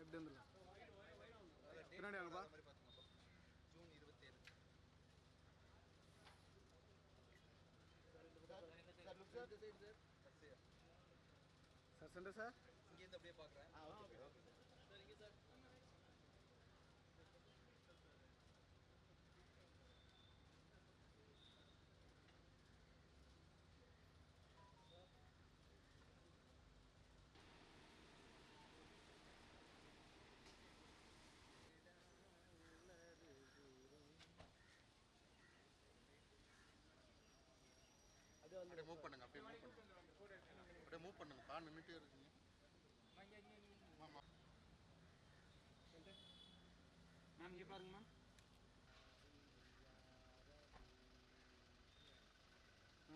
அப்படி வந்துடலாம். பின்னாடி வாங்கப்பா. சார் சென்டர் சார் இங்கேருந்து அப்படியே பார்க்குறேன். Okay okay sir. இங்கே சார் அப்படியே மூவ் பண்ணுங்க. அப்படியே மூவ் பண்ணுங்க. கார் நின்றுட்டே இருக்குங்க. மேம் இங்கே பாருங்க ma'am.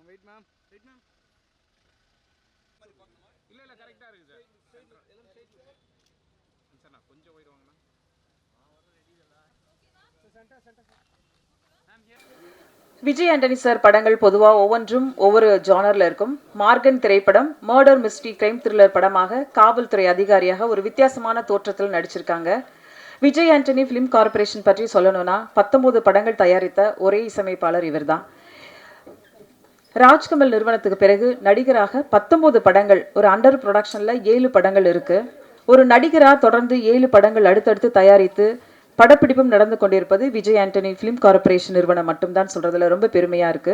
Wait ma'am. Wait ma'am. இல்லை கரெக்டாக இருக்குது சார். சார் நான் கொஞ்சம் ஒயிட் வாங்க ma'am. Centre centre sir. Vijay Antony sir படங்கள் பொதுவாக ஒவ்வொன்றும் ஒவ்வொரு ஜானரில் இருக்கும். மார்கன் திரைப்படம் மர்டர் மிஸ்ட்ரி கிரைம் த்ரில்லர் படமாக காவல்துறை அதிகாரியாக ஒரு வித்தியாசமான தோற்றத்தில் நடிச்சிருக்காங்க. விஜய் ஆண்டனி ஃபிலிம் கார்பரேஷன் பற்றி சொல்லணும்னா 19 படங்கள் தயாரித்த ஒரே இசையமைப்பாளர் இவர்தான். ராஜ்கமல் நிறுவனத்துக்கு பிறகு நடிகராக 19 படங்கள், ஒரு அண்டர் ப்ரொடக்ஷனில் 7 படங்கள் இருக்கு. ஒரு நடிகராக தொடர்ந்து 7 படங்கள் அடுத்தடுத்து தயாரித்து படப்பிடிப்பும் நடந்து கொண்டிருப்பது விஜய் ஆண்டனி ஃபிலிம் கார்பரேஷன் நிறுவனம் மட்டும்தான் சொல்றதுல ரொம்ப பெருமையா இருக்கு.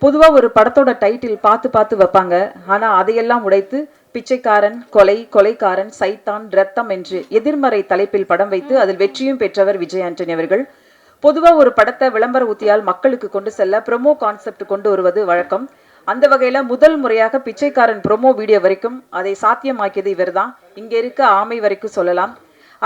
பொதுவாக ஒரு படத்தோட டைட்டில் பார்த்து வைப்பாங்க. ஆனால் அதையெல்லாம் உடைத்து பிச்சைக்காரன், கொலை, கொலைக்காரன், சைத்தான், ரத்தம் என்று எதிர்மறை தலைப்பில் படம் வைத்து அதில் வெற்றியும் பெற்றவர் விஜய் ஆண்டனி அவர்கள். பொதுவாக ஒரு படத்தை விளம்பர உத்தியால் மக்களுக்கு கொண்டு செல்ல ப்ரொமோ கான்செப்ட் கொண்டு வருவது வழக்கம். அந்த வகையில் முதல் முறையாக பிச்சைக்காரன் ப்ரொமோ வீடியோ வரைக்கும் அதை சாத்தியமாக்கியது இவர் தான். இங்கே இருக்க ஆமை வரைக்கும் சொல்லலாம்.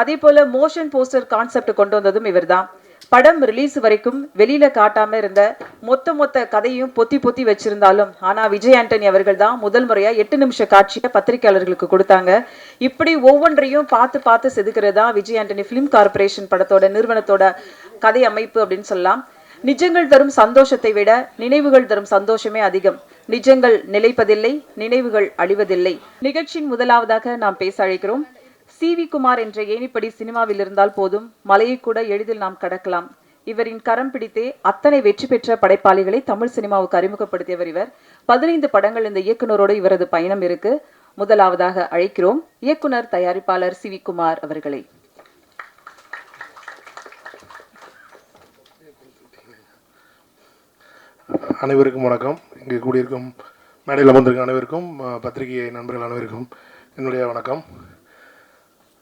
அதே போல மோஷன் போஸ்டர் கான்செப்ட் கொண்டு வந்ததும் இவர் தான். படம் ரிலீஸ் வரைக்கும் வெளியில காட்டாம இருந்த மொத்த கதையும் பொத்தி வச்சிருந்தாலும் ஆனா விஜய் ஆண்டனி அவர்கள் தான் முதல் முறையா 8 நிமிஷ காட்சியை பத்திரிகையாளர்களுக்கு கொடுத்தாங்க. இப்படி ஒவ்வொன்றையும் பார்த்து செதுக்கிறதா விஜய் ஆண்டனி பிலிம் கார்பரேஷன் படத்தோட நிறுவனத்தோட கதை அமைப்பு அப்படின்னு சொல்லலாம். நிஜங்கள் தரும் சந்தோஷத்தை விட நினைவுகள் தரும் சந்தோஷமே அதிகம். நிஜங்கள் நிலைப்பதில்லை, நினைவுகள் அழிவதில்லை. நிகழ்ச்சியின் முதலாவதாக நாம் பேச அழைக்கிறோம். சி.வி. குமார் என்ற ஏணிப்படி சினிமாவில் இருந்தால் போதும், மலையை கூட எளிதில் நாம் கடக்கலாம். இவரின் கரம் பிடித்தே அத்தனை வெற்றி பெற்ற படைப்பாளிகளை தமிழ் சினிமாவுக்கு அறிமுகப்படுத்தியவர் இவர். 15 படங்கள் இந்த இயக்குனரோடு இவரது பயணம் இருக்கு. முதலாவதாக அழைக்கிறோம் இயக்குனர் தயாரிப்பாளர் சி.வி. குமார் அவர்களை. அனைவருக்கும் வணக்கம். இங்கே கூடியிருக்கும் மேடையில் அமர்ந்திருக்கும் அனைவருக்கும், பத்திரிகை நண்பர்கள் அனைவருக்கும் என்னுடைய வணக்கம்.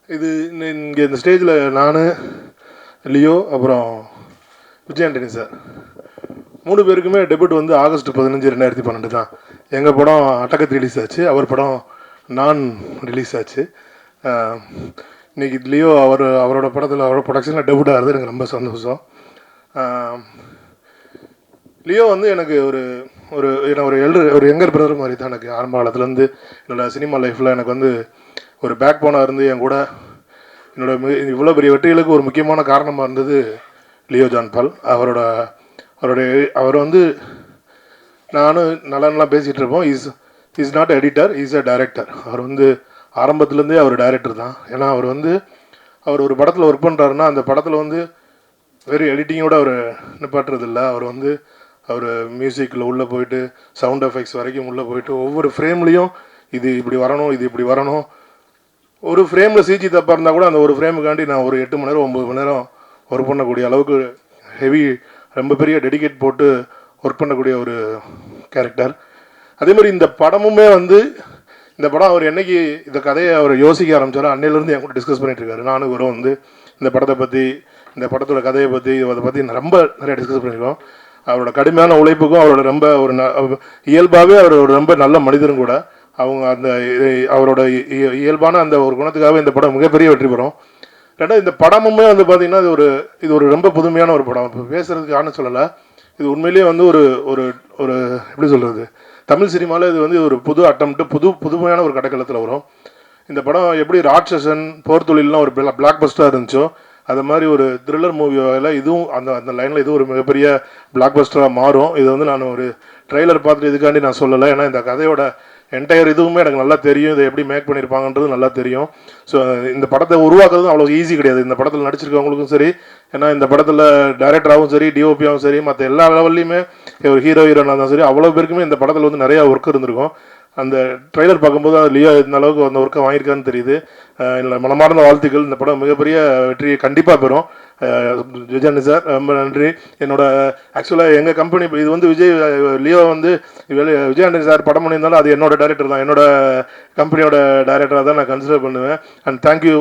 இது இங்கே இந்த ஸ்டேஜில் நான், லியோ, அப்புறம் விஜய் ஆண்டனி சார் 3 பேருக்குமே டெபியூட் வந்து ஆகஸ்ட் 15, 2012 தான். எங்கள் படம் அட்டகத்து ரிலீஸ் ஆச்சு, அவர் படம் நான் ரிலீஸ் ஆச்சு. இன்றைக்கி லியோ அவரோட படத்தில் அவரோட ப்ரொடக்ஷனில் டெபியூட் ஆகிறது எனக்கு ரொம்ப சந்தோஷம். லியோ வந்து எனக்கு ஒரு யங்கர் பிரதர் மாதிரி தான். எனக்கு ஆரம்ப காலத்துலேருந்து என்னோடய சினிமா லைஃப்பில் எனக்கு வந்து ஒரு பேக் போனாக இருந்து என் கூட இவ்வளோ பெரிய வெற்றிகளுக்கு ஒரு முக்கியமான காரணமாக இருந்தது லியோ ஜான் பால். அவர் வந்து நானும் நல்லா பேசிகிட்டு இருப்போம். Is not editor, is a director. அவர் வந்து ஆரம்பத்துலேருந்தே அவர் டைரக்டர் தான். ஏன்னா அவர் ஒரு படத்தில் ஒர்க் பண்ணுறாருன்னா அந்த படத்தில் வந்து வெறும் எடிட்டிங்கோடு அவர் நிப்பாட்டுறது இல்லை. அவர் மியூசிக்கில் உள்ளே போயிட்டு சவுண்ட் எஃபெக்ட்ஸ் வரைக்கும் உள்ளே போயிட்டு ஒவ்வொரு ஃப்ரேம்லேயும் இது இப்படி வரணும். ஒரு ஃப்ரேமில் சிஜி தப்பாக இருந்தால் கூட அந்த ஒரு ஃப்ரேமுக்காண்டி நான் ஒரு 8 மணி நேரம் 9 மணி நேரம் ஒர்க் பண்ணக்கூடிய அளவுக்கு ஹெவி, ரொம்ப பெரிய டெடிகேட் போட்டு ஒர்க் பண்ணக்கூடிய ஒரு கேரக்டர். அதேமாதிரி இந்த படமுமே வந்து இந்த படம் அவர் என்னைக்கு இந்த கதையை அவர் யோசிக்க ஆரம்பித்தாரோ அன்னையிலேருந்து என் கூட டிஸ்கஸ் பண்ணிகிட்ருக்காரு. நானும் இவரும் வந்து இந்த படத்தை பற்றி, இந்த படத்தோட கதையை பற்றி, அதை பற்றி ரொம்ப நிறைய டிஸ்கஸ் பண்ணியிருக்கோம். அவரோட கடுமையான உழைப்புக்கும் அவரோட ரொம்ப ஒரு இயல்பாகவே அவர் ஒரு ரொம்ப நல்ல மனிதரும் கூட. அவரோட இயல்பான அந்த ஒரு குணத்துக்காகவே இந்த படம் மிகப்பெரிய வெற்றி பெறும். ரெண்டாவது இந்த படமுமே வந்து பார்த்திங்கன்னா இது ஒரு ரொம்ப புதுமையான ஒரு படம். இப்போ பேசுகிறதுக்கு ஆன சொல்லலை, இது உண்மையிலேயே வந்து ஒரு எப்படி சொல்கிறது, தமிழ் சினிமாவில் இது வந்து ஒரு புது புதுமையான ஒரு கட்டக்காலத்தில் வரும். இந்த படம் எப்படி ராட்சசன், போர் தொழில்லாம் ஒரு பிளாக் பஸ்டராக இருந்துச்சோ அது மாதிரி ஒரு த்ரில்லர் மூவியில் இதுவும் அந்த லைனில் இது ஒரு மிகப்பெரிய பிளாக் பஸ்டராக மாறும். இது வந்து நான் ஒரு ட்ரெய்லர் பார்த்துட்டு இதுக்காண்டி நான் சொல்லலை. ஏன்னா இந்த கதையோட என்டையர் இதுவுமே எனக்கு நல்லா தெரியும், இதை எப்படி மேக் பண்ணியிருப்பாங்கன்றது நல்லா தெரியும். ஸோ இந்த படத்தை உருவாக்குறதும் அவ்வளோ ஈஸி கிடையாது. இந்த படத்தில் நடிச்சிருக்கவங்களுக்கும் சரி, ஏன்னா இந்த படத்தில் டைரக்டராகவும் சரி, டிஓபியாகவும் சரி, மற்ற எல்லா லெவல்லையுமே ஒரு ஹீரோ ஹீரோனாக இருந்தாலும் சரி, அவ்வளோ பேருக்குமே இந்த படத்தில் வந்து நிறையா ஒர்க் இருந்திருக்கும். அந்த ட்ரெய்லர் பார்க்கும்போது அது லியோ இந்த அளவுக்கு அந்த ஒர்க்கை வாங்கியிருக்கான்னு தெரியுது. என்னோட மனமார்ந்த வாழ்த்துக்கள். இந்த படம் மிகப்பெரிய வெற்றியை கண்டிப்பாக பெறும். விஜயானி சார் ரொம்ப நன்றி. என்னோட ஆக்சுவலாக எங்கள் கம்பெனி இது வந்து லியோ வந்து விஜயானி சார் படம் பண்ணியிருந்தாலும் அது என்னோட டைரக்டர் தான், என்னோட கம்பெனியோட டைரக்டராக தான் நான் கன்சிடர் பண்ணுவேன். அண்ட் தேங்க்யூ,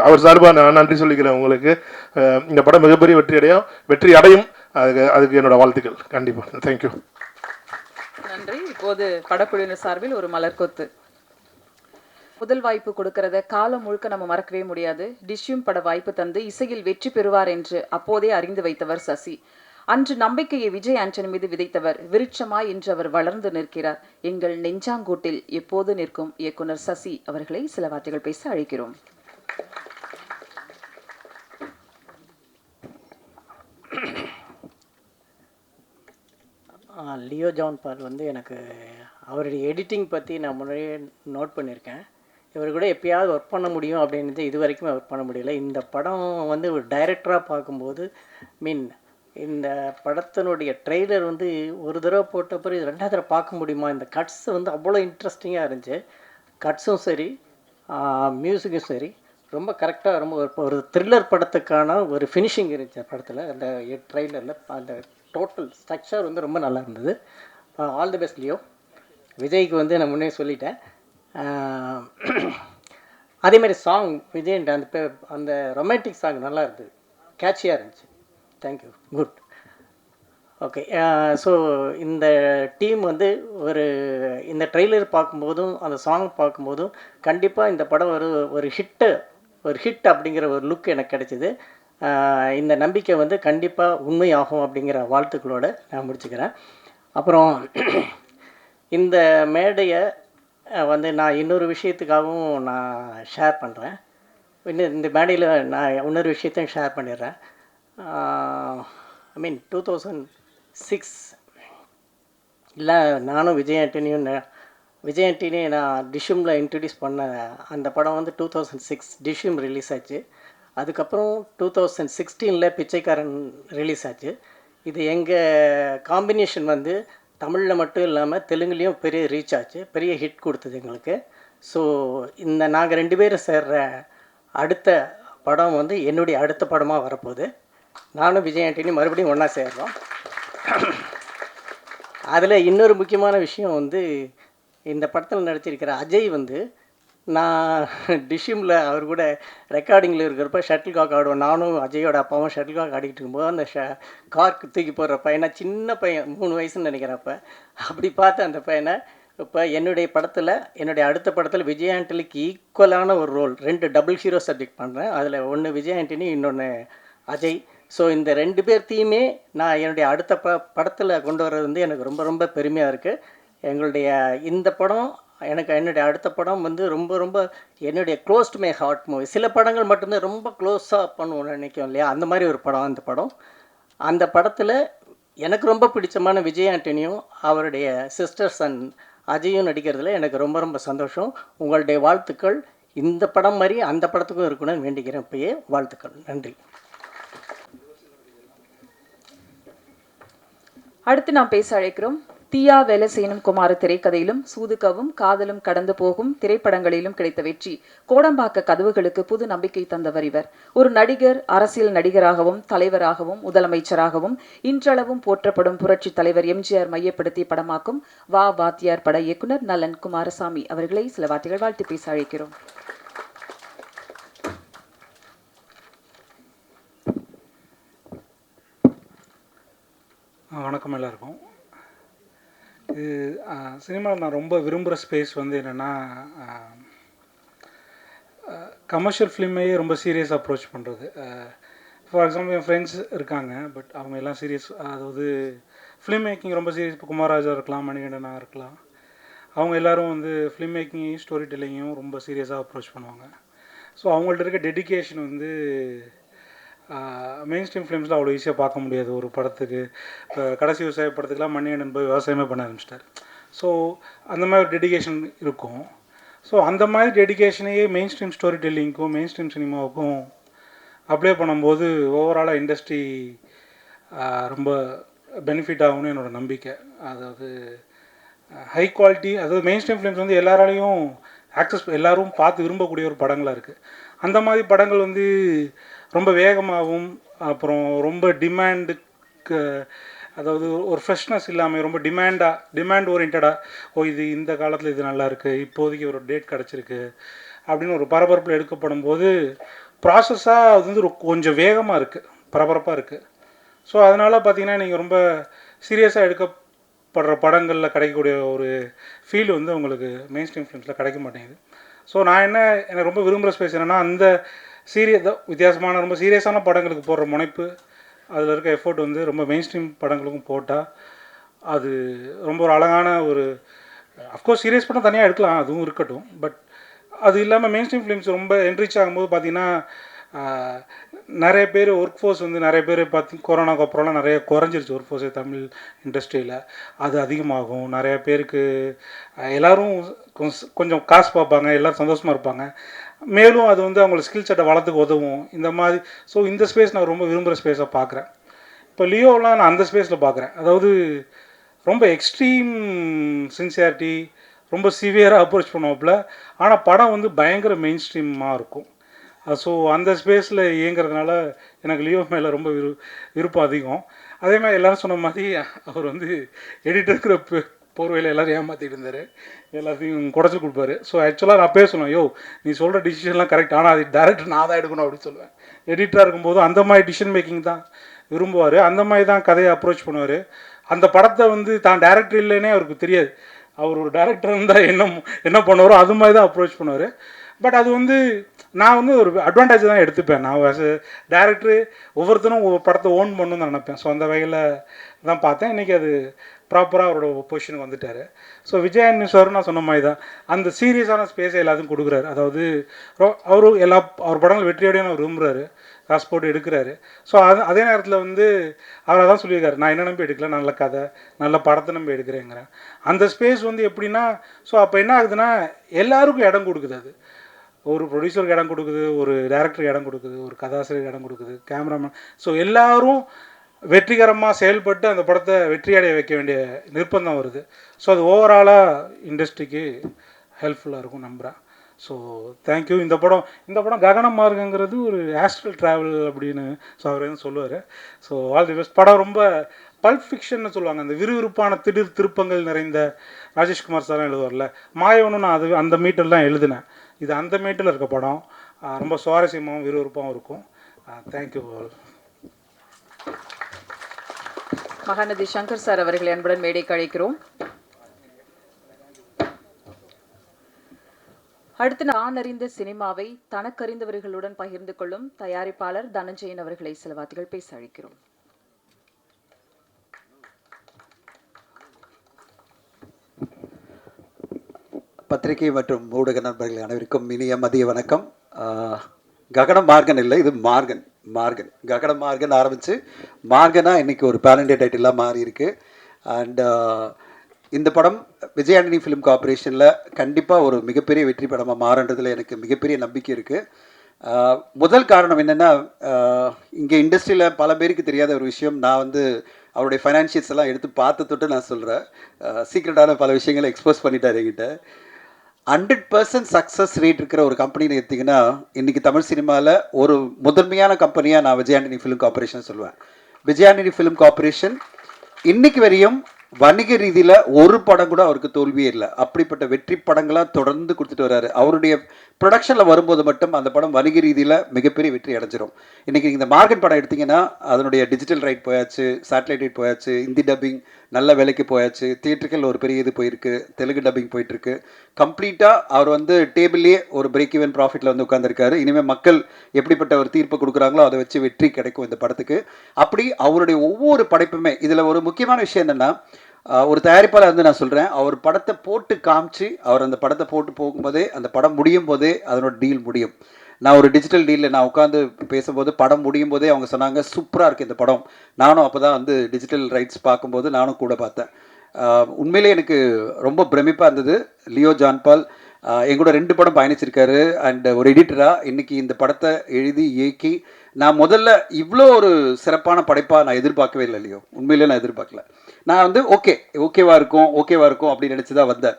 அவர் சார்பாக நான் நன்றி சொல்லிக்கிறேன் உங்களுக்கு. இந்த படம் மிகப்பெரிய வெற்றி அடையும். அதுக்கு என்னோட வாழ்த்துக்கள் கண்டிப்பாக. தேங்க்யூ, நன்றி. இப்போது படக்குழுவினர் சார்பில் ஒரு மலர்கொத்து. முதல் வாய்ப்பு கொடுக்கறத காலம் முழுக்க நம்ம மறக்கவே முடியாது. டிஷ்யூம் பட வாய்ப்பு தந்து இசையில் வெற்றி பெறுவார் என்று அப்போதே அறிந்து வைத்தவர் சசி. அன்று நம்பிக்கையை விஜய் ஆண்டனி மீது விதைத்தவர். விருட்சமாய் இன்று அவர் வளர்ந்து நிற்கிறார். எங்கள் நெஞ்சாங்கூட்டில் எப்போது நிற்கும் இயக்குனர் சசி அவர்களை சில வார்த்தைகள் பேச அழைக்கிறோம். லியோ ஜான் பால் வந்து எனக்கு அவருடைய எடிட்டிங் பற்றி நான் முன்னாடியே நோட் பண்ணியிருக்கேன். இவர் கூட எப்பயாவது ஒர்க் பண்ண முடியும் அப்படின்றது இது வரைக்குமே ஒர்க் பண்ண முடியல. இந்த படம் வந்து ஒரு டைரக்டராக பார்க்கும்போது இந்த படத்தினுடைய ட்ரெய்லர் வந்து ஒரு தடவை போட்ட பிறகு ரெண்டாவது தடவை பார்க்க முடியுமா, இந்த கட்ஸ் வந்து அவ்வளோ இன்ட்ரெஸ்டிங்காக இருந்துச்சு. கட்ஸும் சரி, மியூசிக்கும் சரி, ரொம்ப கரெக்டாக, ரொம்ப ஒரு த்ரில்லர் படத்துக்கான ஒரு ஃபினிஷிங் இருந்துச்சு படத்தில். அந்த ட்ரெய்லரில் அந்த டோட்டல் ஸ்ட்ரக்சர் வந்து ரொம்ப நல்லா இருந்தது. All the best Leo. விஜய்க்கு வந்து நான் முன்னே சொல்லிட்டேன். அதேமாதிரி சாங் விஜய் அந்த ரொமான்டிக் சாங் நல்லா இருந்தது, கேட்சியாக இருந்துச்சு. Thank you, good. ஓகே, ஸோ இந்த டீம் வந்து இந்த ட்ரெய்லர் பார்க்கும்போதும் அந்த சாங் பார்க்கும்போதும் கண்டிப்பாக இந்த படம் ஒரு ஹிட் அப்படிங்கிற ஒரு லுக் எனக்கு கிடைச்சிது. இந்த நம்பிக்கை வந்து கண்டிப்பாக உண்மையாகும் அப்படிங்கிற வாழ்த்துக்களோடு நான் முடிச்சுக்கிறேன். அப்புறம் இந்த மேடையை வந்து நான் இன்னொரு விஷயத்துக்காகவும் நான் ஷேர் பண்ணுறேன். இந்த மேடையில் நான் இன்னொரு விஷயத்தையும் ஷேர் பண்ணிடுறேன். 2006 இல்லை, நானும் விஜய் ஆண்டனியும் நான் டிஷ்யூமில் இன்ட்ரடியூஸ் பண்ண அந்த படம் வந்து 2006 டிஷ்யூம் ரிலீஸ் ஆச்சு. அதுக்கப்புறம் 2016 பிச்சைக்காரன் ரிலீஸ் ஆச்சு. இது எங்கள் காம்பினேஷன் வந்து தமிழில் மட்டும் இல்லாமல் தெலுங்குலேயும் பெரிய ரீச் ஆச்சு, பெரிய ஹிட் கொடுத்தது எங்களுக்கு. ஸோ நாங்கள் 2 பேரும் சேர்ற அடுத்த படம் வந்து என்னுடைய அடுத்த படமாக வரப்போகுது. நானும் விஜய் ஆண்டனி மறுபடியும் ஒன்றா சேர்றோம். அதில் இன்னொரு முக்கியமான விஷயம் வந்து இந்த படத்தில் நடிச்சிருக்கிற அஜய் வந்து நான் டிஷ்யூமில் அவர் கூட ரெக்கார்டிங்கில் இருக்கிறப்ப ஷட்டில் காக் ஆடுவோம். நானும் அஜயோட அப்பாவும் ஷட்டில் காக் ஆடிக்கிட்டு இருக்கும்போது அந்த கார்க்கு தூக்கி போடுற பையனை, சின்ன பையன் 3 வயசுன்னு நினைக்கிறப்ப, அப்படி பார்த்து அந்த பையனை இப்போ என்னுடைய படத்தில், என்னுடைய அடுத்த படத்தில் விஜய் ஆண்டனிக்கு ஈக்குவலான ஒரு ரோல், 2 டபுள் ஹீரோ சப்ஜெக்ட் பண்ணுறேன். அதில் ஒன்று விஜய் ஆண்டனி, இன்னொன்று அஜய். ஸோ இந்த 2 பேர்த்தையுமே நான் என்னுடைய அடுத்த படத்தில் கொண்டு வர்றது வந்து எனக்கு ரொம்ப ரொம்ப பெருமையாக இருக்குது. எங்களுடைய இந்த படம் என்னுடைய அடுத்த படம் வந்து ரொம்ப ரொம்ப என்னுடைய close to my heart movie. சில படங்கள் மட்டும்தான் ரொம்ப க்ளோஸாக பண்ணுவோம்னு நினைக்கும் இல்லையா, அந்த மாதிரி ஒரு படம் அந்த படம். அந்த படத்தில் எனக்கு ரொம்ப பிடிச்சமான விஜய் ஆண்டனியும் அவருடைய சிஸ்டர் சன் அஜயும் நடிக்கிறதுல எனக்கு ரொம்ப ரொம்ப சந்தோஷம். உங்களுடைய வாழ்த்துக்கள் இந்த படம் மாதிரி அந்த படத்துக்கும் இருக்கணும்னு வேண்டிக்கிறேன். இப்பயே வாழ்த்துக்கள். நன்றி. அடுத்து நாம் பேச அழைக்கிறோம். தீயா வேலை செய்யணும் குமார திரைக்கதையிலும் சூதுகவும் காதலும் கடந்து போகும் திரைப்படங்களிலும் கிடைத்த வெற்றி கோடம்பாக்க கதவுகளுக்கு புது நம்பிக்கை தந்தவர் இவர். ஒரு நடிகர், அரசியல் நடிகராகவும் தலைவராகவும் முதலமைச்சராகவும் இன்றளவும் போற்றப்படும் புரட்சி தலைவர் எம்ஜிஆர் மையப்படுத்தி படமாக்கும் வா வாத்தியார் பட இயக்குனர் நலன் குமாரசாமி அவர்களை சில வார்த்தைகள் வாழ்த்து பேச அழைக்கிறோம். வணக்கம் எல்லாருக்கும். இது சினிமாவில் நான் ரொம்ப விரும்புகிற ஸ்பேஸ் வந்து என்னென்னா, கமர்ஷியல் ஃபிலிமையே ரொம்ப சீரியஸாக அப்ரோச் பண்ணுறது. ஃபார் எக்ஸாம்பிள் என் ஃப்ரெண்ட்ஸ் இருக்காங்க, பட் அவங்க எல்லாம் சீரியஸ், அதாவது ஃபிலிம் மேக்கிங் ரொம்ப சீரியஸ். இப்போ குமாராஜா இருக்கலாம், மணிகண்டனாக இருக்கலாம், அவங்க எல்லோரும் வந்து ஃபிலிம் மேக்கிங்கையும் ஸ்டோரி டெல்லிங்கையும் ரொம்ப சீரியஸாக அப்ரோச் பண்ணுவாங்க. ஸோ அவங்கள்ட்ட இருக்க டெடிக்கேஷன் வந்து மெயின் ஸ்ட்ரீம் ஃபிலிம்ஸில் அவ்வளோ ஈஸியாக பார்க்க முடியாது. ஒரு படத்துக்கு இப்போ கடைசி விவசாய படத்துக்குலாம் மணிகண்டன் போய் விவசாயமே பண்ண ஆரம்பிச்சிட்டார். ஸோ அந்த மாதிரி ஒரு டெடிகேஷன் இருக்கும். ஸோ அந்த மாதிரி டெடிகேஷனையே மெயின் ஸ்ட்ரீம் ஸ்டோரி டெல்லிங்க்கும் மெயின் ஸ்ட்ரீம் சினிமாவுக்கும் அப்ளை பண்ணும்போது ஓவராலாக இண்டஸ்ட்ரி ரொம்ப பெனிஃபிட் ஆகும்னு என்னோடய நம்பிக்கை. அதாவது ஹை குவாலிட்டி, அதாவது மெயின் ஸ்ட்ரீம் ஃபிலிம்ஸ் வந்து எல்லாராலையும் எல்லோரும் பார்த்து விரும்பக்கூடிய ஒரு படங்களாக இருக்குது. அந்த மாதிரி படங்கள் வந்து ரொம்ப வேகமாகவும் அப்புறம் ரொம்ப டிமாண்டுக்கு, அதாவது ஒரு ஃப்ரெஷ்னஸ் இல்லாமல் ரொம்ப டிமாண்ட் ஓரியன்டாக, இது இந்த காலத்தில் இது நல்லா இருக்குது, இப்போதைக்கு ஒரு டேட் கிடச்சிருக்கு அப்படின்னு ஒரு பரபரப்பில் எடுக்கப்படும் போது ப்ராசஸாக அது வந்து கொஞ்சம் வேகமாக இருக்குது, பரபரப்பாக இருக்குது. ஸோ அதனால் பார்த்திங்கன்னா நீங்கள் ரொம்ப சீரியஸாக எடுக்கப்படுற படங்களில் கிடைக்கக்கூடிய ஒரு ஃபீல் வந்து உங்களுக்கு மெயின் ஸ்ட்ரீம் ஃபிலிம்ஸில் கிடைக்க மாட்டேங்குது. ஸோ நான் எனக்கு ரொம்ப விரும்புகிற ஸ்பேஸ் என்னென்னா, அந்த வித்தியாசமான ரொம்ப சீரியஸான படங்களுக்கு போடுற முனைப்பு, அதில் இருக்க எஃபோர்ட் வந்து ரொம்ப மெயின் ஸ்ட்ரீம் படங்களுக்கும் போட்டால் அது ரொம்ப ஒரு அழகான ஒரு, அஃப்கோர்ஸ் சீரியஸ் படம் தனியாக எடுக்கலாம், அதுவும் இருக்கட்டும். பட் அது இல்லாமல் மெயின் ஸ்ட்ரீம் ஃபிலிம்ஸ் ரொம்ப என்ரிச் ஆகும்போது பார்த்திங்கன்னா நிறைய பேர் ஒர்க் ஃபோர்ஸ் வந்து நிறைய பேர் கொரோனாக்கு அப்புறம்லாம் நிறைய குறைஞ்சிருச்சு ஒர்க் ஃபோர்ஸே தமிழ் இண்டஸ்ட்ரியில். அது அதிகமாகும். நிறைய பேருக்கு எல்லோரும் கொஞ்சம் காசு பார்ப்பாங்க, எல்லோரும் சந்தோஷமாக இருப்பாங்க. மேலும் அது வந்து அவங்களோட ஸ்கில் செட்டை வளர்த்துக்கு உதவும் இந்த மாதிரி. ஸோ இந்த ஸ்பேஸ் நான் ரொம்ப விரும்புகிற ஸ்பேஸாக பார்க்குறேன். இப்போ லியோலாம் நான் அந்த ஸ்பேஸில் பார்க்குறேன். அதாவது ரொம்ப எக்ஸ்ட்ரீம் சின்சியாரிட்டி, ரொம்ப சிவியராக அப்ரோச் பண்ணுவாப்புல. ஆனால் படம் வந்து பயங்கர மெயின் ஸ்ட்ரீமாக இருக்கும். ஸோ அந்த ஸ்பேஸில் இயங்கிறதுனால எனக்கு லியோ மேலே ரொம்ப விருப்பம் அதிகம். அதே மாதிரி எல்லோரும் சொன்ன மாதிரி அவர் வந்து எடிட்டருக்கிற போர்வையில் எல்லோரும் ஏமாற்றிட்டு இருந்தார், எல்லாத்தையும் குறைச்சி கொடுப்பாரு. ஸோ ஆக்சுவலாக நான் அப்பயே சொல்லுவேன், யோ நீ சொல்கிற டிசிஷன்லாம் கரெக்ட், ஆனால் அது டேரக்டர் நான் தான் எடுக்கணும் அப்படின்னு சொல்லுவேன். எடிட்டராக இருக்கும்போது அந்த மாதிரி டிசிஷன் மேக்கிங் தான் விரும்புவார், அந்த மாதிரி தான் கதையை அப்ரோச் பண்ணுவார். அந்த படத்தை வந்து தான் டேரக்டர் இல்லைன்னே அவருக்கு தெரியாது, அவர் ஒரு டேரக்டர் இருந்தால் என்ன பண்ணுவாரோ அது மாதிரி தான் அப்ரோச் பண்ணுவார். பட் அது வந்து நான் வந்து ஒரு அட்வான்டேஜ் தான் எடுத்துப்பேன். நான் ஆஸ் டேரக்டரு ஒவ்வொருத்தரும் ஒவ்வொரு படத்தை ஓன் பண்ணணும்னு தான் நினைப்பேன். ஸோ அந்த வகையில் தான் பார்த்தேன். இன்றைக்கி அது ப்ராப்பராக அவரோட பொசிஷனுக்கு வந்துட்டார். ஸோ விஜய் ஆண்டனி சார் நான் சொன்ன மாதிரி தான் அந்த சீரியஸான ஸ்பேஸை எல்லாத்தையும் கொடுக்குறாரு. அதாவது அவரும் அவர் படங்கள் வெற்றியோடையும் அவர் விரும்புகிறாரு, காசு போட்டு எடுக்கிறாரு. ஸோ அதே நேரத்தில் வந்து அவர் அதான் சொல்லியிருக்காரு, நான் என்ன நம்பி எடுக்கல, நல்ல கதை நல்ல படத்தை நம்பி எடுக்கிறேங்கிறேன். அந்த ஸ்பேஸ் வந்து எப்படின்னா, ஸோ அப்போ என்ன ஆகுதுன்னா எல்லாருக்கும் இடம் கொடுக்குது. அது ஒரு ப்ரொடியூசருக்கு இடம் கொடுக்குது, ஒரு டைரக்டருக்கு இடம் கொடுக்குது, ஒரு கதாசிரியருக்கு இடம் கொடுக்குது, கேமராமேன். ஸோ எல்லோரும் வெற்றிகரமாக செயல்பட்டு அந்த படத்தை வெற்றியடைய வைக்க வேண்டிய நிர்பந்தம் வருது. ஸோ அது ஓவராலாக இண்டஸ்ட்ரிக்கு ஹெல்ப்ஃபுல்லாக இருக்கும் நம்புகிறேன். So thank you. இந்த படம் ககனம் மார்க்கங்கிறது ஒரு ஆஸ்ட்ரல் ட்ராவல் அப்படின்னு ஸோ அவர் வந்து சொல்லுவார். So all the best. படம் ரொம்ப பல்ப் ஃபிக்ஷன்னு சொல்லுவாங்க, அந்த விறுவிறுப்பான திடீர் திருப்பங்கள் நிறைந்த. ராஜேஷ்குமார் சார்லாம் எழுதுவார்ல, மாயவனும் நான் அது அந்த மீட்டர்லாம் எழுதினேன். இது அந்த மீட்டரில் இருக்க படம், ரொம்ப சுவாரஸ்யமாகவும் விறுவிறுப்பாகவும் இருக்கும். தேங்க்யூ. மகாநதி சங்கர் சார் அவர்களை அன்புடன் மேடைக்கு அழைக்கிறோம். அடுத்து நான் அறிந்த சினிமாவை தனக்கறிந்தவர்களுடன் பகிர்ந்து கொள்ளும் தயாரிப்பாளர் தனஞ்சயன் அவர்களை சில வார்த்தைகள் பேச அழைக்கிறோம். பத்திரிகை மற்றும் ஊடக நண்பர்கள் அனைவருக்கும் இனிய மதிய வணக்கம். ககனம் மார்கன் இல்லை, இது மார்கன் ககனம் மார்கன் ஆரம்பித்து மார்கனாக இன்றைக்கி ஒரு பேலண்டே டைட்டிலாக மாறி இருக்கு. அண்ட் இந்த படம் விஜய் ஆண்டனி ஃபிலிம் கார்பரேஷனில் கண்டிப்பாக ஒரு மிகப்பெரிய வெற்றி படமாக மாறுன்றதில் எனக்கு மிகப்பெரிய நம்பிக்கை இருக்குது. முதல் காரணம் என்னென்னா, இங்கே இண்டஸ்ட்ரியில் பல பேருக்கு தெரியாத ஒரு விஷயம், நான் வந்து அவருடைய ஃபைனான்ஷியல்ஸ் எல்லாம் எடுத்து பார்த்து தொட்டு நான் சொல்கிறேன். சீக்ரெட்டான பல விஷயங்களை எக்ஸ்போஸ் பண்ணிட்டார் என்கிட்ட. 100% சக்ஸஸ் ரேட் இருக்கிற ஒரு கம்பெனின்னு எடுத்திங்கன்னா இன்றைக்கி தமிழ் சினிமாவில் ஒரு முதன்மையான கம்பெனியாக நான் விஜய் ஆண்டனி ஃபிலிம் கார்பரேஷன் சொல்லுவேன். விஜய் ஆண்டனி ஃபிலிம் கார்பரேஷன் இன்றைக்கி வரையும் வணிக ரீதியில் ஒரு படம் கூட அவருக்கு தோல்வியே இல்லை. அப்படிப்பட்ட வெற்றி படங்களாக தொடர்ந்து கொடுத்துட்டு வர்றாரு. அவருடைய ப்ரொடக்ஷனில் வரும்போது மட்டும் அந்த படம் வணிக ரீதியில் மிகப்பெரிய வெற்றி அடைஞ்சிரும். இன்றைக்கி இந்த மார்கன் படம் எடுத்திங்கன்னா அதனுடைய டிஜிட்டல் ரைட் போயாச்சு, சேட்டலைட் ரைட் போயாச்சு, ஹிந்தி டப்பிங் நல்ல வேலைக்கு போயாச்சு, தியேட்டர்கள் ஒரு பெரிய இது போயிருக்கு, தெலுங்கு டப்பிங் போயிட்டுருக்கு. கம்ப்ளீட்டாக அவர் வந்து டேபிள்லேயே ஒரு பிரேக் ஈவன் ப்ராஃபிட்டில் வந்து உட்காந்துருக்காரு. இனிமேல் மக்கள் எப்படிப்பட்ட ஒரு தீர்ப்பு கொடுக்குறாங்களோ அதை வச்சு வெற்றி கிடைக்கும் இந்த படத்துக்கு. அப்படி அவருடைய ஒவ்வொரு படைப்புமே, இதில் ஒரு முக்கியமான விஷயம் என்னென்னா, ஒரு தயாரிப்பாளர் வந்து நான் சொல்கிறேன், அவர் படத்தை போட்டு காமிச்சு அவர் அந்த படத்தை போட்டு போகும்போதே அந்த படம் முடியும் போதே அதனோட டீல் முடியும். நான் ஒரு டிஜிட்டல் டீலில் நான் உட்காந்து பேசும்போது படம் முடியும் போதே அவங்க சொன்னாங்க சூப்பராக இருக்குது இந்த படம். நானும் அப்போ தான் வந்து டிஜிட்டல் ரைட்ஸ் பார்க்கும்போது நானும் கூட பார்த்தேன். உண்மையிலே எனக்கு ரொம்ப பிரமிப்பாக இருந்தது. லியோ ஜான்பால் எங்கூட 2 படம் பயணிச்சிருக்காரு. அண்ட் ஒரு எடிட்டராக இன்றைக்கி இந்த படத்தை எழுதி இயக்கி நான் முதல்ல இவ்வளோ ஒரு சிறப்பான படைப்பாக நான் எதிர்பார்க்கவே இல்லை லியோ. உண்மையிலே நான் எதிர்பார்க்கல. நான் வந்து ஓகேவா இருக்கும் அப்படின்னு நினச்சி தான் வந்தேன்.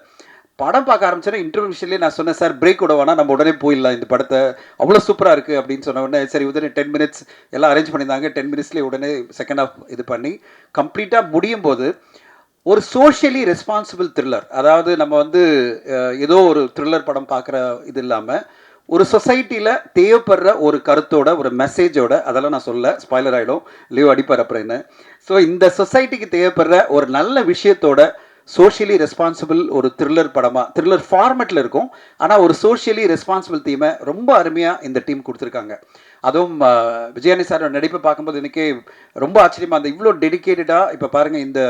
படம் பார்க்க ஆரம்பிச்சோன்னா இன்டர்வியூஷன்லேயே நான் சொன்னேன், சார் பிரேக் கூட வேணா, நம்ம உடனே போயிடலாம், இந்த படத்தை அவ்வளோ சூப்பராக இருக்குது அப்படின்னு சொன்ன உடனே சரி உடனே 10 minutes எல்லாம் அரேஞ்ச் பண்ணியிருந்தாங்க. 10 minutesலேயே உடனே செகண்ட் ஹாஃப் இது பண்ணி கம்ப்ளீட்டாக முடியும் போது ஒரு சோஷியலி ரெஸ்பான்சிபிள் த்ரில்லர், அதாவது நம்ம வந்து ஏதோ ஒரு த்ரில்லர் படம் பார்க்குற இது இல்லாமல் ஒரு சொசைட்டியில் தேவைப்படுற ஒரு கருத்தோட ஒரு மெசேஜோட, அதெல்லாம் நான் சொல்ல ஸ்பாய்லர் ஆகிடும், லியோ அடிப்பார் அப்புறம் என்ன. ஸோ இந்த சொசைட்டிக்கு தேவைப்படுற ஒரு நல்ல விஷயத்தோட சோஷியலி ரெஸ்பான்சிபிள் ஒரு த்ரில்லர் படமாக, த்ரில்லர் ஃபார்மெட்டில் இருக்கும், ஆனால் ஒரு சோஷியலி ரெஸ்பான்சிபிள் தீமை ரொம்ப அருமையாக இந்த டீம் கொடுத்துருக்காங்க. அதுவும் விஜயானி சாரோட நடிப்பை பார்க்கும்போது எனக்கே ரொம்ப ஆச்சரியமாக அந்த இவ்வளோ டெடிக்கேட்டடாக. இப்போ பாருங்கள், இந்த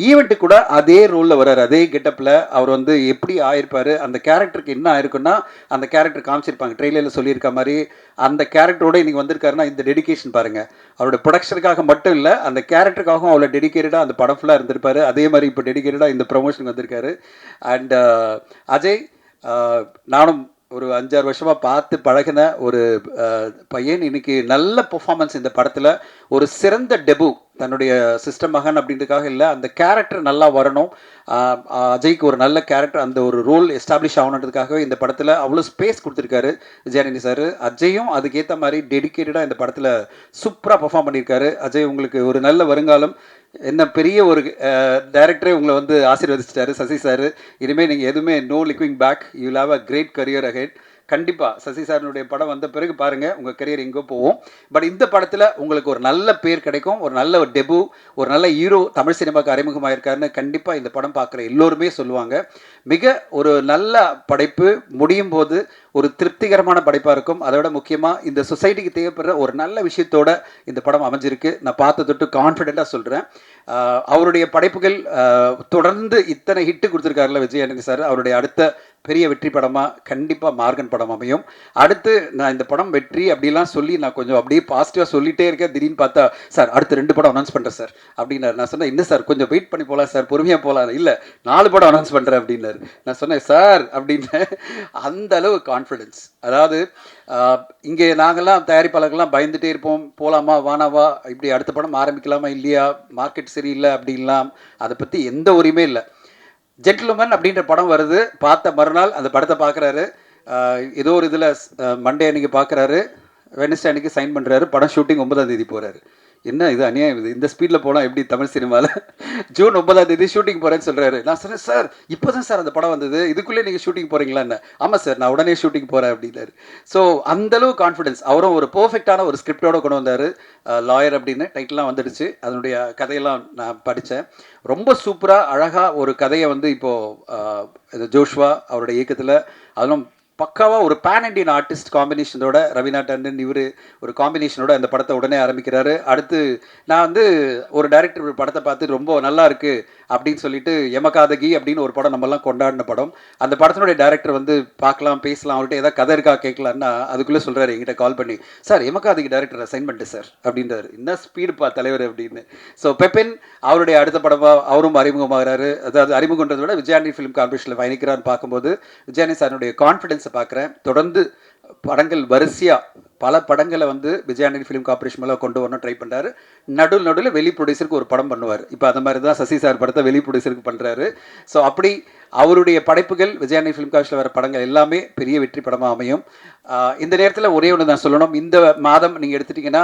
ஈவெண்ட்டு கூட அதே ரோலில் வர்றாரு, அதே கெட்டப்பில். அவர் வந்து எப்படி ஆயிருப்பார், அந்த கேரக்டருக்கு என்ன ஆயிருக்குன்னா அந்த கேரக்டர் காமிச்சிருப்பாங்க, ட்ரெயிலரில் சொல்லியிருக்க மாதிரி அந்த கேரக்டரோட இன்றைக்கி வந்திருக்காருன்னா இந்த டெடிக்கேஷன் பாருங்கள். அவரோட ப்ரொடக்ஷனுக்காக மட்டும் இல்லை, அந்த கேரக்டருக்காகவும் அவ்வளோ டெடிக்கேட்டடாக அந்த படம் ஃபுல்லாக இருந்திருப்பார். அதே மாதிரி இப்போ டெடிக்கேட்டடாக இந்த ப்ரொமோஷனுக்கு வந்திருக்காரு. அண்ட் அஜய், நானும் ஒரு 5-6 வருஷமாக பார்த்து பழகின ஒரு பையன், இன்னைக்கு நல்ல பெர்ஃபார்மன்ஸ் இந்த படத்தில். ஒரு சிறந்த டெபு, தன்னுடைய சிஸ்டம் மகன் அப்படின்றதுக்காக இல்லை, அந்த கேரக்டர் நல்லா வரணும். அஜய்க்கு ஒரு நல்ல கேரக்டர், அந்த ஒரு ரோல் எஸ்டாப்ளிஷ் ஆகணுன்றதுக்காகவே இந்த படத்தில் அவ்வளோ ஸ்பேஸ் கொடுத்துருக்காரு விஜயானந்தி சார். அஜயும் அதுக்கேற்ற மாதிரி டெடிக்கேட்டடாக இந்த படத்தில் சூப்பராக பெர்ஃபார்ம் பண்ணியிருக்காரு. அஜய், உங்களுக்கு ஒரு நல்ல வருங்காலம். என்ன பெரிய ஒரு டைரக்டரே உங்களை வந்து ஆசீர்வதிச்சிட்டாரு சசி சார். இனிமேல் நீங்கள் எதுவுமே no looking back, you will have a great career ahead. கண்டிப்பாக சசி சாரினுடைய படம் வந்த பிறகு பாருங்கள் உங்கள் கரியர் எங்கோ போவோம். பட் இந்த படத்தில் உங்களுக்கு ஒரு நல்ல பேர் கிடைக்கும், ஒரு நல்ல ஒரு டெபு, ஒரு நல்ல ஹீரோ தமிழ் சினிமாவுக்கு அறிமுகமாயிருக்காருன்னு கண்டிப்பாக இந்த படம் பார்க்குற எல்லோருமே சொல்லுவாங்க. மிக ஒரு நல்ல படைப்பு, முடியும் போது ஒரு திருப்திகரமான படைப்பாக இருக்கும். அதோட முக்கியமாக இந்த சொசைட்டிக்கு தேவைப்படுற ஒரு நல்ல விஷயத்தோட இந்த படம் அமைஞ்சிருக்கு. நான் பார்த்து தொட்டு கான்ஃபிடென்ட்டாக சொல்கிறேன். அவருடைய படைப்புகள் தொடர்ந்து இத்தனை ஹிட்டு கொடுத்துருக்காருல விஜயானந்தி சார், அவருடைய அடுத்த பெரிய வெற்றி படமாக கண்டிப்பாக மார்கன் படம் அமையும். அடுத்து நான் இந்த படம் வெற்றி அப்படிலாம் சொல்லி நான் கொஞ்சம் அப்படியே பாசிட்டிவாக சொல்லிகிட்டே இருக்கேன். திடீர்னு பார்த்தா சார் அடுத்து 2 படம் அனௌன்ஸ் பண்ணுறேன் சார் அப்படின்னாரு. நான் சொன்னேன், இன்னும் சார் கொஞ்சம் வெயிட் பண்ணி போகலாம் சார், பொறுமையாக போகலாம். இல்லை 4 படம் அனௌன்ஸ் பண்ணுறேன் அப்படின்னாரு. நான் சொன்னேன் சார் அப்படின்னு. அந்த அளவு கான்ஃபிடென்ஸ். அதாவது இங்கே நாங்கள்லாம் தயாரிப்பாளர்கள்லாம் பயந்துகிட்டே இருப்போம், போகலாமா வானாவா, இப்படி அடுத்த படம் ஆரம்பிக்கலாமா இல்லையா, மார்க்கெட் சரியில்லை அப்படின்லாம், அதை பற்றி எந்த உரிமே இல்லை. ஜென்டில்மேன் அப்படின்ற படம் வருது, பார்த்த மறுநாள் அந்த படத்தை பார்க்குறாரு. ஏதோ ஒரு இதில் மண்டே அன்றைக்கி பார்க்குறாரு, வெனஸ்டே அன்றைக்கி சைன் பண்ணுறாரு, படம் ஷூட்டிங் 9ஆம் தேதி போகிறாரு. என்ன இது அநியாயம், இது இந்த ஸ்பீடில் போனால் எப்படி தமிழ் சினிமாவில்? ஜூன் 9ஆம் தேதி ஷூட்டிங் போகிறேன்னு சொல்கிறாரு. நான் சொன்னேன், சார் இப்போ தான் சார் அந்த படம் வந்தது, இதுக்குள்ளே நீங்கள் ஷூட்டிங் போகிறீங்களான்னு. ஆமாம் சார், நான் உடனே ஷூட்டிங் போகிறேன் அப்படின்னாரு. ஸோ அந்தளவு கான்ஃபிடென்ஸ். அவரும் ஒரு பர்ஃபெக்டான ஒரு ஸ்கிரிப்டோடு கொண்டு வந்தார். லாயர் அப்படின்னு டைட்டிலாம் வந்துடுச்சு, அதனுடைய கதையெல்லாம் நான் படித்தேன். ரொம்ப சூப்பராக அழகாக ஒரு கதையை வந்து இப்போது ஜோஷ்வா அவருடைய இயக்கத்தில், அதிலும் பக்காவாக ஒரு பேன் இண்டியன் ஆர்டிஸ்ட் காம்பினேஷனோட, ரவீனா டண்டன் இவர் ஒரு காம்பினேஷனோட அந்த படத்தை உடனே ஆரம்பிக்கிறாரு. அடுத்து நான் வந்து ஒரு டைரக்டர் படத்தை பார்த்து ரொம்ப நல்லா இருக்குது அப்படின்னு சொல்லிட்டு யமகாதகி அப்படின்னு ஒரு படம் நம்மலாம் கொண்டாடின படம், அந்த படத்தினுடைய டைரக்டர் வந்து பார்க்கலாம் பேசலாம், அவர்கிட்ட ஏதாவது கதை இருக்கா கேட்கலான்னா அதுக்குள்ளே சொல்கிறாரு என்கிட்ட கால் பண்ணி, சார் யமகாதகி டைரக்டர் அசைன் பண்ணிட்டு சார் அப்படின்றாரு. என்ன ஸ்பீடுப்பா தலைவர் அப்படின்னு. ஸோ பெப்பின் அவருடைய அடுத்த படமாக அவரும் அறிமுகமாகிறாரு. அதாவது அறிமுகன்றதை விட விஜயானி ஃபிலிம் கார்பரேஷனில் பயணிக்கிறான்னு பார்க்கும்போது விஜயானி சாருடைய கான்ஃபிடென்ஸை பார்க்குறேன். தொடர்ந்து படங்கள் வரிசையாக பல படங்களை வந்து விஜயானந்தி ஃபிலிம் கார்பரேஷன் மேலே கொண்டு வரணும் ட்ரை பண்ணுறாரு. நடுவில் வெளி ப்ரொடியூசருக்கு ஒரு படம் பண்ணுவார். இப்போ அந்த மாதிரி தான் சசி சார் படத்தை வெளி ப்ரொடியூசருக்கு பண்ணுறாரு. ஸோ அப்படி அவருடைய படைப்புகள் விஜயானந்தி ஃபிலிம் கார்பரேஷனில் வர படங்கள் எல்லாமே பெரிய வெற்றி படமாக அமையும். இந்த நேரத்தில் ஒரே ஒன்று நான் சொல்லணும். இந்த மாதம் நீங்கள் எடுத்துட்டிங்கன்னா,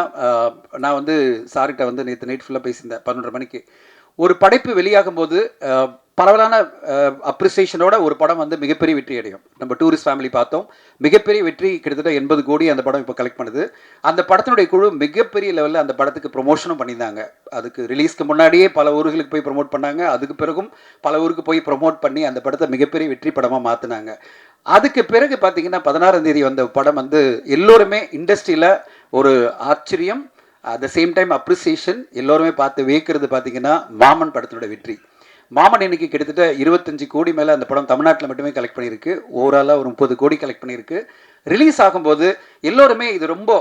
நான் வந்து சார்கிட்ட வந்து நேற்று நைட் ஃபுல்லாக பேசியிருந்தேன் 11:30 மணிக்கு. ஒரு படைப்பு வெளியாகும் போது பரவலான அப்ரிசியேஷனோட ஒரு படம் வந்து மிகப்பெரிய வெற்றி அடையும். நம்ம டூரிஸ்ட் ஃபேமிலி பார்த்தோம், மிகப்பெரிய வெற்றி, கிட்டத்தட்ட 80 கோடி அந்த படம் இப்போ கலெக்ட் பண்ணுது. அந்த படத்தினுடைய குழு மிகப்பெரிய லெவலில் அந்த படத்துக்கு ப்ரொமோஷனும் பண்ணியிருந்தாங்க. அதுக்கு ரிலீஸ்க்கு முன்னாடியே பல ஊர்களுக்கு போய் ப்ரொமோட் பண்ணாங்க, அதுக்கு பிறகும் பல ஊருக்கு போய் ப்ரொமோட் பண்ணி அந்த படத்தை மிகப்பெரிய வெற்றி படமாக மாற்றினாங்க. அதுக்கு பிறகு பார்த்தீங்கன்னா 16ஆம் தேதி வந்த படம் வந்து எல்லோருமே இண்டஸ்ட்ரியில் ஒரு ஆச்சரியம், at the same time appreciation, எல்லோருமே பார்த்து வியக்கிறது பார்த்தீங்கன்னா மாமன் படத்தினுடைய வெற்றி. மாமன் இன்னைக்கு கிட்டத்தட்ட 25 கோடி மேலே அந்த படம் தமிழ்நாட்டில் மட்டுமே கலெக்ட் பண்ணியிருக்கு. ஓவராலாக ஒரு 30 கோடி கலெக்ட் பண்ணியிருக்கு. ரிலீஸ் ஆகும்போது எல்லோருமே இது ரொம்ப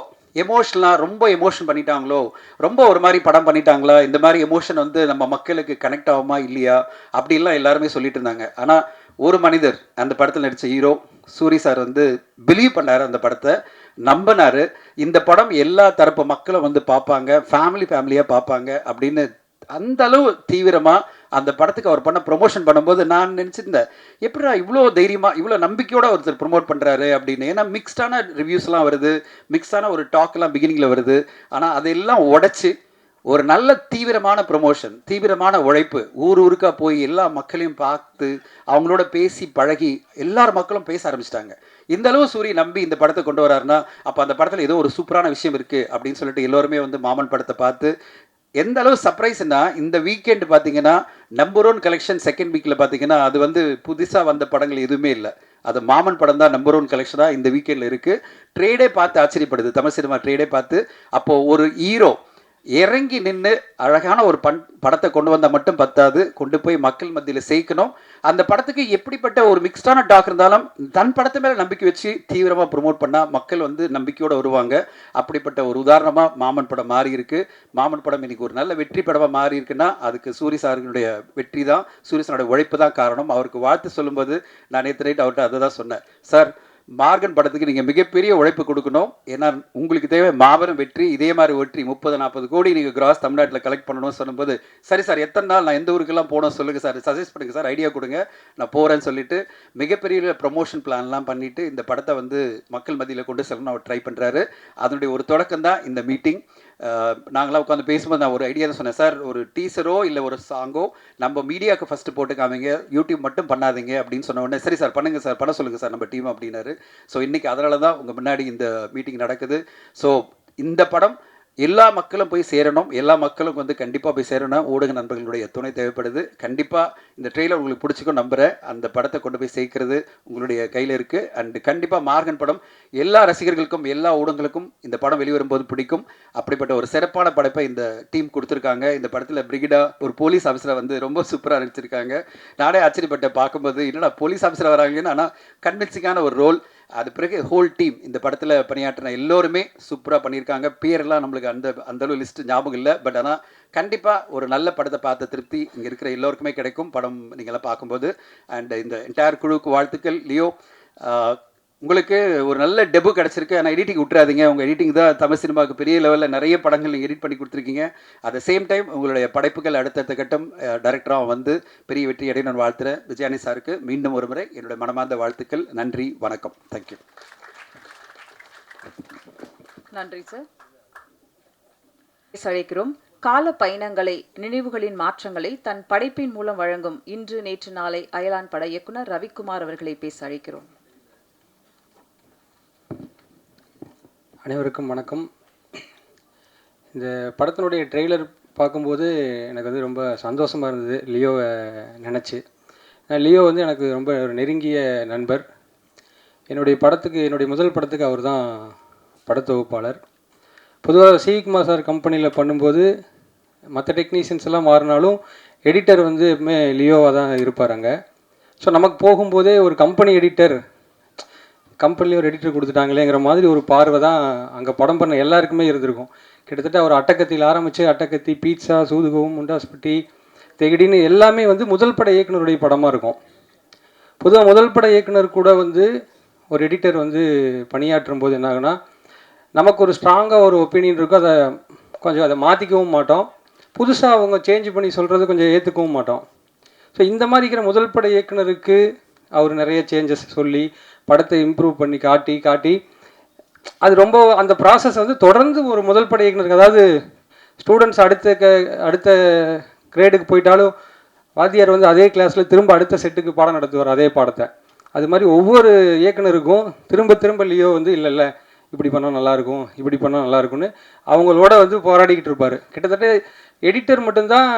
எமோஷனலாக ரொம்ப எமோஷன் பண்ணிட்டாங்களோ, ரொம்ப ஒரு மாதிரி படம் பண்ணிட்டாங்களா, இந்த மாதிரி எமோஷன் வந்து நம்ம மக்களுக்கு கனெக்ட் ஆகுமா இல்லையா அப்படின்லாம் எல்லாருமே சொல்லிட்டு இருந்தாங்க. ஆனால் ஒரு மனிதர் அந்த படத்தில் நடித்த ஹீரோ சூரி சார் வந்து பிலீவ் பண்ணார், அந்த படத்தை நம்பினார். இந்த படம் எல்லா தரப்பு மக்களும் வந்து பார்ப்பாங்க, ஃபேமிலியாக பார்ப்பாங்க அப்படின்னு அந்த அளவு தீவிரமாக அந்த படத்துக்கு அவர் பண்ண ப்ரொமோஷன் பண்ணும்போது நான் நினச்சிருந்தேன், எப்படிடா இவ்வளோ தைரியமாக இவ்வளோ நம்பிக்கையோடு ஒருத்தர் ப்ரொமோட் பண்ணுறாரு அப்படின்னு. ஏன்னா மிக்ஸ்டான ரிவ்யூஸ்லாம் வருது, மிக்ஸ்டான ஒரு டாக்லாம் பிகினிங்கில் வருது. ஆனால் அதையெல்லாம் உடச்சி ஒரு நல்ல தீவிரமான ப்ரொமோஷன், தீவிரமான உழைப்பு, ஊருக்கா போய் எல்லா மக்களையும் பார்த்து அவங்களோட பேசி பழகி எல்லார் மக்களும் பேச ஆரம்பிச்சிட்டாங்க. இந்த அளவு சூரி நம்பி இந்த படத்தை கொண்டு வராருன்னா அப்போ அந்த படத்தில் ஏதோ ஒரு சூப்பரான விஷயம் இருக்குது அப்படின்னு சொல்லிட்டு எல்லோருமே வந்து மாமன் படத்தை பார்த்து எந்த அளவு சர்ப்ரைஸ்னா, இந்த வீக்கெண்டு பார்த்தீங்கன்னா நம்பர் 1 கலெக்ஷன் செகண்ட் வீக்கில் பார்த்தீங்கன்னா அது வந்து புதுசாக வந்த படங்கள் எதுவுமே இல்லை. அது மாமன் படம் தான் நம்பர் 1 கலெக்ஷனாக இந்த வீக்கெண்டில் இருக்குது. ட்ரேடே பார்த்து ஆச்சரியப்படுது, தமிழ் சினிமா ட்ரேடே பார்த்து. அப்போது ஒரு ஹீரோ இறங்கி நின்று அழகான ஒரு படத்தை கொண்டு வந்தால் மட்டும் பத்தாது, கொண்டு போய் மக்கள் மத்தியில் சேர்க்கணும். அந்த படத்துக்கு எப்படிப்பட்ட ஒரு மிக்ஸ்டான டாக் இருந்தாலும் தன் படத்தை மேலே நம்பிக்கை வச்சு தீவிரமாக ப்ரொமோட் பண்ணால் மக்கள் வந்து நம்பிக்கையோடு வருவாங்க. அப்படிப்பட்ட ஒரு உதாரணமாக மாமன் படம் மாறி இருக்கு. மாமன் படம் இன்னைக்கு ஒரு நல்ல வெற்றி படமாக மாறி இருக்குன்னா அதுக்கு சூரி சாருடைய வெற்றி தான், சூரி சாரோட உழைப்பு தான் காரணம். அவருக்கு வாழ்த்து சொல்லும்போது நான் நேற்று நைட் அவர்கிட்ட அதை தான் சொன்னேன், சார் மார்கன் படத்துக்கு நீங்கள் மிகப்பெரிய உழைப்பு கொடுக்கணும். ஏன்னா உங்களுக்கு தேவை மாபெரும் வெற்றி, இதே மாதிரி வெற்றி 30-40 கோடி நீங்கள் கிராஸ் தமிழ்நாட்டில் கலெக்ட் பண்ணணும்னு சொல்லும்போது, சரி சார் எத்தனை நாள் நான் எந்த ஊருக்கெல்லாம் போகணும் சொல்லுங்கள் சார், சஜஸ்ட் பண்ணுங்கள் சார், ஐடியா கொடுங்க, நான் போகிறேன்னு சொல்லிட்டு மிகப்பெரிய ப்ரொமோஷன் பிளான்லாம் பண்ணிவிட்டு இந்த படத்தை வந்து மக்கள் மத்தியில் கொண்டு செல்லணும் அவர் ட்ரை பண்ணுறாரு. அதனுடைய ஒரு தொடக்கம் தான் இந்த மீட்டிங். நாங்களாம் உட்காந்து பேசும்போது நான் ஒரு ஐடியா தான் சொன்னேன், சார் ஒரு டீசரோ இல்லை ஒரு சாங்கோ நம்ம மீடியாவுக்கு ஃபஸ்ட்டு போட்டு காமிங்க, யூடியூப் மட்டும் பண்ணாதீங்க அப்படின்னு சொன்ன உடனே சரி சார் பண்ணுங்கள் சார், பண்ண சொல்லுங்கள் சார் நம்ம டீம் அப்படின்னாரு. ஸோ இன்றைக்கி அதனால தான் உங்கள் முன்னாடி இந்த மீட்டிங் நடக்குது. ஸோ இந்த படம் எல்லா மக்களும் போய் சேரணும், எல்லா மக்களும் வந்து கண்டிப்பாக போய் சேரணும். ஊடக நண்பர்களுடைய துணை தேவைப்படுது. கண்டிப்பாக இந்த ட்ரெய்லர் உங்களுக்கு பிடிச்சிக்கும் நம்புகிறேன். அந்த படத்தை கொண்டு போய் சேர்க்கறது உங்களுடைய கையில் இருக்குது. அண்டு கண்டிப்பாக மார்கன் படம் எல்லா ரசிகர்களுக்கும் எல்லா ஊடகங்களுக்கும் இந்த படம் வெளிவரும்போது பிடிக்கும். அப்படிப்பட்ட ஒரு சிறப்பான படைப்பை இந்த டீம் கொடுத்துருக்காங்க. இந்த படத்தில் பிரிகிடா ஒரு போலீஸ் ஆஃபீஸரை வந்து ரொம்ப சூப்பராக நடிச்சிருக்காங்க. நானே ஆச்சரியப்பட்டேன் பார்க்கும்போது, என்னடா போலீஸ் ஆஃபீஸர் வராங்கன்னு. ஆனால் கன்வின்சிங்கான ஒரு ரோல். அது பிறகு ஹோல் டீம் இந்த படத்தில் பணியாற்றின எல்லோருமே சூப்பராக பண்ணியிருக்காங்க. பேரெல்லாம் நம்மளுக்கு அந்தளவு லிஸ்ட்டு ஞாபகம் இல்லை. பட் ஆனால் கண்டிப்பாக ஒரு நல்ல படத்தை பார்த்த திருப்தி இங்கே இருக்கிற எல்லோருக்குமே கிடைக்கும் படம் நீங்களாம் பார்க்கும்போது. அண்ட் இந்த என்டையர் குழுவுக்கு வாழ்த்துக்கள். லியோ உங்களுக்கு ஒரு நல்ல டெபு கிடச்சிருக்கு. ஆனால் எடிட்டிங் விட்டுறாதீங்க. உங்கள் எடிட்டிங் தான் தமிழ் சினிமாவுக்கு பெரிய லெவலில் நிறைய படங்கள் நீங்கள் எடிட் பண்ணி கொடுத்துருக்கீங்க. அட் த சேம் டைம் உங்களுடைய படைப்புகள் அடுத்தடுத்த கட்டம் டைரக்டராக வந்து பெரிய வெற்றி அடைய நான் வாழ்த்துறேன். விஜயானி சாருக்கு மீண்டும் ஒரு முறை என்னுடைய மனமார்ந்த வாழ்த்துக்கள். நன்றி, வணக்கம். தேங்க்யூ. நன்றி சார். அழைக்கிறோம். கால பயணங்களை, நினைவுகளின் மாற்றங்களை தன் படைப்பின் மூலம் வழங்கும் இன்று நேற்று நாளை அயலான் பட இயக்குனர் ரவிக்குமார் அவர்களை பேச அழைக்கிறோம். அனைவருக்கும் வணக்கம். இந்த படத்தினுடைய ட்ரெய்லர் பார்க்கும்போது எனக்கு வந்து ரொம்ப சந்தோஷமாக இருந்தது லியோவை நினச்சி. லியோ வந்து எனக்கு ரொம்ப ஒரு நெருங்கிய நண்பர். என்னுடைய முதல் படத்துக்கு அவர் தான் படத்தொகுப்பாளர். பொதுவாக சிவிகுமார் சார் கம்பெனியில் பண்ணும்போது மற்ற டெக்னீஷியன்ஸ் எல்லாம் மாறினாலும் எடிட்டர் வந்து எப்பவுமே லியோவாக தான் இருப்பார் அங்கே. ஸோ நமக்கு போகும்போதே ஒரு கம்பெனி எடிட்டர், கம்பெனிலேயே ஒரு எடிட்டர் கொடுத்துட்டாங்களேங்கிற மாதிரி ஒரு பார்வை தான் அங்கே படம் பண்ண எல்லாருக்குமே இருந்திருக்கும். கிட்டத்தட்ட ஒரு அட்டக்கத்தியில் ஆரம்பித்து அட்டக்கத்தி, பீட்சா, சூதுகவும், முண்டாஸ்பட்டி, தெகிடின்னு எல்லாமே வந்து முதல் பட இயக்குனருடைய படமாக இருக்கும். பொதுவாக முதல் பட இயக்குனர் கூட வந்து ஒரு எடிட்டர் வந்து பணியாற்றும் போது என்ன ஆகுனா, நமக்கு ஒரு ஸ்ட்ராங்காக ஒரு ஒப்பீனியன் இருக்கும். அதை மாற்றிக்கவும் மாட்டோம். புதுசாக அவங்க சேஞ்ச் பண்ணி சொல்கிறது கொஞ்சம் ஏற்றுக்கவும் மாட்டோம். ஸோ இந்த மாதிரி இருக்கிற முதல் பட இயக்குனருக்கு அவர் நிறைய சேஞ்சஸ் சொல்லி படத்தை இம்ப்ரூவ் பண்ணி காட்டி அது ரொம்ப அந்த ப்ராசஸ் வந்து தொடர்ந்து ஒரு முதல் பட இயக்குனருக்கு, அதாவது ஸ்டூடெண்ட்ஸ் அடுத்த கிரேடுக்கு போயிட்டாலும் வாத்தியார் வந்து அதே கிளாஸில் திரும்ப அடுத்த செட்டுக்கு பாடம் நடத்துவார் அதே பாடத்தை. அது மாதிரி ஒவ்வொரு இயக்குனருக்கும் திரும்ப லியோ வந்து இல்லை இப்படி பண்ணால் நல்லாயிருக்கும், இப்படி பண்ணால் நல்லாயிருக்கும்னு அவங்களோட வந்து போராடிக்கிட்டு இருப்பார். கிட்டத்தட்ட எடிட்டர் மட்டும்தான்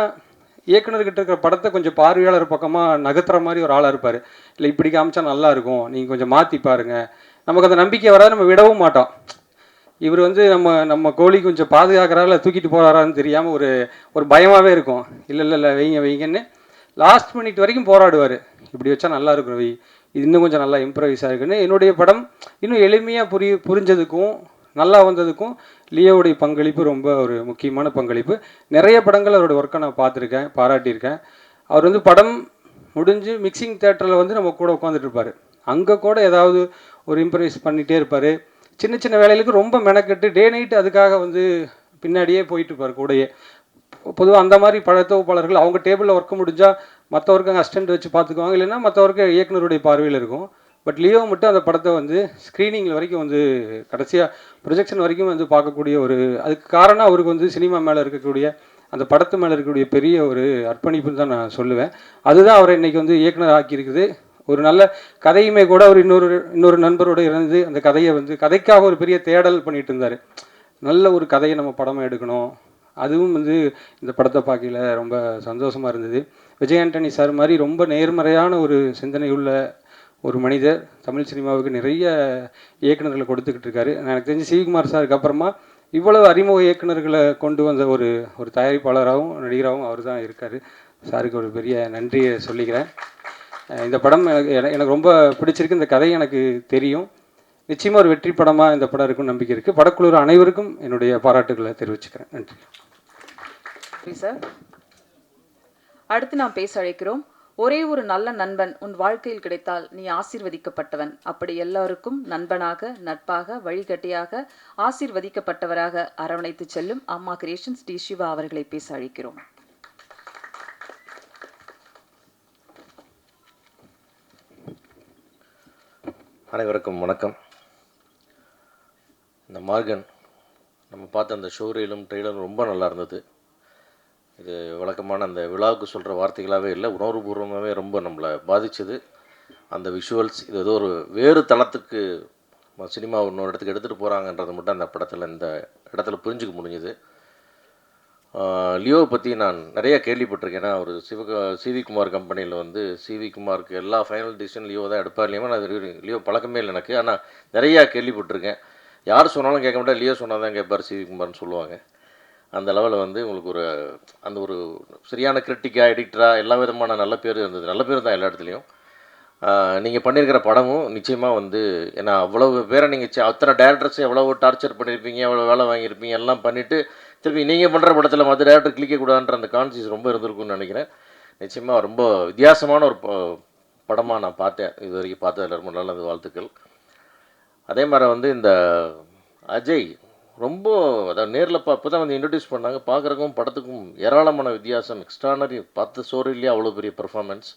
இயக்குனர்கிட்ட இருக்கிற படத்தை கொஞ்சம் பார்வையாளர் பக்கமாக நகர்த்துற மாதிரி ஒரு ஆளாக இருப்பார். இல்லை இப்படி காமிச்சா நல்லாயிருக்கும், நீங்கள் கொஞ்சம் மாற்றி பாருங்கள். நமக்கு அந்த நம்பிக்கை வராது, நம்ம விடவும் மாட்டோம். இவர் வந்து நம்ம கோழி கொஞ்சம் பாதுகாக்கிறாரில் தூக்கிட்டு போகிறாரான்னு தெரியாமல் ஒரு பயமாகவே இருக்கும். இல்லை வைங்கன்னு லாஸ்ட் மினிட் வரைக்கும் போராடுவார். இப்படி வச்சா நல்லா இருக்கும் ரவி, இது இன்னும் கொஞ்சம் நல்லா இம்ப்ரவைஸாக இருக்குன்னு. என்னுடைய படம் இன்னும் எளிமையாக புரிஞ்சதுக்கும் நல்லா வந்ததுக்கும் லியோவுடைய பங்களிப்பு ரொம்ப ஒரு முக்கியமான பங்களிப்பு. நிறைய படங்கள் அவரோட ஒர்க்கை நான் பார்த்துருக்கேன், பாராட்டியிருக்கேன். அவர் வந்து படம் முடிஞ்சு மிக்சிங் தேட்டரில் வந்து நம்ம கூட உட்காந்துட்டு இருப்பார். அங்கே கூட ஏதாவது ஒரு இம்ப்ரவைஸ் பண்ணிகிட்டே இருப்பார். சின்ன சின்ன வேலைகளுக்கு ரொம்ப மெனக்கெட்டு டே நைட்டு அதுக்காக வந்து பின்னாடியே போயிட்டு இருப்பார் கூடயே. பொதுவாக அந்த மாதிரி படத்தொகுப்பாளர்கள் அவங்க டேபிளில் ஒர்க்கு முடிஞ்சால் மற்றவருக்கு அங்கே அசிஸ்டண்ட் வச்சு பார்த்துக்குவாங்க, இல்லைன்னா மற்றவருக்கு இயக்குனருடைய பார்வையில் இருக்கும். பட் லியோ மட்டும் அந்த படத்தை வந்து ஸ்க்ரீனிங்கில் வரைக்கும் வந்து கடைசியாக ப்ரொஜெக்ஷன் வரைக்கும் வந்து பார்க்கக்கூடிய ஒரு, அதுக்கு காரணம் அவருக்கு வந்து சினிமா மேலே இருக்கக்கூடிய அந்த படத்து மேலே இருக்கக்கூடிய பெரிய ஒரு அர்ப்பணிப்புன்னு தான் நான் சொல்லுவேன். அதுதான் அவரை இன்றைக்கி வந்து இயக்குனர் ஆக்கியிருக்குது. ஒரு நல்ல கதையுமே கூட அவர் இன்னொரு நண்பரோடு இருந்து அந்த கதையை வந்து கதைக்காக ஒரு பெரிய தேடல் பண்ணிட்டு இருந்தார். நல்ல ஒரு கதையை நம்ம படமாக எடுக்கணும். அதுவும் வந்து இந்த படத்தை பார்க்கல ரொம்ப சந்தோஷமாக இருந்தது. விஜய் ஆண்டனி சார் மாதிரி ரொம்ப நேர்மறையான ஒரு சிந்தனை உள்ள ஒரு மனிதர் தமிழ் சினிமாவுக்கு நிறைய இயக்குநர்களை கொடுத்துக்கிட்டு இருக்காரு. எனக்கு தெரிஞ்சு சிவகுமார் சாருக்கு அப்புறமா இவ்வளவு அறிமுக இயக்குநர்களை கொண்டு வந்த ஒரு தயாரிப்பாளராகவும் நடிகராகவும் அவர் தான் இருக்கார். சாருக்கு ஒரு பெரிய நன்றியை சொல்லிக்கிறேன். இந்த படம் எனக்கு ரொம்ப பிடிச்சிருக்கு. இந்த கதை எனக்கு தெரியும். நிச்சயமாக ஒரு வெற்றி படமாக இந்த படம் இருக்குன்னு நம்பிக்கை இருக்குது. படக்குழு அனைவருக்கும் என்னுடைய பாராட்டுகளை தெரிவிச்சுக்கிறேன். நன்றி சார். அடுத்து நாம் பேச அழைக்கிறோம். ஒரே ஒரு நல்ல நண்பன் உன் வாழ்க்கையில் கிடைத்தால் நீ ஆசீர்வதிக்கப்பட்டவன். அப்படி எல்லாருக்கும் நண்பனாக, நட்பாக, வழிகட்டியாக, ஆசீர்வதிக்கப்பட்டவராக அரவணைத்து செல்லும் அம்மா கிரியேஷன்ஸ் டி சிவா அவர்களை பேச அழைக்கிறோம். அனைவருக்கும் வணக்கம். இந்த மார்கன் நம்ம பார்த்த அந்த ஷோரீலும் ட்ரெய்லரும் ரொம்ப நல்லா இருந்தது. இது வழக்கமான அந்த விழாவுக்கு சொல்கிற வார்த்தைகளாகவே இல்லை, உணர்வுபூர்வமாகவே ரொம்ப நம்மளை பாதித்தது. அந்த விஷுவல்ஸ் இது ஏதோ ஒரு வேறு தளத்துக்கு சினிமா இன்னொரு இடத்துக்கு எடுத்துகிட்டு போகிறாங்கன்றது மட்டும் அந்த படத்தில் இந்த இடத்துல புரிஞ்சுக்க முடிஞ்சுது. லியோவை பற்றி நான் நிறையா கேள்விப்பட்டிருக்கேன். ஏன்னா ஒரு சிவி குமார் கம்பெனியில் வந்து சிவி குமாருக்கு எல்லா ஃபைனல் டிசிஷன் லியோ தான் எடுப்பார். இல்லையா நான் லியோ பழக்கமே இல்லை எனக்கு, ஆனால் நிறையா கேள்விப்பட்டிருக்கேன். யார் சொன்னாலும் கேட்க மாட்டேன், லியோ சொன்னால் தான் கேட்பார் சிவி குமார்னு சொல்லுவாங்க. அந்த லெவலில் வந்து உங்களுக்கு ஒரு சரியான கிரிட்டிக்காக எடிக்டராக எல்லா விதமான நல்ல பேர் இருந்தது. நல்ல பேர் தான் எல்லா இடத்துலையும். நீங்கள் பண்ணியிருக்கிற படமும் நிச்சயமாக வந்து ஏன்னா அவ்வளவு பேரை நீங்கள் அத்தனை டேரக்டர்ஸை எவ்வளோ டார்ச்சர் பண்ணியிருப்பீங்க, எவ்வளோ வேலை வாங்கியிருப்பீங்க, எல்லாம் பண்ணிவிட்டு திருப்பி நீங்கள் பண்ணுற படத்தில் மற்ற டேரக்டர் கிளிக்கக்கூடாதுன்ற அந்த கான்சியஸ் ரொம்ப இருந்திருக்குன்னு நினைக்கிறேன். நிச்சயமாக ரொம்ப வித்தியாசமான ஒரு படமாக நான் பார்த்தேன். இது வரைக்கும் பார்த்ததில் ரொம்ப நல்லது, வாழ்த்துக்கள். அதே மாதிரி வந்து இந்த அஜய் ரொம்ப அதாவது நேரில் இப்போ தான் வந்து இன்ட்ரடியூஸ் பண்ணாங்க. பார்க்குறக்கும் படத்துக்கும் ஏராளமான வித்தியாசம், எக்ஸ்ட்ரானரி. பார்த்த ஸ்டோரிலேயே அவ்வளோ பெரிய பெர்ஃபார்மன்ஸ்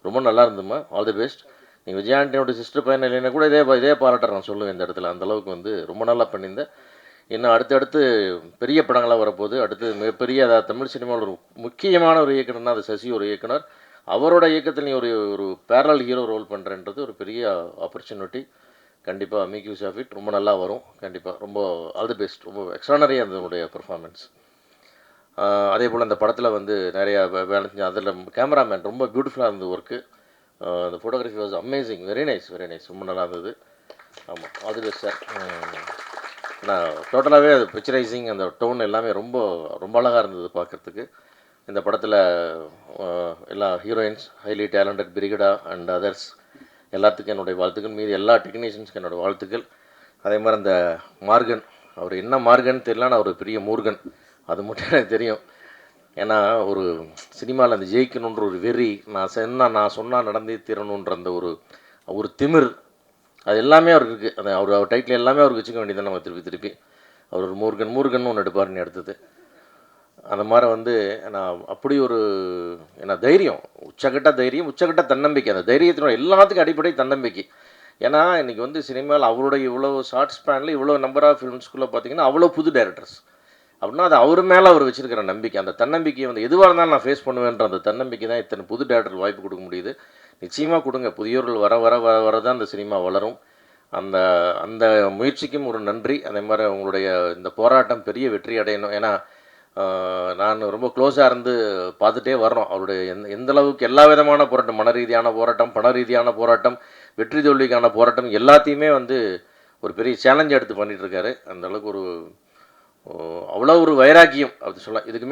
ரொம்ப நல்லா இருந்துமா. All the best. நீங்கள் விஜய் ஆண்டனியோட சிஸ்டர் பையன் இல்லைன்னா கூட இதே பாராட்ட நான் சொல்லுவேன் இந்த இடத்துல. அந்தளவுக்கு வந்து ரொம்ப நல்லா பண்ணியிருந்தேன். இன்னும் அடுத்தடுத்து பெரிய படங்களாக வரப்போகுது. அடுத்து மிகப்பெரிய அதாவது தமிழ் சினிமாவில் ஒரு முக்கியமான ஒரு இயக்குனர்னா அது சசி ஒரு இயக்குனர். அவரோட இயக்கத்தில் நீ ஒரு பேரல் ஹீரோ ரோல் பண்ணுறன்றது ஒரு பெரிய ஆப்பர்ச்சுனிட்டி. கண்டிப்பாக மேக் யூஸ் ஆஃப் இட். ரொம்ப நல்லா வரும் கண்டிப்பாக. ரொம்ப ஆல் தி பெஸ்ட். ரொம்ப எக்ஸ்ட்ரானரியாக இருந்ததுடைய பெர்ஃபார்மன்ஸ். அதே போல் அந்த படத்தில் வந்து நிறையா வேலை செஞ்சு அதில் கேமராமேன் ரொம்ப பியூட்டிஃபுல்லாக இருந்தது ஒர்க்கு. அந்த photography was amazing. Very nice. ரொம்ப நல்லா இருந்தது. ஆமாம், ஆல் தி பெஸ்ட் சார். நான் டோட்டலாகவே அது பிக்சரைசிங் அந்த டோன் எல்லாமே ரொம்ப ரொம்ப அழகாக இருந்தது பார்க்குறதுக்கு. இந்த படத்தில் எல்லா heroines highly talented Brigida and others எல்லாத்துக்கும் என்னுடைய வாழ்த்துக்கள். மீதி எல்லா டெக்னீஷியன்ஸ்க்கு என்னோடய வாழ்த்துக்கள். அதே மாதிரி அந்த மார்கன், அவர் என்ன மார்கன் தெரியல, நான் ஒரு பெரிய மூர்கன் அது மட்டும் எனக்கு தெரியும். ஏன்னா ஒரு சினிமாவில் அந்த ஜெயிக்கணுன்ற ஒரு வெறி, நான் சொன்னால் நடந்தே தீரணுன்ற அந்த ஒரு திமிர், அது எல்லாமே அவருக்கு இருக்குது. அந்த அவர் டைட்டில் எல்லாமே அவருக்கு வச்சுக்க வேண்டியது நம்ம திருப்பி அவர் ஒரு மூர்கன் ஒன்று எடுப்பார்னு எடுத்தது. அந்த மாதிரி வந்து நான் அப்படி ஒரு ஏன்னா தைரியம், உச்சகட்ட தன்னம்பிக்கை. அந்த தைரியத்தினோட எல்லாத்துக்கும் அடிப்படை தன்னம்பிக்கை. ஏன்னா இன்றைக்கி வந்து சினிமாவில் அவருடைய இவ்வளோ ஷார்ட் ஸ்பேனில் இவ்வளோ நம்பர் ஆஃப் ஃபிலிம்ஸ்குள்ளே பார்த்திங்கன்னா அவ்வளோ புது டைரக்டர்ஸ் அப்படின்னா அது அவர் மேலே அவர் வச்சுருக்கிற நம்பிக்கை. அந்த தன்னம்பிக்கையை வந்து எதுவாக இருந்தாலும் நான் ஃபேஸ் பண்ணுவேன்ற அந்த தன்னம்பிக்கை தான் இத்தனை புது டைரக்டர் வாய்ப்பு கொடுக்க முடியுது. நிச்சயமாக கொடுங்க. புதியவர்கள் வர தான் அந்த சினிமா வளரும். அந்த அந்த முயற்சிக்கும் ஒரு நன்றி. அதே மாதிரி உங்களுடைய இந்த போராட்டம் பெரிய வெற்றி அடையணும். ஏன்னா நான் ரொம்ப க்ளோஸாக இருந்து பார்த்துட்டே வர்றோம் அவருடைய எந்த அளவுக்கு எல்லா விதமான போராட்டம், மன ரீதியான போராட்டம், பண ரீதியான போராட்டம், வெற்றி தோல்விக்கான போராட்டம் எல்லாத்தையுமே வந்து ஒரு பெரிய சேலஞ்ச் எடுத்து பண்ணிகிட்ருக்காரு. அந்த அளவுக்கு அவ்வளோ ஒரு வைராக்கியம் அப்படி சொல்லலாம். இதுக்கு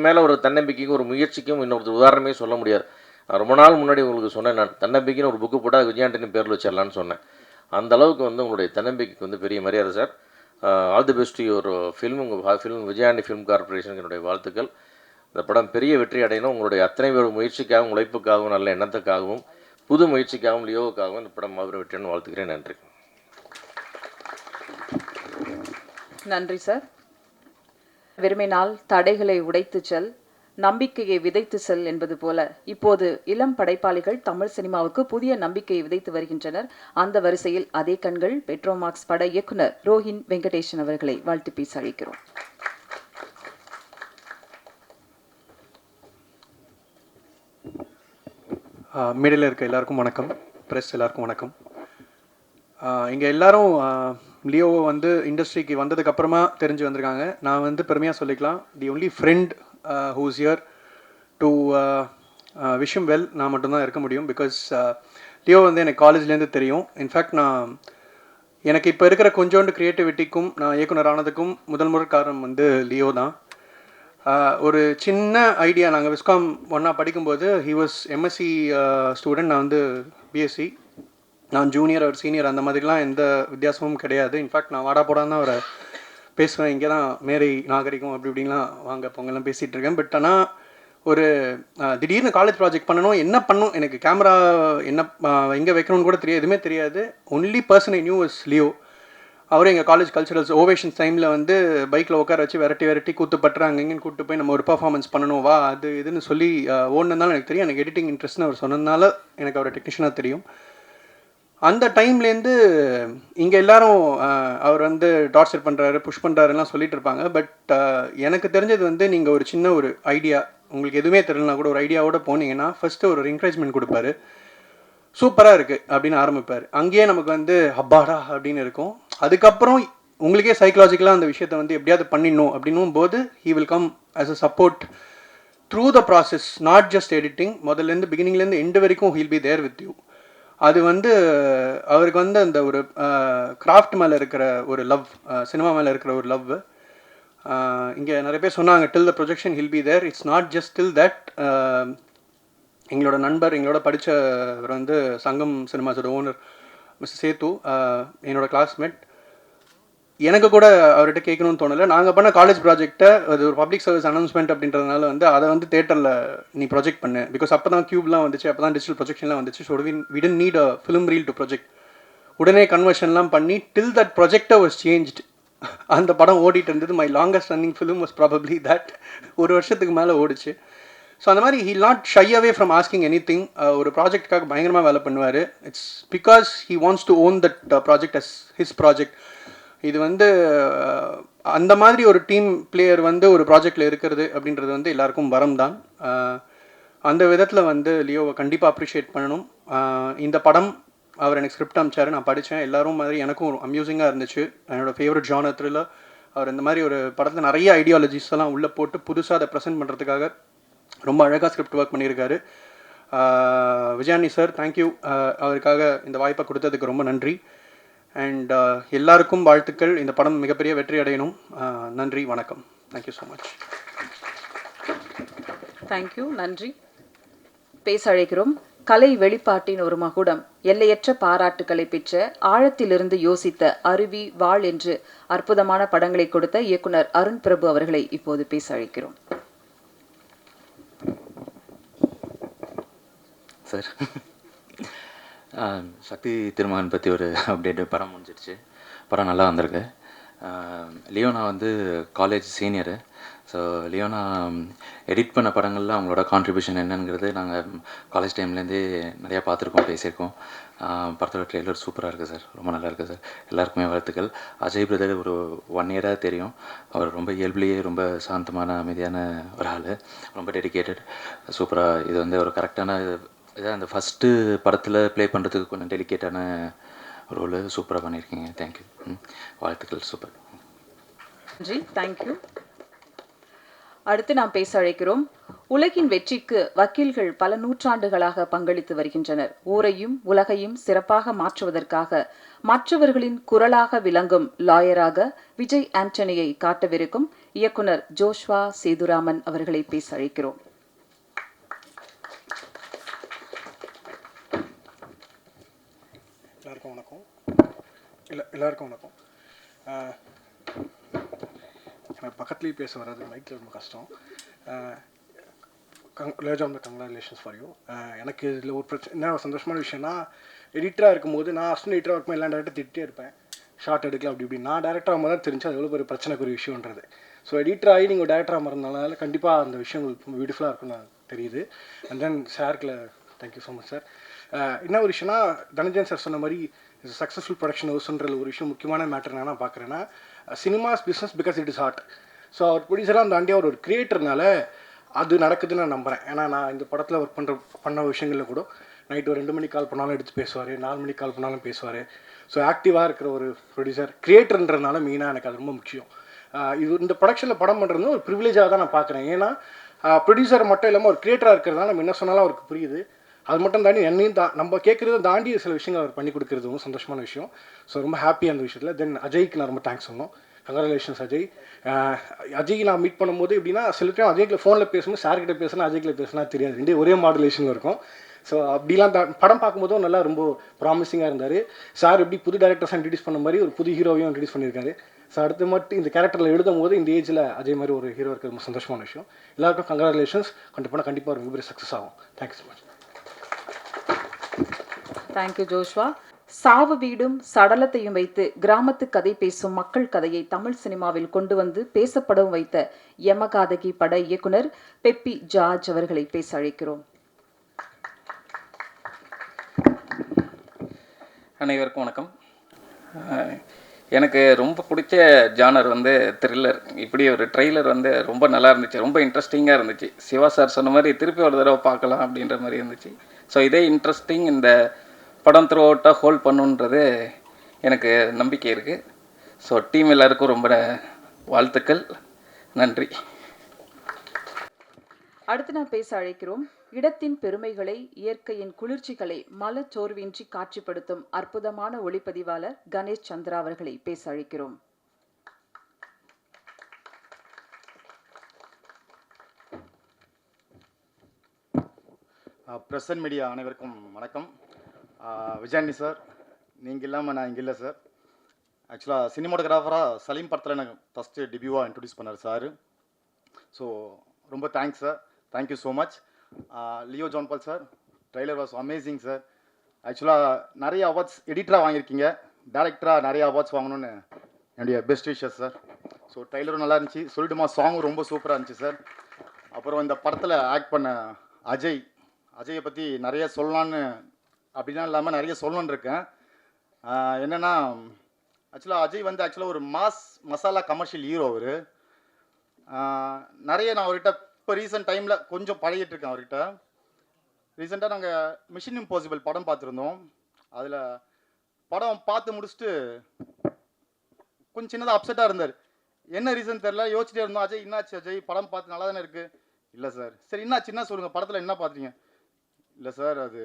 மேலே ஒரு தன்னம்பிக்கைக்கும் ஒரு முயற்சிக்கும் இன்னொரு உதாரணமே சொல்ல முடியாது. நான் ரொம்ப நாள் முன்னாடி உங்களுக்கு சொன்னேன், நான் தன்னம்பிக்கைன்னு ஒரு புக்கு போட்டால் விஜய் ஆண்டனி பேரில் வச்சிடலான்னு சொன்னேன். அந்த அளவுக்கு வந்து உங்களுடைய தன்னம்பிக்கைக்கு வந்து பெரிய மரியாதை சார். ஆல் தி பெஸ்ட் ஒரு ஃபில்ம், உங்கள் ஃபில்ம் விஜய் ஆண்டனி ஃபிலிம் கார்பரேஷனுக்கு என்னுடைய வாழ்த்துக்கள். இந்த படம் பெரிய வெற்றி அடையணும். உங்களுடைய அத்தனை பேர் முயற்சிக்காகவும், உழைப்புக்காகவும், நல்ல எண்ணத்துக்காகவும், புது முயற்சிக்காகவும், லியோவுக்காகவும் இந்த படம் மாபெரும் வெற்றின்னு வாழ்த்துக்கிறேன். நன்றி. நன்றி சார். விரும்பினால் தடைகளை உடைத்து செல், நம்பிக்கையை விதைத்து செல் என்பது போல இப்போது இளம் படைப்பாளிகள் தமிழ் சினிமாவுக்கு புதிய நம்பிக்கையை விதைத்து வருகின்றனர். அந்த வரிசையில் அதே கண்கள் பெட்ரோமாக்ஸ் பட இயக்குனர் ரோஹின் வெங்கடேஷன் அவர்களை வாழ்த்து பேச அழைக்கிறோம். மீடியாவில் இருக்க எல்லாருக்கும் வணக்கம், ப்ரெஸ் எல்லாருக்கும் வணக்கம். இங்கே எல்லாரும் லியோவை வந்து இண்டஸ்ட்ரிக்கு வந்ததுக்கப்புறமா தெரிஞ்சு வந்திருக்காங்க. நான் வந்து பெருமையாக சொல்லிக்கலாம், the only friend who's here to wish him well நான் மட்டும்தான் இருக்க முடியும். பிகாஸ் லியோ வந்து எனக்கு காலேஜ்லேருந்து தெரியும். இன்ஃபேக்ட் எனக்கு இப்போ இருக்கிற கொஞ்சோண்டு க்ரியேட்டிவிட்டிக்கும் நான் இயக்குனர் ஆனதுக்கும் முதல் காரணம் வந்து லியோ தான். ஒரு சின்ன ஐடியா, நாங்கள் விஸ்காம் ஒன்றா படிக்கும்போது ஹி வாஸ் எம்எஸ்சி ஸ்டூடெண்ட், நான் வந்து பிஎஸ்சி. நான் ஜூனியர், அவர் சீனியர், அந்த மாதிரிலாம் எந்த வித்தியாசமும் கிடையாது. இன்ஃபேக்ட் நான் வாடா போடான்னு அவரை பேசுவேன், இங்கே தான் மேரி நாகரிகம் அப்படி இப்படின்லாம் வாங்க பொங்கலாம் பேசிகிட்டு இருக்கேன். பட் ஆனால் ஒரு திடீர்னு காலேஜ் ப்ராஜெக்ட் பண்ணணும், என்ன பண்ணணும், எனக்கு கேமரா என்ன எங்கே வைக்கணும்னு கூட தெரியாது, எதுவுமே தெரியாது. Only person I knew was Leo. அவரும் எங்கள் காலேஜ் கல்ச்சுரல்ஸ் ஓவேஷன்ஸ் டைமில் வந்து பைக்கில் உட்கார வச்சு விரட்டி கூத்து பட்டுற அங்கேன்னு கூப்பிட்டு போய் நம்ம ஒரு பர்ஃபார்மன்ஸ் பண்ணணும் வா அது இதுன்னு சொல்லி ஓடுனதுனால எனக்கு தெரியும். எனக்கு எடிட்டிங் இன்ட்ரெஸ்ட்னு அவர் சொன்னதுனால எனக்கு அவரை டெக்னீஷியனாக தெரியும். அந்த டைம்லேருந்து இங்கே எல்லாரும் அவர் வந்து டார்ச்சர் பண்ணுறாரு, புஷ் பண்ணுறாருலாம் சொல்லிட்டு இருப்பாங்க. பட் எனக்கு தெரிஞ்சது வந்து நீங்கள் ஒரு சின்ன ஒரு ஐடியா, உங்களுக்கு எதுவுமே தெரியலனா கூட ஒரு ஐடியாவோட போனீங்கன்னா ஃபஸ்ட்டு ஒரு என்கரேஜ்மெண்ட் கொடுப்பாரு, சூப்பராக இருக்குது அப்படின்னு ஆரம்பிப்பார். அங்கேயே நமக்கு வந்து அப்பாடா அப்படின்னு இருக்கும். அதுக்கப்புறம் உங்களுக்கே சைக்கலாஜிக்கலாக அந்த விஷயத்தை வந்து எப்படியாவது பண்ணிடணும் அப்படின்னும் போது he will come as a support through the process, not just editing. முதல்லேருந்து பிகினிங்லேருந்து எண்டு வரைக்கும் he'll be there with you. அது வந்து அவருக்கு வந்து அந்த ஒரு கிராஃப்ட் மேலே இருக்கிற ஒரு லவ், சினிமா மேலே இருக்கிற ஒரு லவ். இங்கே நிறைய பேர் சொன்னாங்க till the projection he'll be there. It's not just till that. எங்களோட நண்பர், எங்களோட படித்தவர் வந்து சங்கம் சினிமாஸோட ஓனர் மிஸ்டர் சேத்து, என்னோட கிளாஸ்மேட். எனக்கு கூட அவர்கிட்ட கேட்கணும்னு தோணலை. நாங்கள் பண்ண காலேஜ் ப்ராஜெக்டை, அது ஒரு பப்ளிக் சர்வீஸ் அனௌன்ஸ்மெண்ட் அப்படின்றதுனால வந்து அதை வந்து தேட்டரில் நீ ப்ரொஜெக்ட் பண்ணு. பிகாஸ் அப்போ தான் கியூப்லாம் வந்துச்சு, அப்போ தான் டிஜிட்டல் ப்ரொஜெக்ஷன்லாம் வந்துச்சு. So we tend need a film reel to project. உடனே கன்வர்ஷன்லாம் பண்ணி till that projector was changed. அந்த படம் ஓடிட்டு இருந்தது. My longest running film was probably that. ஒரு வருஷத்துக்கு மேலே ஓடிச்சு. ஸோ அந்த மாதிரி he not shy away from asking any thing. ஒரு ப்ராஜெக்டுக்காக பயங்கரமாக வேலை பண்ணுவார். It's because he wants to own that project as his project. இது வந்து அந்த மாதிரி ஒரு டீம் பிளேயர் வந்து ஒரு ப்ராஜெக்டில் இருக்கிறது அப்படின்றது வந்து எல்லாருக்கும் வரம் தான். அந்த விதத்தில் வந்து லியோவை கண்டிப்பாக அப்ரிஷியேட் பண்ணணும். இந்த படம் அவர் எனக்கு ஸ்கிரிப்ட் அனுப்பிச்சார், நான் படித்தேன். எல்லாரும் மாதிரி எனக்கும் அம்யூசிங்காக இருந்துச்சு. என்னோடய ஃபேவரட் ஜானர் த்ரில்லர். அவர் இந்த மாதிரி ஒரு படத்தில் நிறைய ஐடியாலஜிஸ் எல்லாம் உள்ளே போட்டு புதுசாக அதை ப்ரெசென்ட் பண்ணுறதுக்காக ரொம்ப அழகாக ஸ்கிரிப்ட் ஒர்க் பண்ணியிருக்காரு. Vijayani sir, thank you. அவருக்காக இந்த வாய்ப்பை கொடுத்ததுக்கு ரொம்ப நன்றி. அண்ட் எல்லாருக்கும் வாழ்த்துக்கள். இந்த படம் மிகப்பெரிய வெற்றி அடையணும். நன்றி, வணக்கம். Thank you so much. தேங்க்யூ, நன்றி. பேச அழைக்கிறோம் கலை வெளிப்பாட்டின் ஒரு மகுடம், எல்லையற்ற பாராட்டுக்களை பெற்ற, ஆழத்திலிருந்து யோசித்த, அருவி, வாழ் என்று அற்புதமான படங்களை கொடுத்த இயக்குனர் அருண் பிரபு அவர்களை இப்போது பேச அழைக்கிறோம். சார், சக்தி திருமகன் பற்றி ஒரு அப்டேட்டு. படம் முடிஞ்சிடுச்சு, படம் நல்லா வந்திருக்கு. லியோனா வந்து college senior. So Leona edit பண்ண படங்களில் அவங்களோட கான்ட்ரிபியூஷன் என்னங்கிறது நாங்கள் காலேஜ் டைம்லேருந்தே நிறையா பார்த்துருக்கோம், பேசியிருக்கோம். படத்தோட ட்ரெய்லர் சூப்பராக இருக்குது சார், ரொம்ப நல்லா இருக்குது சார். எல்லாருக்குமே வாழ்த்துக்கள். அஜய் பிரதர் ஒரு 1 இயராக தெரியும். அவர் ரொம்ப இயல்புலேயே ரொம்ப சாந்தமான அமைதியான ஒரு ஆள், ரொம்ப டெடிக்கேட்டட். சூப்பராக இது வந்து ஒரு கரெக்டான இதான் அந்த ஃபஸ்ட்டு படத்தில் ப்ளே பண்ணுறதுக்கு கொஞ்சம் டெலிகேட்டான ரோலு சூப்பராக பண்ணியிருக்கீங்க. தேங்க்யூ, வாழ்த்துக்கள். சூப்பர், நன்றி, தேங்க்யூ. அடுத்து நாம் பேச அழைக்கிறோம். உலகின் வெற்றிக்கு வக்கீல்கள் பல நூற்றாண்டுகளாக பங்களித்து வருகின்றனர். ஊரையும் உலகையும் சிறப்பாக மாற்றுவதற்காக மற்றவர்களின் குரலாக விளங்கும் லாயராக விஜய் ஆண்டனியை காட்டவிருக்கும் இயக்குனர் ஜோஷ்வா சேதுராமன் அவர்களை பேச அழைக்கிறோம். எல்லாருக்கும் வணக்கம். எல்லாருக்கும் வணக்கம். எனக்கு பக்கத்துலேயே பேச வர்றது மைக்கில் ரொம்ப கஷ்டம். Congratulations for you. எனக்கு இதில் ஒரு பிரச்சனை என்ன சந்தோஷமான விஷயம்னா, எடிட்டராக இருக்கும்போது நான் அசிஸ்டன்ட் எடிட்டராக இருக்கும்போது எல்லாம் டேரக்டர் திட்டே இருப்பேன், ஷார்ட் எடுக்கலாம் அப்படி இப்படி. நான் டேரக்டராக ஆகும்போது தான் தெரிஞ்சு அது எவ்வளோ பெரிய பிரச்சனைக்கு விஷயன்றது. ஸோ எடிட்டர் ஆகி நீங்கள் டேரக்டராக மறந்தனால கண்டிப்பாக அந்த விஷயம் உங்களுக்கு ரொம்ப பியூட்டிஃபுல்லாக இருக்கும்னு தெரியுது. அண்ட் தென் சார்க்கில் தேங்க்யூ ஸோ மச் சார். என்ன ஒரு விஷயம்னா, தனஞ்சன் சார் சொன்ன மாதிரி சக்ஸஸ்ஃபுல் ப்ரொடக்ஷன் ஹவுஸ்ன்ற ஒரு விஷயம் முக்கியமான மேட்டர் நான் பார்க்குறேன்னா, cinemas business because it is art. So அவர் ப்ரொடியூசராக தாண்டி அவர் ஒரு கிரியேட்டர்னால அது நடக்குதுன்னு நான் நம்புகிறேன். ஏன்னா நான் இந்த படத்தில் ஒர்க் பண்ண விஷயங்களில் கூட நைட்டு ஒரு 2 மணிக்கு கால் பண்ணாலும் எடுத்து பேசுவார், 4 மணிக்கு கால் பண்ணாலும் பேசுவார். ஸோ ஆக்டிவாக இருக்கிற ஒரு ப்ரொடியூசர் கிரியேட்டர்ன்றதுனால மெயினாக எனக்கு அது ரொம்ப முக்கியம். இது இந்த ப்ரொடக்ஷனில் படம் பண்ணுறது ஒரு ப்ரிவிலேஜாக தான் நான் பார்க்குறேன். ஏன்னா ப்ரொடியூசர் மட்டும் இல்லாமல் ஒரு கிரியேட்டராக இருக்கிறதுனால நம்ம என்ன சொன்னாலும் அவருக்கு புரியுது. அது மட்டும் தாண்டி என்னையும் நம்ம கேட்குறத தாண்டி சில விஷயங்கள் அவர் பண்ணி கொடுக்குறது ரொம்ப சந்தோஷமான விஷயம். ஸோ ரொம்ப ஹாப்பி அந்த விஷயத்தில். தென் அஜய்க்கு நான் ரொம்ப தேங்க்ஸ் சொன்னோம். கங்க்ராச்சுலேஷன்ஸ் அஜய். அஜய் நான் மீட் பண்ணும்போது எப்படின்னா, சில டைம் அஜய்க்கில் ஃபோனில் பேசும்போது சார்கிட்ட பேசுனா அஜய்க்கில் பேசுனா தெரியாது, ரெண்டே ஒரே மாடுலேஷனில் இருக்கும். ஸோ அப்படிலாம் படம் பார்க்கும்போதும் நல்லா ரொம்ப ப்ராமிசிங்காக இருந்தார். சார் எப்படி புது டேரக்டர்ஸாக இன்ட்ரடியூஸ் பண்ண மாதிரி ஒரு புது ஹீரோவையும் இன்ட்ரடியூஸ் பண்ணியிருக்காரு. ஸோ அடுத்து மட்டும் இந்த கேரக்டரில் எழுதும் போது இந்த ஏஜில் அஜய் மாதிரி ஒரு ஹீரோ இருக்கிறது ரொம்ப சந்தோஷமான விஷயம். எல்லாருக்கும் கங்க்ராச்சுலேஷன்ஸ். கண்டிப்பாக ஒரு மிகப்பெரிய சக்ஸஸ் ஆகும். Thank you so much. Thank you Joshua. சாவு வீடும் சடலத்தையும் வைத்து கிராமத்து கதை பேசும் மக்கள் கதையை தமிழ் சினிமாவில் கொண்டு வந்து பேசப்படவும் வைத்த யமகாதகி பட இயக்குனர் பெப்பி ஜார்ஜ் அவர்களை பேச அழைக்கிறோம். அனைவருக்கும் வணக்கம். எனக்கு ரொம்ப பிடிச்ச ஜானர் வந்து த்ரில்லர். இப்படி ஒரு ட்ரெய்லர் வந்து ரொம்ப நல்லா இருந்துச்சு, ரொம்ப இன்ட்ரெஸ்டிங்காக இருந்துச்சு. சிவா சார் சொன்ன மாதிரி திருப்பி ஒரு தடவை பார்க்கலாம் அப்படின்ற மாதிரி இருந்துச்சு. ஸோ இதே இன்ட்ரெஸ்டிங் இந்த படம் த்ரூ அவுட்டாக ஹோல்ட் பண்ணுன்றது எனக்கு நம்பிக்கை இருக்குது. ஸோ டீம் எல்லாருக்கும் ரொம்ப வாழ்த்துக்கள், நன்றி. அடுத்து நான் பேச அழைக்கிறோம். இடத்தின் பெருமைகளை, இயற்கையின் குளிர்ச்சிகளை மலச்சோர்வின்றி காட்சிப்படுத்தும் அற்புதமான ஒளிப்பதிவாளர் கணேஷ் சந்திரா அவர்களை பேச அழைக்கிறோம். பிரசன்ட் மீடியா அனைவருக்கும் வணக்கம். விஜயாண்டி சார், நீங்கள் இல்லாமல் நான் இங்கே இல்லை சார். ஆக்சுவலாக சினிமாட்டோகிராஃபராக சலீம் படத்தில் எனக்கு ஃபஸ்ட்டு டெபியூவாக இன்ட்ரடியூஸ் பண்ணார் சார். ஸோ ரொம்ப thanks sir, thank you so much. Leo John ball sir, trailer was amazing sir. ஆக்சுவலாக நிறைய அவார்ட்ஸ் எடிட்டராக வாங்கியிருக்கீங்க, டேரக்டராக நிறைய அவார்ட்ஸ் வாங்கணும்னு என்னுடைய பெஸ்ட் விஷஸ் சார். ஸோ ட்ரெய்லரும் நல்லா இருந்துச்சு, சொல்லிட்டுமா சாங்கும் ரொம்ப சூப்பராக இருந்துச்சு சார். அப்புறம் இந்த படத்தில் ஆக்ட் பண்ண அஜயை பற்றி நிறைய சொல்லலான்னு அப்படிலாம் இல்லாமல் நிறைய சொல்லணுன்னு இருக்கேன். என்னென்னா, ஆக்சுவலாக அஜய் வந்து ஆக்சுவலாக ஒரு மசாலா கமர்ஷியல் ஹீரோ. அவர் நிறைய நான் அவர்கிட்ட இப்போ ரீசெண்ட் டைமில் கொஞ்சம் பழகிட்டு இருக்கேன் அவர்கிட்ட. ரீசெண்டாக நாங்கள் மிஷன் இம்பாசிபிள் படம் பார்த்துருந்தோம். அதில் படம் பார்த்து முடிச்சுட்டு கொஞ்சம் சின்னதாக அப்செட்டாக இருந்தார். என்ன ரீசன் தெரில, யோசிச்சுட்டே இருந்தோம். அஜய் என்னாச்சு அஜய், படம் பார்த்து நல்லா தானே இருக்குது. இல்லை சார். சரி என்னாச்சு, என்ன சொல்லுங்கள், படத்தில் என்ன பார்த்துறீங்க? இல்லை சார், அது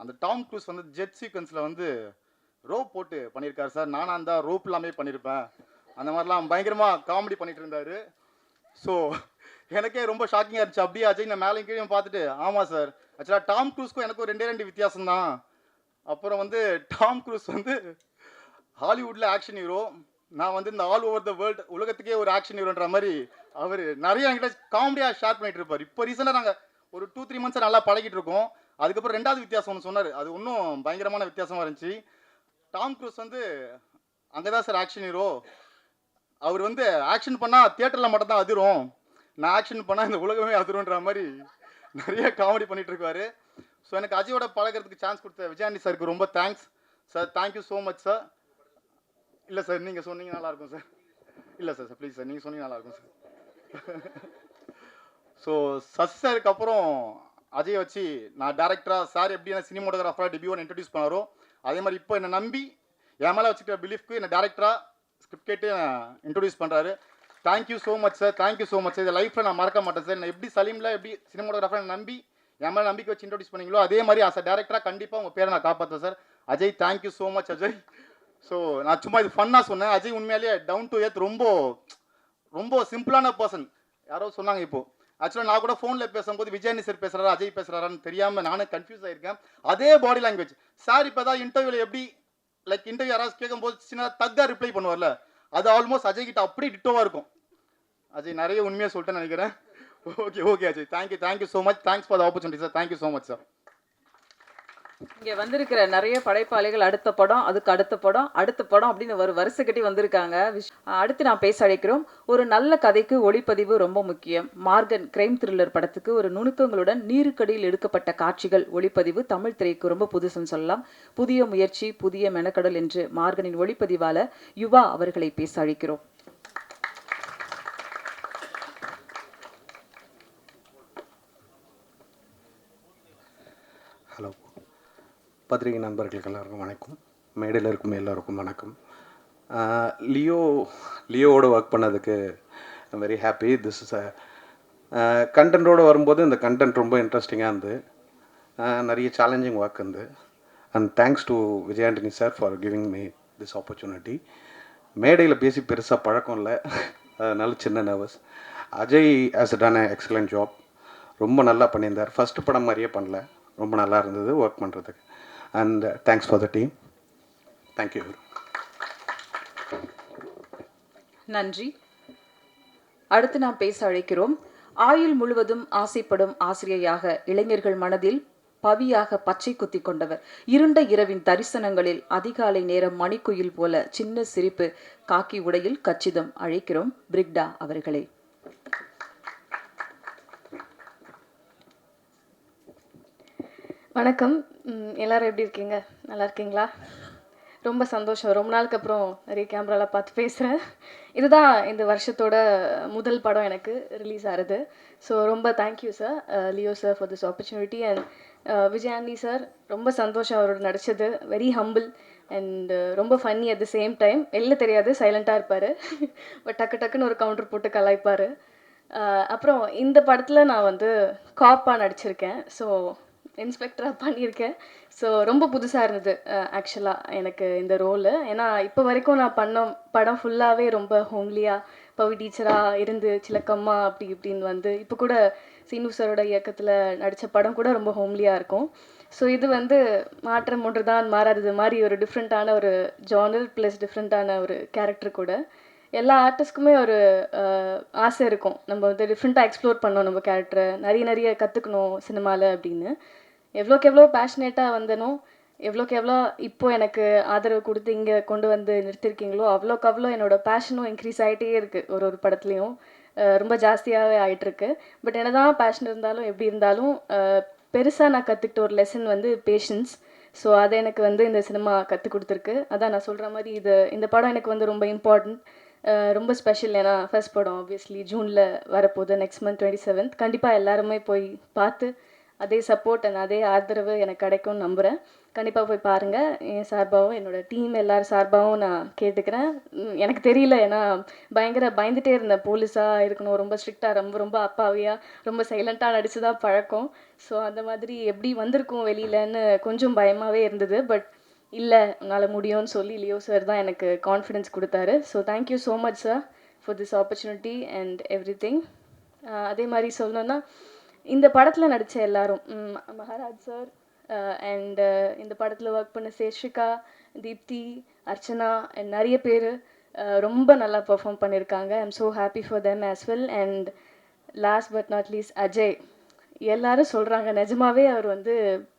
அந்த டாம் க்ரூஸ் வந்து ஜெட் சீக்வன்ஸில் வந்து ரோப் போட்டு பண்ணியிருக்காரு சார். நானாக இருந்தால் ரோப் இல்லாமே பண்ணியிருப்பேன். அந்த மாதிரிலாம் பயங்கரமாக காமெடி பண்ணிகிட்டு இருந்தார். ஸோ எனக்கே ரொம்ப ஷாக்கிங்காக இருந்துச்சு. அப்படியே அஜய் நான் மேலே கீழே பார்த்துட்டு, ஆமாம் சார், ஆக்சுவலாக டாம் க்ரூஸ்க்கும் எனக்கும் 2 வித்தியாசம் தான். அப்புறம் வந்து டாம் க்ரூஸ் வந்து ஹாலிவுட்டில் ஆக்ஷன் ஹீரோ, நான் வந்து இந்த ஆல் ஓவர் த வேர்ல்டு உலகத்துக்கே ஒரு ஆக்ஷன் ஹீரோன்ற மாதிரி அவர் நிறைய என்கிட்ட காமெடியாக ஷேர் பண்ணிகிட்டு இருப்பார். இப்போ ரீசெண்டாக நாங்கள் ஒரு 2-3 மந்த்ஸாக நல்லா பழகிட்டு இருக்கோம். அதுக்கப்புறம் 2வது வித்தியாசம் ஒன்று சொன்னார், அது இன்னும் பயங்கரமான வித்தியாசமாக இருந்துச்சு. டாம் க்ரூஸ் வந்து அங்கே தான் சார் ஆக்ஷன் ஹீரோ. அவர் வந்து ஆக்ஷன் பண்ணால் தியேட்டரில் மட்டும் தான் அதிரும், நான் ஆக்ஷன் பண்ணால் இந்த உலகமே அதிரும்ன்ற மாதிரி நிறைய காமெடி பண்ணிகிட்டு இருக்காரு. ஸோ எனக்கு அஜயோட பழகிறதுக்கு சான்ஸ் கொடுத்த விஜயாண்டி சாருக்கு ரொம்ப thanks sir. Thank you so much sir. இல்லை சார், நீங்கள் சொன்னீங்க நல்லாயிருக்கும் சார். இல்லை சார் சார் ப்ளீஸ் சார், நீங்கள் சொன்னீங்க நல்லாயிருக்கும் சார். ஸோ சசி சாருக்கு அப்புறம் அஜய் வச்சு நான் டேரக்டராக சார் எப்படி என்ன சினிமாட்டோகிராஃபராக டெபியூன்னு இன்ட்ரடியூஸ் பண்ணாரோ, அதே மாதிரி இப்போ என்னை நம்பி என் மேலே வச்சுக்கிற பிலீஃப்க்கு என்னை டேரக்டராக ஸ்கிரிப்ட் கேட்டு இன்ட்ரடியூஸ் பண்ணுறாரு. Thank you so much sir, thank you so much sir. இந்த லைஃப்பில் நான் மறக்க மாட்டேன் சார். நான் எப்படி சலீமில் எப்படி சினிமாட்டோகிராஃபரை நம்பி என் மேலே நம்பிக்கை வச்சு இன்ட்ரோடியூஸ் பண்ணீங்களோ அதே மாதிரி ஆஸ் அ டேரக்டராக கண்டிப்பாக உங்கள் பேரை நான் காப்பாற்றுவேன் sir. Ajay thank you so much Ajay. So நான் சும்மா இது ஃபன்னாக சொன்னேன். அஜய் உண்மையிலேயே டவுன் டு எர்த், ரொம்ப ரொம்ப சிம்பிளான பர்சன். யாரோ சொன்னாங்க இப்போது. ஆக்சுவலாக நான் கூட ஃபோனில் பேசும்போது விஜயானி சார் பேசுகிறாரா அஜய் பேசுகிறாரான்னு தெரியாமல் நானே கன்ஃபியூஸ் ஆகிருக்கேன். அதே பாடி லாங்குவேஜ் சார். இப்போ தான் இன்டர்வியூவில் எப்படி லைக் இன்டர்வியூ யாராவது கேட்கும்போது சின்ன தக்காக ரிப்ளை பண்ணுவார்ல, அது ஆல்மோஸ்ட் அஜய் கிட்ட அப்படி டிட்டோவாக இருக்கும். அஜய் நிறைய உண்மையாக சொல்லிட்டேன்னு நினைக்கிறேன். Okay Ajay, thank you so much. Thanks for the opportunity sir. Thank you so much sir. இங்கே வந்திருக்கிற நிறைய படைப்பாளிகள் அடுத்த படம், அதுக்கு அடுத்த படம், அடுத்த படம் அப்படின்னு ஒரு வரிசை கட்டி வந்திருக்காங்க. அடுத்து நான் பேச அழைக்கிறோம். ஒரு நல்ல கதைக்கு ஒளிப்பதிவு ரொம்ப முக்கியம். மார்கன் கிரைம் த்ரில்லர் படத்துக்கு ஒரு நுணுக்கங்களுடன் நீருக்கடியில் எடுக்கப்பட்ட காட்சிகள் ஒளிப்பதிவு தமிழ் திரைக்கு ரொம்ப புதுசுன்னு சொல்லலாம். புதிய முயற்சி, புதிய மெனக்கடல் என்று மார்கனின் ஒளிப்பதிவாளர் யுவா அவர்களை பேச அழைக்கிறோம். ஹலோ, பத்திரிகை நண்பர்களுக்கு எல்லாருக்கும் வணக்கம். மேடையில் இருக்கும் எல்லாருக்கும் வணக்கம். லியோவோட ஒர்க் பண்ணதுக்கு I'm very happy. This is கண்டென்ட்டோடு வரும்போது இந்த கண்டென்ட் ரொம்ப இன்ட்ரெஸ்டிங்காக இருந்து நிறைய சேலஞ்சிங் ஒர்க் இருந்து. And thanks to Vijay Antony sir for giving me this opportunity. மேடையில் பேசி பெருசாக பழக்கம் இல்லை, அதனால சின்ன nervous. Ajay has done excellent job. ரொம்ப நல்லா பண்ணியிருந்தார். ஃபஸ்ட்டு படம் மாதிரியே பண்ணல, ரொம்ப நல்லா இருந்தது ஒர்க் பண்ணுறதுக்கு. And thanks for the team. Thank you. நன்றி. அடுத்து நாம் பேச அழைக்கிறோம். ஆயுள் முழுவதும் ஆசைப்படும் ஆசிரியையாக இளைஞர்கள் மனதில் பவியாக பச்சை குத்தி கொண்டவர். இருண்ட இரவின் தரிசனங்களில் அதிகாலை நேரம் மணிக்குயில் போல சின்ன சிரிப்பு, காக்கி உடையில் கச்சிதம். அழைக்கிறோம் பிரிக்டா அவர்களை. வணக்கம். எல்லாரும் எப்படி இருக்கீங்க? நல்லா இருக்கீங்களா? ரொம்ப சந்தோஷம். ரொம்ப நாளுக்கு அப்புறம் நிறைய கேமராவில் பார்த்து பேசுகிறேன். இதுதான் இந்த வருஷத்தோட முதல் படம் எனக்கு ரிலீஸ் ஆகிறது. ஸோ ரொம்ப thank you sir, Leo sir for this opportunity. And Vijayandi sir, ரொம்ப சந்தோஷம் அவரோட நடித்தது. வெரி ஹம்பிள் அண்ட் ரொம்ப funny at the same time. வெளில தெரியாது, சைலண்ட்டாக இருப்பார், பட் டக்குன்னு ஒரு கவுண்டர் போட்டு கலாய்ப்பார். அப்புறம் இந்த படத்தில் நான் வந்து காப்பாக நடிச்சிருக்கேன். ஸோ இன்ஸ்பெக்டராக பண்ணியிருக்கேன். ஸோ ரொம்ப புதுசாக இருந்தது ஆக்சுவலாக எனக்கு இந்த ரோலு. ஏன்னா இப்போ வரைக்கும் நான் பண்ண படம் ஃபுல்லாகவே ரொம்ப ஹோம்லியாக பவி டீச்சராக இருந்து சிலக்கம்மா அப்படி இப்படின்னு வந்து இப்போ கூட சீனு சாரோட இயக்கத்தில் நடித்த படம் கூட ரொம்ப ஹோம்லியாக இருக்கும். ஸோ இது வந்து மாற்றம் ஒன்று தான் மாறாதது மாதிரி ஒரு டிஃப்ரெண்ட்டான ஒரு ஜானர் ப்ளஸ் டிஃப்ரெண்ட்டான ஒரு கேரக்டர் கூட. எல்லா ஆர்டிஸ்ட்க்குமே ஒரு ஆசை இருக்கும், நம்ம வந்து டிஃப்ரெண்ட்டாக எக்ஸ்ப்ளோர் பண்ணோம் நம்ம கேரக்டரை, நிறைய கற்றுக்கணும் சினிமாவில் அப்படின்னு. எவ்வளோக்கு எவ்வளோ பேஷனேட்டாக வந்தனோ, எவ்வளோக்கு எவ்வளோ இப்போ எனக்கு ஆதரவு கொடுத்து இங்கே கொண்டு வந்து நிறுத்திருக்கீங்களோ அவ்வளோக்கு அவ்வளோ என்னோடய பேஷனும் இன்க்ரீஸ் ஆகிட்டே இருக்குது. ஒரு படத்துலையும் ரொம்ப ஜாஸ்தியாகவே ஆகிட்டுருக்கு. பட் என்ன தான் பேஷன் இருந்தாலும் எப்படி இருந்தாலும் பெருசாக நான் கற்றுக்கிட்ட ஒரு லெசன் வந்து பேஷன்ஸ். ஸோ அதை எனக்கு வந்து இந்த சினிமா கற்றுக் கொடுத்துருக்கு. அதான் நான் சொல்கிற மாதிரி இந்த படம் எனக்கு வந்து ரொம்ப இம்பார்ட்டண்ட், ரொம்ப ஸ்பெஷல். ஏன்னா ஃபர்ஸ்ட் படம் ஆப்வியஸ்லி ஜூனில் வரப்போகுது, நெக்ஸ்ட் மந்த் 27th. கண்டிப்பாக எல்லாருமே போய் பார்த்து அதே சப்போர்ட் அண்ட் அதே ஆதரவு எனக்கு கிடைக்கும்னு நம்புகிறேன். கண்டிப்பாக போய் பாருங்கள். என் சார்பாகவும் என்னோடய டீம் எல்லாரும் சார்பாகவும் நான் கேட்டுக்கிறேன். எனக்கு தெரியல, ஏன்னா பயந்துகிட்டே இருந்தேன். போலீஸாக இருக்கணும், ரொம்ப ஸ்ட்ரிக்டாக, ரொம்ப அப்பாவியாக, ரொம்ப சைலண்ட்டாக நடிச்சு தான் பழக்கம். ஸோ அந்த மாதிரி எப்படி வந்திருக்கும் வெளியிலன்னு கொஞ்சம் பயமாகவே இருந்தது. பட் இல்லை, உன்னால் முடியும்னு சொல்லி லியோ சார் தான் எனக்கு கான்ஃபிடென்ஸ் கொடுத்தாரு. So thank you so much sir for this opportunity and every thing. அதே மாதிரி சொல்லணுன்னா இந்த படத்தில் நடித்த எல்லாரும், மகாராஜ் சார் அண்ட் இந்த படத்தில் ஒர்க் பண்ண சேஷிகா, தீப்தி, அர்ச்சனா அண்ட் நிறைய பேர் ரொம்ப நல்லா பெர்ஃபார்ம் பண்ணியிருக்காங்க. I am so happy for them as well. And last but not least Ajay. எல்லாரும் சொல்கிறாங்க நிஜமாவே அவர் வந்து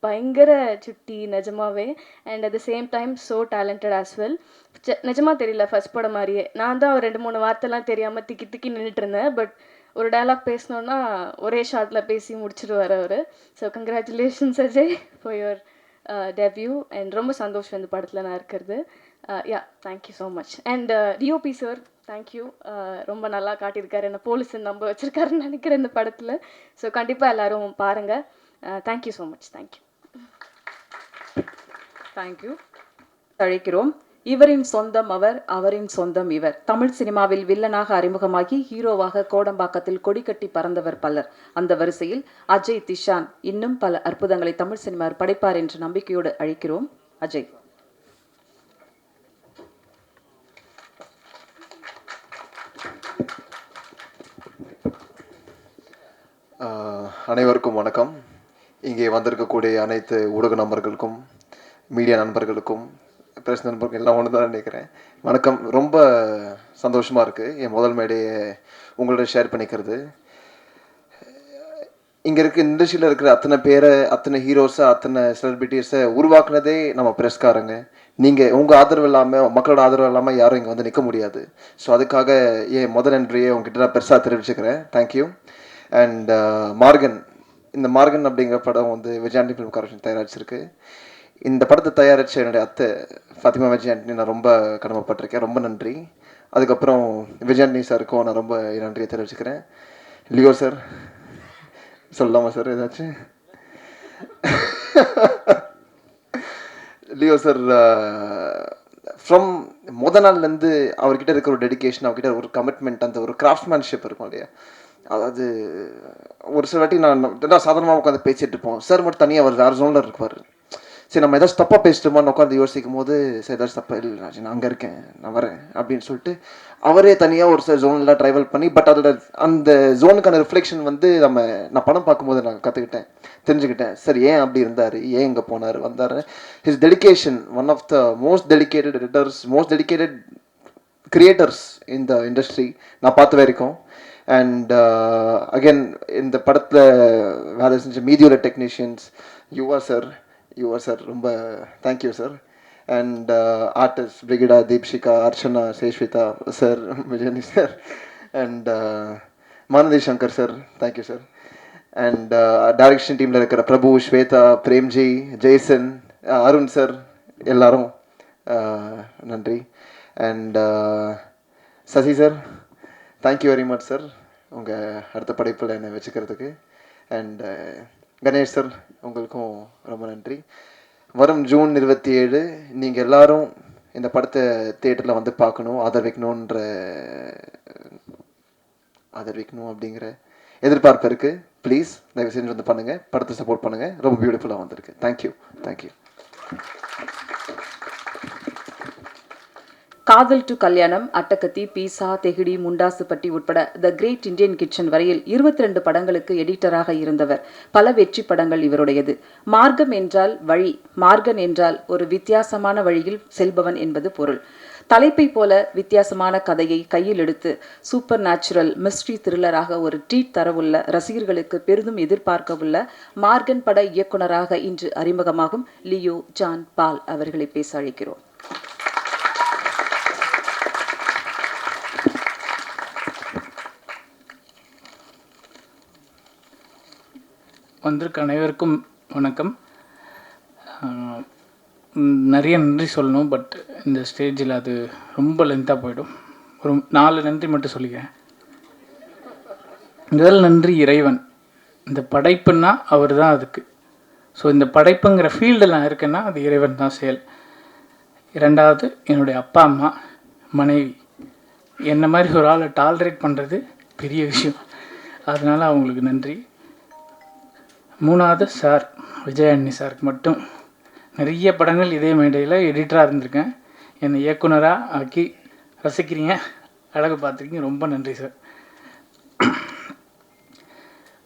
பயங்கர சுட்டி, நிஜமாவே. And at the same time so talented as well. நிஜமாக தெரியல, ஃபர்ஸ்ட் படம் மாதிரியே நான் தான் ஒரு 2-3 வார்த்தைலாம் தெரியாமல் திக்கி நின்றுட்டு இருந்தேன். பட் ஒரு டயலாக் பேசினோன்னா ஒரே ஷார்ட்டில் பேசி முடிச்சிடுவார் அவர். So congratulations Ajay for your debut. And ரொம்ப சந்தோஷம் இந்த படத்தில் நான் இருக்கிறது. Yeah, thank you so much. And DOP sir, thank you. ரொம்ப நல்லா காட்டியிருக்காரு, என்ன போலீஸை நம்ப வச்சுருக்காருன்னு நினைக்கிறேன் இந்த படத்தில். ஸோ கண்டிப்பாக எல்லோரும் பாருங்கள். Thank you so much. Thank you. Thank you. அழைக்கிறோம் இவரின் சொந்தம் அவர், அவரின் சொந்தம் இவர். தமிழ் சினிமாவில் வில்லனாக அறிமுகமாகி ஹீரோவாக கோடம்பாக்கத்தில் கொடிக்கட்டி பறந்தவர் பலர். அந்த வரிசையில் அஜய் திஷான் இன்னும் பல அற்புதங்களை தமிழ் சினிமா படைப்பார் என்ற நம்பிக்கையோடு அழைக்கிறோம். அஜய். அனைவருக்கும் வணக்கம். இங்கே வந்திருக்கக்கூடிய அனைத்து ஊடக நண்பர்களுக்கும், மீடியா நண்பர்களுக்கும், பிரஸ் நண்பர்கள் எல்லாம் ஒன்று தான் நினைக்கிறேன். வணக்கம். ரொம்ப சந்தோஷமாக இருக்குது என் முதல் மேடையை உங்களோட ஷேர் பண்ணிக்கிறது. இங்கே இருக்க இண்டஸ்ட்ரியில் இருக்கிற அத்தனை பேரை, அத்தனை ஹீரோஸை, அத்தனை செலிபிரிட்டிஸை உருவாக்குனதே நம்ம பிரஸ்காரங்க. நீங்கள் உங்கள் ஆதரவு இல்லாமல், மக்களோட ஆதரவு இல்லாமல் யாரும் இங்கே வந்து நிற்க முடியாது. ஸோ அதுக்காக என் முதல் நன்றியை உங்ககிட்ட நான் பெருசாக தெரிவிச்சுக்கிறேன். தேங்க்யூ. அண்ட் மார்கன், இந்த மார்கன் அப்படிங்கிற படம் வந்து விஜயாண்டி ஃபிலிம் கார்பரேஷன் தயாரிச்சிருக்கு. இந்த படத்தை தயாரித்த என்னுடைய அத்தை ஃபாத்திமா விஜயாண்டி நான் ரொம்ப கடமைப்பட்டிருக்கேன். ரொம்ப நன்றி. அதுக்கப்புறம் விஜயாண்டி சாருக்கும் நான் ரொம்ப நன்றியை தெரிவிச்சுக்கிறேன். லியோ சார் சொல்லலாமா சார் ஏதாச்சும்? லியோ சார் ஃப்ரம் முத நாள்லேருந்து அவர்கிட்ட இருக்கிற ஒரு டெடிக்கேஷன், அவர்கிட்ட ஒரு கமிட்மெண்ட், அந்த ஒரு கிராஃப்ட்மேன்ஷிப் இருக்கும் இல்லையா, அதாவது ஒரு சில வாட்டி நான் சாதாரணமாக உட்காந்து பேசிட்டு இருப்போம். சார் மட்டும் தனியாக அவர் வேறு ஜோனில் இருப்பார். சரி நம்ம ஏதாச்சும் தப்பாக பேசிட்டோமான்னு உட்காந்து யோசிக்கும் போது, சரி ஏதாச்சும் தப்பா இல்லை ராஜ், நான் அங்கே இருக்கேன், நான் வரேன் அப்படின்னு சொல்லிட்டு அவரே தனியாக ஒரு சில ஜோன்லாம் ட்ராவல் பண்ணி, பட் அதோட அந்த ஜோனுக்கான ரிஃப்ளெக்ஷன் வந்து நான் படம் பார்க்கும்போது நான் கற்றுக்கிட்டேன், தெரிஞ்சுக்கிட்டேன். சரி ஏன் அப்படி இருந்தார், ஏன் இங்கே போனார், வந்தார். His dedication, one of the most dedicated editors, most dedicated creators இந்த இண்டஸ்ட்ரி நான் பார்த்த வரைக்கும். அண்ட் அகெயின் இந்த படத்தில் வேலை செஞ்ச மீதியோட டெக்னீஷியன்ஸ், யுவா சார் ரொம்ப thank you sir. And artist Brigida, Deepshikha, Archana, Seshvitha sir, Vijayani sir, and Manathi Shankar sir, thank you sir. And direction டீமில் இருக்கிற பிரபு, ஸ்வேதா, பிரேம்ஜி, ஜெய்சன், அருண் சார், எல்லாரும் நன்றி. And Sasi sir, thank you very much sir, உங்கள் அடுத்த படைப்பில் என்னை வச்சுக்கிறதுக்கு. அண்ட் கணேஷ் சார், உங்களுக்கும் ரொம்ப நன்றி. வரும் ஜூன் 27 நீங்கள் எல்லாரும் இந்த படத்தை தியேட்டரில் வந்து பார்க்கணும், ஆதரவிக்கணும் அப்படிங்கிற எதிர்பார்ப்பு இருக்குது. ப்ளீஸ் தயவு செஞ்சு வந்து பண்ணுங்கள், படத்தை சப்போர்ட் பண்ணுங்கள். ரொம்ப பியூட்டிஃபுல்லாக வந்திருக்கு. தேங்க்யூ. காதல் டு கல்யாணம், அட்டகத்தி, பீசா, தெகிடி, முண்டாசுப்பட்டி உட்பட த கிரேட் இந்தியன் கிச்சன் வரையில் 22 படங்களுக்கு எடிட்டராக இருந்தவர். பல வெற்றி படங்கள் இவருடையது. மார்க்கம் என்றால் வழி, மார்கன் என்றால் ஒரு வித்தியாசமான வழியில் செல்பவன் என்பது பொருள். தலைப்பை போல வித்தியாசமான கதையை கையில் எடுத்து சூப்பர் நேச்சுரல் மிஸ்ட்ரி த்ரில்லராக ஒரு ட்ரீட் தரவுள்ள, ரசிகர்களுக்கு பெரிதும் எதிர்பார்க்கவுள்ள மார்கன் பட இயக்குனராக இன்று அறிமுகமாகும் லியோ ஜான் பால் அவர்களை பேச அழைக்கிறோம். வந்திருக்க அனைவருக்கும் வணக்கம். நிறைய நன்றி சொல்லணும், பட் இந்த ஸ்டேஜில் அது ரொம்ப லென்த்தாக போயிடும். ஒரு 4 நன்றி மட்டும் சொல்லிக்கிறேன். முதல் நன்றி இறைவன். இந்த படைப்புன்னா அவர் தான் அதுக்கு. ஸோ இந்த படைப்புங்கிற ஃபீல்டில் நான் இருக்கேன்னா அது இறைவன் தான் செயல். 2வது என்னுடைய அப்பா அம்மா, மனைவி. என்ன மாதிரி ஒரு ஆளை டாலரேட் பண்ணுறது பெரிய விஷயம், அதனால் அவங்களுக்கு நன்றி. 3வது சார், விஜயாண்டி சாருக்கு மட்டும் நிறைய படங்கள் இதே மேடையில் எடிட்டராக இருந்திருக்கேன். என்னை இயக்குனராக ஆக்கி ரசிக்கிறீங்க, அழகு பார்த்துருக்கீங்க, ரொம்ப நன்றி சார்.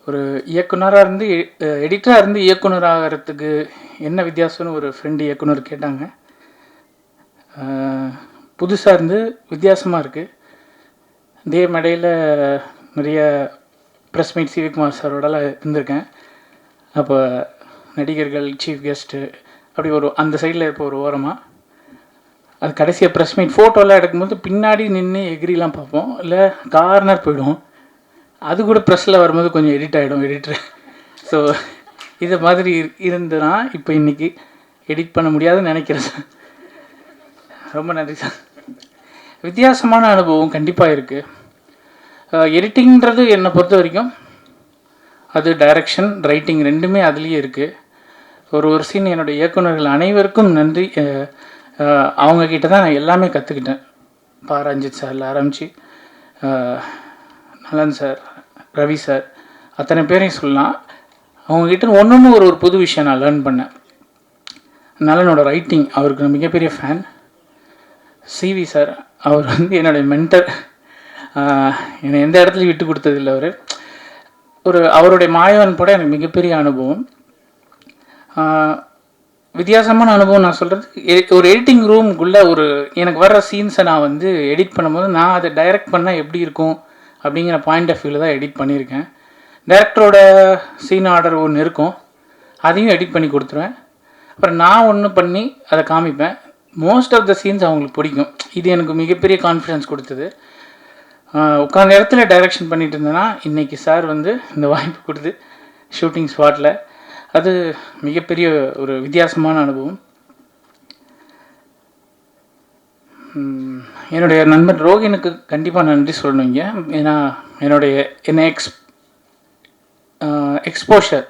ஒரு இயக்குனராக இருந்து எடிட்டராக இருந்து இயக்குனராகிறதுக்கு என்ன வித்தியாசம்னு ஒரு ஃப்ரெண்டு இயக்குனர் கேட்டாங்க. புதுசாக இருந்து வித்தியாசமாக இருக்குது. இதே மேடையில் நிறைய ப்ரெஸ் மீட் சிவிகுமார் சாரோடலாம் இருந்திருக்கேன். அப்போ நடிகர்கள், சீஃப் கெஸ்ட்டு அப்படி ஒரு அந்த சைடில் இருப்ப ஒரு ஓரமாக, அது கடைசியாக ப்ரெஸ் மீட் ஃபோட்டோலாம் எடுக்கும்போது பின்னாடி நின்று எகிரிலாம் பார்ப்போம், இல்லை கார்னர் போயிடும். அது கூட ப்ரெஸ்ஸில் வரும்போது கொஞ்சம் எடிட் ஆகிடும் எடிட்ரு. ஸோ இது மாதிரி இருந்துன்னா இப்போ இன்றைக்கி எடிட் பண்ண முடியாதுன்னு நினைக்கிறேன் சார். ரொம்ப நன்றி சார். வித்தியாசமான அனுபவம் கண்டிப்பாக இருக்குது. எடிட்டிங்கிறது என்னை பொறுத்த வரைக்கும் அது டைரக்ஷன், ரைட்டிங் ரெண்டுமே அதுலேயே இருக்குது. ஒரு சீன் என்னுடைய இயக்குநர்கள் அனைவருக்கும் நன்றி. அவங்கக்கிட்ட தான் நான் எல்லாமே கற்றுக்கிட்டேன். ரஞ்சித் சாரில் ஆரம்பித்து நலன் சார், ரவி சார், அத்தனை பேரையும் சொல்லலாம். அவங்கக்கிட்ட ஒன்று ஒரு புது விஷயம் நான் லேர்ன் பண்ணேன். நலனோட ரைட்டிங், அவருக்கு நான் மிகப்பெரிய ஃபேன். சிவி சார், அவர் வந்து என்னுடைய மென்டர். என்னை எந்த இடத்துலையும் விட்டு கொடுத்ததில்லை. அவருடைய மாயவன் படம் எனக்கு மிகப்பெரிய அனுபவம், வித்தியாசமான அனுபவம். நான் சொல்கிறது, ஒரு எடிட்டிங் ரூமுக்குள்ளே எனக்கு வர்ற சீன்ஸை நான் வந்து எடிட் பண்ணும்போது நான் அதை டைரக்ட் பண்ணால் எப்படி இருக்கும் அப்படிங்கிற பாயிண்ட் ஆஃப் வியூவில் தான் எடிட் பண்ணியிருக்கேன். டைரக்டரோட சீன் ஆர்டர் ஒன்று இருக்கும், அதையும் எடிட் பண்ணி கொடுத்துருவேன். அப்புறம் நான் ஒன்று பண்ணி அதை காமிப்பேன். மோஸ்ட் ஆஃப் த சீன்ஸ் அவங்களுக்கு பிடிக்கும். இது எனக்கு மிகப்பெரிய கான்ஃபிடென்ஸ் கொடுத்தது. உட்காந்த இடத்துல டைரக்ஷன் பண்ணிகிட்டு இருந்தேன்னா இன்றைக்கி சார் வந்து இந்த வாய்ப்பு கொடுத்து ஷூட்டிங் ஸ்பாட்டில், அது மிகப்பெரிய ஒரு வித்தியாசமான அனுபவம். என்னுடைய நண்பன் ரோகினுக்கு கண்டிப்பாக நன்றி சொல்லணுங்க. ஏன்னா என்னை எக்ஸ்போஷர்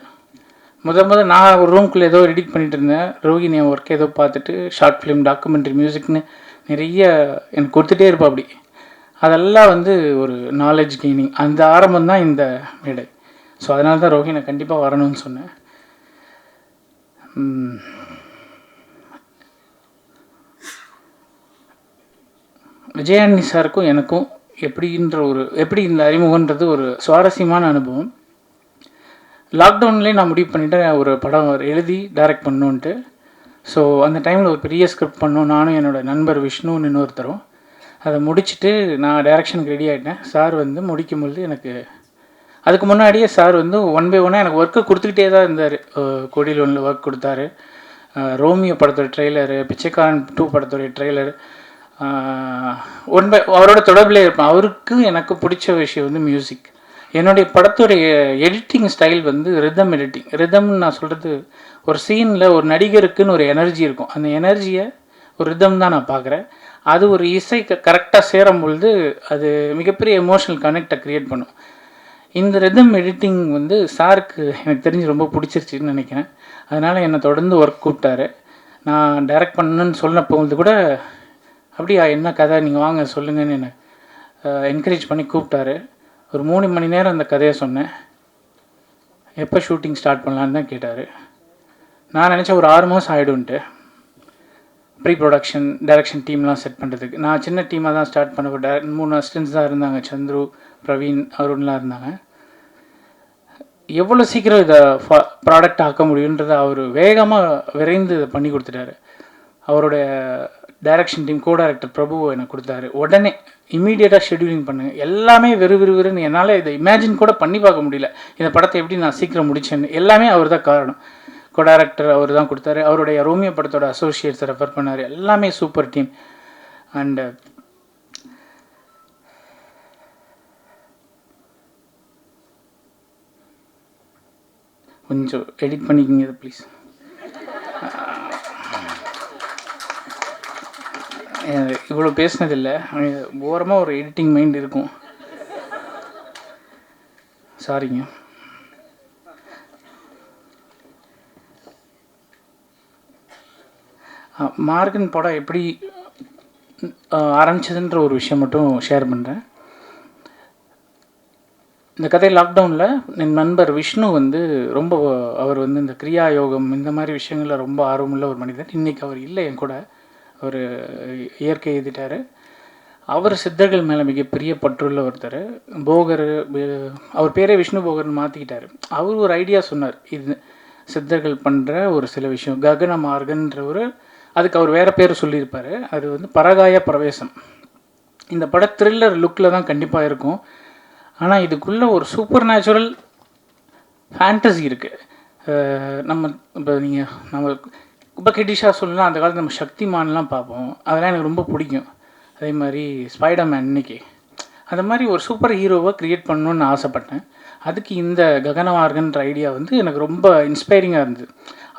நான் ஒரு ரூம்குள்ளே ஏதோ எடிட் பண்ணிகிட்டு இருந்தேன். ரோகின் என் ஒர்க் ஏதோ பார்த்துட்டு ஷார்ட் ஃபிலிம், டாக்குமெண்ட்ரி, மியூசிக்னு நிறைய எனக்கு கொடுத்துட்டே இருப்பா. அப்படி அதெல்லாம் வந்து ஒரு நாலேஜ் கெய்னிங். அந்த ஆரம்பம் தான் இந்த மேடை. ஸோ அதனால தான் ரோஹினை கண்டிப்பாக வரணும்னு சொன்னேன். விஜயானி சாருக்கும் எனக்கும் எப்படி இந்த அறிமுகன்றது ஒரு சுவாரஸ்யமான அனுபவம். லாக்டவுன்லேயே நான் முடிவு பண்ணிவிட்டேன் ஒரு படம் எழுதி டைரக்ட் பண்ணணுன்ட்டு. ஸோ அந்த டைமில் ஒரு பெரிய ஸ்கிரிப்ட் பண்ணோம், நானும் என்னோடய நண்பர் விஷ்ணுன்னு இன்னொருத்தரும். அதை முடிச்சுட்டு நான் டைரக்ஷனுக்கு ரெடி ஆகிட்டேன். சார் வந்து முடிக்கும்போது எனக்கு அதுக்கு முன்னாடியே சார் வந்து 1 by 1 எனக்கு ஒர்க்கு கொடுத்துக்கிட்டே தான் இருந்தார். கொடியில் 1 ஒர்க் கொடுத்தாரு, ரோமியோ படத்தோட ட்ரெய்லரு, பிச்சைக்காரன் 2 படத்தோடைய ட்ரெய்லர், அவரோட தொடர்பிலே இருப்பேன். அவருக்கு எனக்கு பிடிச்ச விஷயம் வந்து மியூசிக். என்னுடைய படத்துடைய எடிட்டிங் ஸ்டைல் வந்து ரிதம் எடிட்டிங். ரிதம்னு நான் சொல்கிறது, ஒரு சீனில் ஒரு நடிகருக்குன்னு ஒரு எனர்ஜி இருக்கும். அந்த எனர்ஜியை ஒரு ரிதம் தான் நான் பார்க்குறேன். அது ஒரு இசை கரெக்டாக சேரும் பொழுது அது மிகப்பெரிய எமோஷனல் கனெக்டை க்ரியேட் பண்ணும். இந்த ரிதம் எடிட்டிங் வந்து சாருக்கு எனக்கு தெரிஞ்சு ரொம்ப பிடிச்சிருச்சுன்னு நினைக்கிறேன். அதனால் என்னை தொடர்ந்து ஒர்க் கூப்பிட்டாரு. நான் டைரக்ட் பண்ணணுன்னு சொன்னப்போது கூட அப்படியா என்ன கதை நீங்கள் வாங்க சொல்லுங்கன்னு என்னை என்கரேஜ் பண்ணி கூப்பிட்டாரு. ஒரு 3 மணி நேரம் அந்த கதையை சொன்னேன். எப்போ ஷூட்டிங் ஸ்டார்ட் பண்ணலான்னு தான் கேட்டார். நான் நினச்சேன் ஒரு 6 மாதம் ஆகிடும்ன்ட்டு. ப்ரீ ப்ரொடக்ஷன், டைரக்ஷன் டீம்லாம் செட் பண்ணுறதுக்கு நான் சின்ன டீமாக தான் ஸ்டார்ட் பண்ண. 3 அசிஸ்டன்ஸ் தான் இருந்தாங்க, சந்துரு, பிரவீன், அருண்லாம் இருந்தாங்க. எவ்வளோ சீக்கிரம் இதை ப்ராடக்ட் ஆக்க முடியுன்றதை அவர் வேகமாக விரைந்து இதை பண்ணி கொடுத்துட்டாரு. அவருடைய டைரக்ஷன் டீம் கோ டைரக்டர் பிரபு எனக்கு கொடுத்தாரு. உடனே இம்மீடியட்டாக ஷெட்யூலிங் பண்ணுங்க, எல்லாமே விறுவிறுன்னு. என்னால் இதை இமேஜின் கூட பண்ணி பார்க்க முடியல. இந்த படத்தை எப்படி நான் சீக்கிரம் முடிச்சேன்னு எல்லாமே அவர் தான் காரணம். கோ டைரக்டர் அவர் தான் கொடுத்தாரு. அவருடைய ரோமியோ படத்தோட அசோசியேட்ஸை ரெஃபர் பண்ணார். எல்லாமே சூப்பர் டீம். அண்டு கொஞ்சம் எடிட் பண்ணிக்கிங்க இது ப்ளீஸ். இவ்வளோ பேசினதில்லை, ஓரமாக ஒரு எடிட்டிங் மைண்ட் இருக்கும். சாரிங்க. மார்கன் படம் எப்படி ஆரம்பிச்சதுன்ற ஒரு விஷயம் மட்டும் ஷேர் பண்ணுறேன். இந்த கதை லாக்டவுனில் என் நண்பர் விஷ்ணு வந்து அவர் வந்து இந்த கிரியா யோகம் இந்த மாதிரி விஷயங்களில் ரொம்ப ஆர்வமுள்ள ஒரு மனிதர். இன்றைக்கி அவர் இல்லை என் கூட, அவர் இயற்கை எழுதிட்டார். அவர் சித்தர்கள் மேலே மிகப்பெரிய பற்றுள்ள ஒருத்தர். போகர், அவர் பேரே விஷ்ணு போகர்னு மாற்றிக்கிட்டார். அவர் ஒரு ஐடியா சொன்னார், இது சித்தர்கள் பண்ணுற ஒரு சில விஷயம். ககன மார்கன்ற அதுக்கு அவர் வேறு பேர் சொல்லியிருப்பார். அது வந்து பரகாய பிரவேசம். இந்த பட த்ரில்லர் லுக்கில் தான் கண்டிப்பாக இருக்கும். ஆனால் இதுக்குள்ளே ஒரு சூப்பர் நேச்சுரல் ஃபேண்டசி இருக்குது. நம்ம இப்போ கிட்டிஷாக சொல்லலாம், அந்த காலத்தில் நம்ம சக்திமான்லாம் பார்ப்போம், அதெல்லாம் எனக்கு ரொம்ப பிடிக்கும். அதே மாதிரி ஸ்பைடர்மேன் இன்னைக்கு அந்த மாதிரி ஒரு சூப்பர் ஹீரோவை க்ரியேட் பண்ணணுன்னு ஆசைப்பட்டேன். அதுக்கு இந்த ககனமார்கன்ற ஐடியா வந்து எனக்கு ரொம்ப இன்ஸ்பைரிங்காக இருந்தது.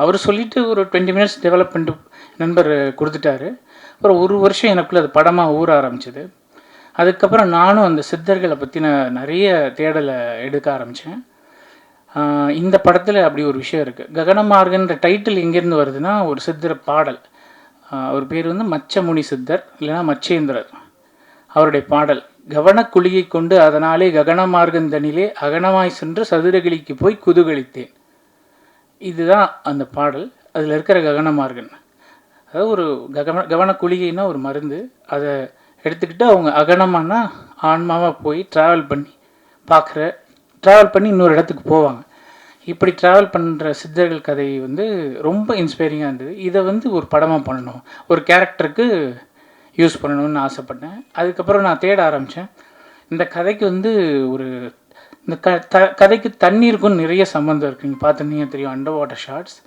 அவர் சொல்லிவிட்டு ஒரு 20 minutes டெவலப் பண்ணிட்டு நண்பர் கொடுத்துட்டாரு. அப்புறம் 1 வருஷம் எனக்குள்ளே அது படமாக ஊற ஆரம்பிச்சிது. அதுக்கப்புறம் நானும் அந்த சித்தர்களை பற்றின நிறைய தேடலை எடுக்க ஆரம்பித்தேன். இந்த படத்தில் அப்படி ஒரு விஷயம் இருக்குது. ககனமார்கன்ற டைட்டில் எங்கேருந்து வருதுன்னா, ஒரு சித்தர் பாடல். அவர் பேர் வந்து மச்சமுனி சித்தர் இல்லைன்னா மச்சேந்திரர். அவருடைய பாடல் கவனக்குழியை கொண்டு அதனாலே ககனமார்கந்தனிலே அகனமாய் சென்று சதுரகிளிக்கு போய் குதுகலித்தேன். இதுதான் அந்த பாடல். அதில் இருக்கிற ககனமார்கன் அதாவது ஒரு கவனக்குழிகைன்னா ஒரு மருந்து. அதை எடுத்துக்கிட்டு அவங்க அகனமானா ஆன்மாவாக போய் ட்ராவல் பண்ணி இன்னொரு இடத்துக்கு போவாங்க. இப்படி ட்ராவல் பண்ணுற சித்தர்கள் கதை வந்து ரொம்ப இன்ஸ்பைரிங்காக இருந்தது. இதை வந்து ஒரு படமாக பண்ணணும், ஒரு கேரக்டருக்கு யூஸ் பண்ணணும்னு ஆசைப்பட்டேன். அதுக்கப்புறம் நான் தேட ஆரம்பித்தேன். இந்த கதைக்கு வந்து இந்த கதைக்கு தண்ணீருக்கும் நிறைய சம்மந்தம் இருக்குது. நீங்கள் பார்த்துருந்தீங்க தெரியும், அண்டர் வாட்டர் ஷாட்ஸ்.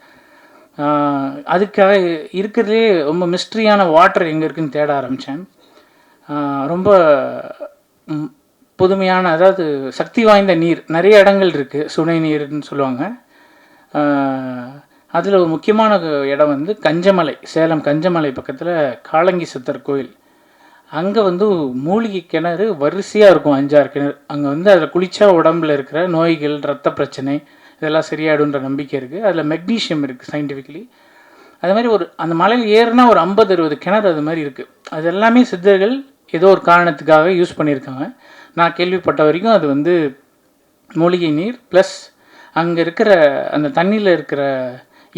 அதுக்காக இருக்கிறதுலே ரொம்ப மிஸ்ட்ரியான வாட்டர் எங்கே இருக்குதுன்னு தேட ஆரம்பித்தேன். ரொம்ப புதுமையான, அதாவது சக்தி வாய்ந்த நீர் நிறைய இடங்கள் இருக்குது. சுனை நீர்னு சொல்லுவாங்க. அதில் ஒரு முக்கியமான இடம் வந்து கஞ்சமலை, சேலம் கஞ்சமலை பக்கத்தில் காளங்கி சித்தர் கோயில். அங்கே வந்து மூலிகை கிணறு வரிசையாக இருக்கும், 5-6 கிணறு. அங்கே வந்து அதில் குளித்தா உடம்பில் இருக்கிற நோய்கள், இரத்த பிரச்சனை இதெல்லாம் சரியாயிடுன்ற நம்பிக்கை இருக்குது. அதில் மெக்னீஷியம் இருக்குது சயின்டிஃபிக்கலி. அது மாதிரி அந்த மலையில் ஏறுனா ஒரு 50-60 கிணறு அது மாதிரி இருக்குது. அது எல்லாமே சித்தர்கள் ஏதோ ஒரு காரணத்துக்காக யூஸ் பண்ணியிருக்காங்க. நான் கேள்விப்பட்ட வரைக்கும் அது வந்து மூலிகை நீர் ப்ளஸ் அங்கே இருக்கிற அந்த தண்ணியில் இருக்கிற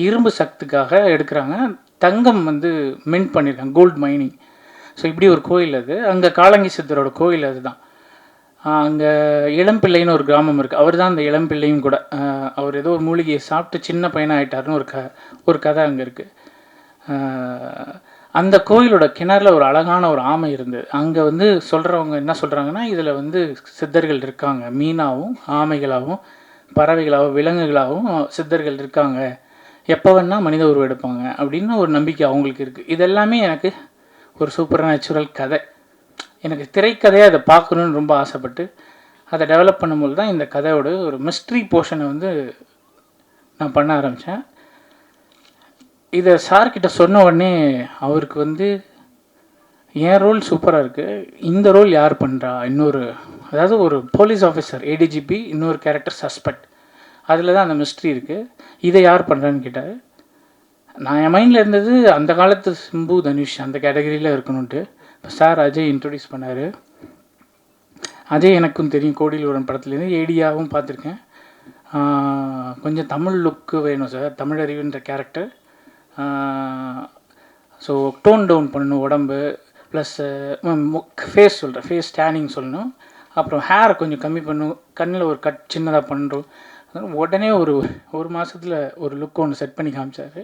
இரும்பு சத்துக்காக எடுக்கிறாங்க. தங்கம் வந்து மின்ட் பண்ணியிருக்காங்க, கோல்டு மைனிங். ஸோ இப்படி ஒரு கோயில் அது. அங்கே காளங்கி சித்தரோட கோயில் அதுதான். அங்கே இளம்பிள்ளைன்னு ஒரு கிராமம் இருக்குது. அவர் தான் அந்த இளம்பிள்ளையும் கூட. அவர் ஏதோ ஒரு மூலிகையை சாப்பிட்டு சின்ன பையனாக ஆகிட்டாருன்னு ஒரு கதை அங்கே இருக்குது. அந்த கோயிலோட கிணறுல ஒரு அழகான ஒரு ஆமை இருந்தது. அங்கே வந்து சொல்கிறவங்க என்ன சொல்கிறாங்கன்னா, இதில் வந்து சித்தர்கள் இருக்காங்க, மீனாகவும் ஆமைகளாகவும் பறவைகளாகவும் விலங்குகளாகவும் சித்தர்கள் இருக்காங்க, எப்போ வேணால் மனித உருவம் எடுப்பாங்க அப்படின்னு ஒரு நம்பிக்கை அவங்களுக்கு இருக்குது. இதெல்லாமே எனக்கு ஒரு சூப்பர் நேச்சுரல் கதை. எனக்கு திரைக்கதையாக அதை பார்க்கணுன்னு ரொம்ப ஆசைப்பட்டு அதை டெவலப் பண்ணும்போது தான் இந்த கதையோட ஒரு மிஸ்ட்ரி போர்ஷனை வந்து நான் பண்ண ஆரம்பித்தேன். இதை சார்கிட்ட சொன்ன உடனே அவருக்கு வந்து என் ரோல் சூப்பராக இருக்குது, இந்த ரோல் யார் பண்ணுறா, அதாவது ஒரு போலீஸ் ஆஃபீஸர் ஏடிஜிபி, இன்னொரு கேரக்டர் சஸ்பெக்ட், அதில் தான் அந்த மிஸ்ட்ரி இருக்குது, இதை யார் பண்ணுறான்னு கேட்டார். நான் என் மைண்டில் இருந்தது அந்த காலத்து சிம்பு தனுஷ் அந்த கேட்டகரியில் இருக்கணுன்ட்டு. இப்போ சார் அஜய் இன்ட்ரடியூஸ் பண்ணார். அஜய் எனக்கும் தெரியும், கோடியில் ஒரு படத்துலேருந்து ஏடியாவும் பார்த்துருக்கேன். கொஞ்சம் தமிழ் லுக்கு வேணும் சார், தமிழ் அறிவுன்ற கேரக்டர். ஸோ டோன் டவுன் பண்ணணும் உடம்பு, ப்ளஸ் ஃபேஸ் ஃபேஸ் ஸ்டேனிங் சொல்லணும். அப்புறம் ஹேரை கொஞ்சம் கம்மி பண்ணணும், கண்ணில் ஒரு கட் சின்னதாக பண்ணுறோம். உடனே ஒரு மாதத்தில் ஒரு லுக் ஒன்று செட் பண்ணி காமிச்சார்.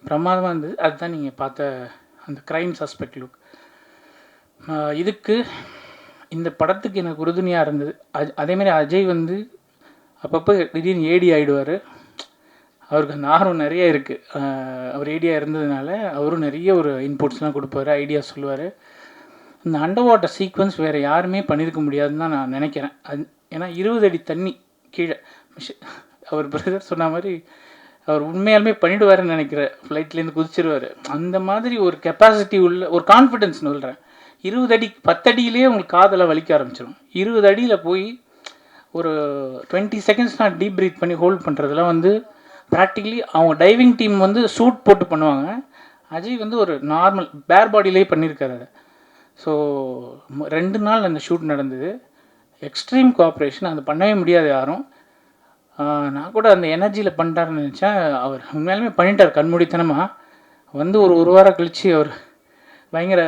பிரமாதமாக இருந்தது. அதுதான் நீங்கள் பார்த்த அந்த க்ரைம் சஸ்பெக்ட் லுக். இதுக்கு இந்த படத்துக்கு எனக்கு உறுதுணையாக இருந்தது. அதேமாதிரி அஜய் வந்து அப்பப்போ திடீர்னு ஏடி ஆகிடுவார். அவருக்கு அந்த ஆர்வம் நிறைய இருக்குது. அவர் ஏடியாக இருந்ததுனால அவரும் நிறைய ஒரு இன்புட்ஸ்லாம் கொடுப்பாரு, ஐடியா சொல்லுவார். இந்த அண்டர் வாட்டர் சீக்வன்ஸ் வேறு யாருமே பண்ணியிருக்க முடியாதுன்னு தான் நான் நினைக்கிறேன். ஏன்னா 20 அடி தண்ணி கீழே அவர் பிரதர் சொன்ன மாதிரி அவர் உண்மையாலுமே பண்ணிவிடுவாருன்னு நினைக்கிறேன். ஃப்ளைட்லேருந்து குதிச்சிருவார். அந்த மாதிரி ஒரு கெப்பாசிட்டி உள்ள ஒரு கான்ஃபிடென்ஸ் சொல்கிறேன். 20 அடி 10 அடியிலே உங்களுக்கு காதலை வலிக்க ஆரம்பிச்சிடும். 20 அடியில் போய் ஒரு 20 செகண்ட்ஸ் நான் டீப் ப்ரீத் பண்ணி ஹோல்ட் பண்ணுறதுலாம் வந்து ப்ராக்டிக்கலி அவங்க டைவிங் டீம் வந்து சூட் போட்டு பண்ணுவாங்க. அஜய் வந்து ஒரு நார்மல் பேர் பாடியிலே பண்ணியிருக்காரு அதை. ஸோ 2 நாள் அந்த ஷூட் நடந்தது. எக்ஸ்ட்ரீம் கோஆப்ரேஷன், அது பண்ணவே முடியாது யாரும். நான் கூட அந்த எனர்ஜியில் பண்ணிட்டாருன்னு நினச்சேன். அவர் உண்மையாலுமே பண்ணிட்டார் கண்மூடித்தனமாக. வந்து ஒரு வாரம் கழித்து அவர் பயங்கர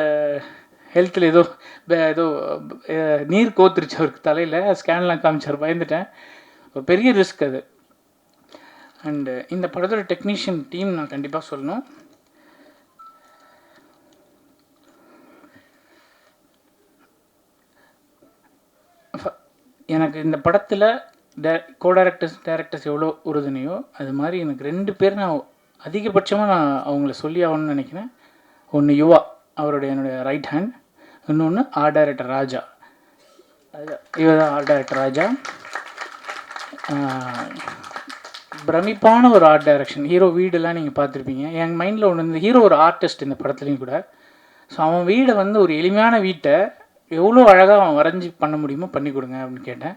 ஹெல்த்தில் ஏதோ நீர் கோத்துருச்சு அவருக்கு தலையில். ஸ்கேன்லாம் காமிச்சார், பயந்துட்டேன். ஒரு பெரிய ரிஸ்க் அது. அண்டு இந்த படத்தோட டெக்னீஷியன் டீம் நான் கண்டிப்பாக சொல்லணும். எனக்கு இந்த படத்தில் டைரக்டர்ஸ் எவ்வளோ உறுதுணையோ அது மாதிரி எனக்கு 2 பேர் நான் அதிகபட்சமாக நான் அவங்கள சொல்லி ஆகணும்னு நினைக்கிறேன். ஒன்று யுவா, என்னுடைய ரைட் ஹேண்ட். இன்னொன்று ஆர்ட் டைரக்டர் ராஜா. இவர் தான் ஆர்ட் டைரக்டர் ராஜா. பிரமிப்பான ஒரு ஆர்ட் டைரக்ஷன். ஹீரோ வீடெல்லாம் நீங்கள் பார்த்துருப்பீங்க. என் மைண்டில் ஒன்று வந்து ஹீரோ ஒரு ஆர்டிஸ்ட் இந்த படத்துலையும் கூட. ஸோ அவன் வீடை வந்து ஒரு எளிமையான வீட்டை எவ்வளோ அழகாக அவன் வரைஞ்சி பண்ண முடியுமோ பண்ணி கொடுங்க அப்படின்னு கேட்டேன்.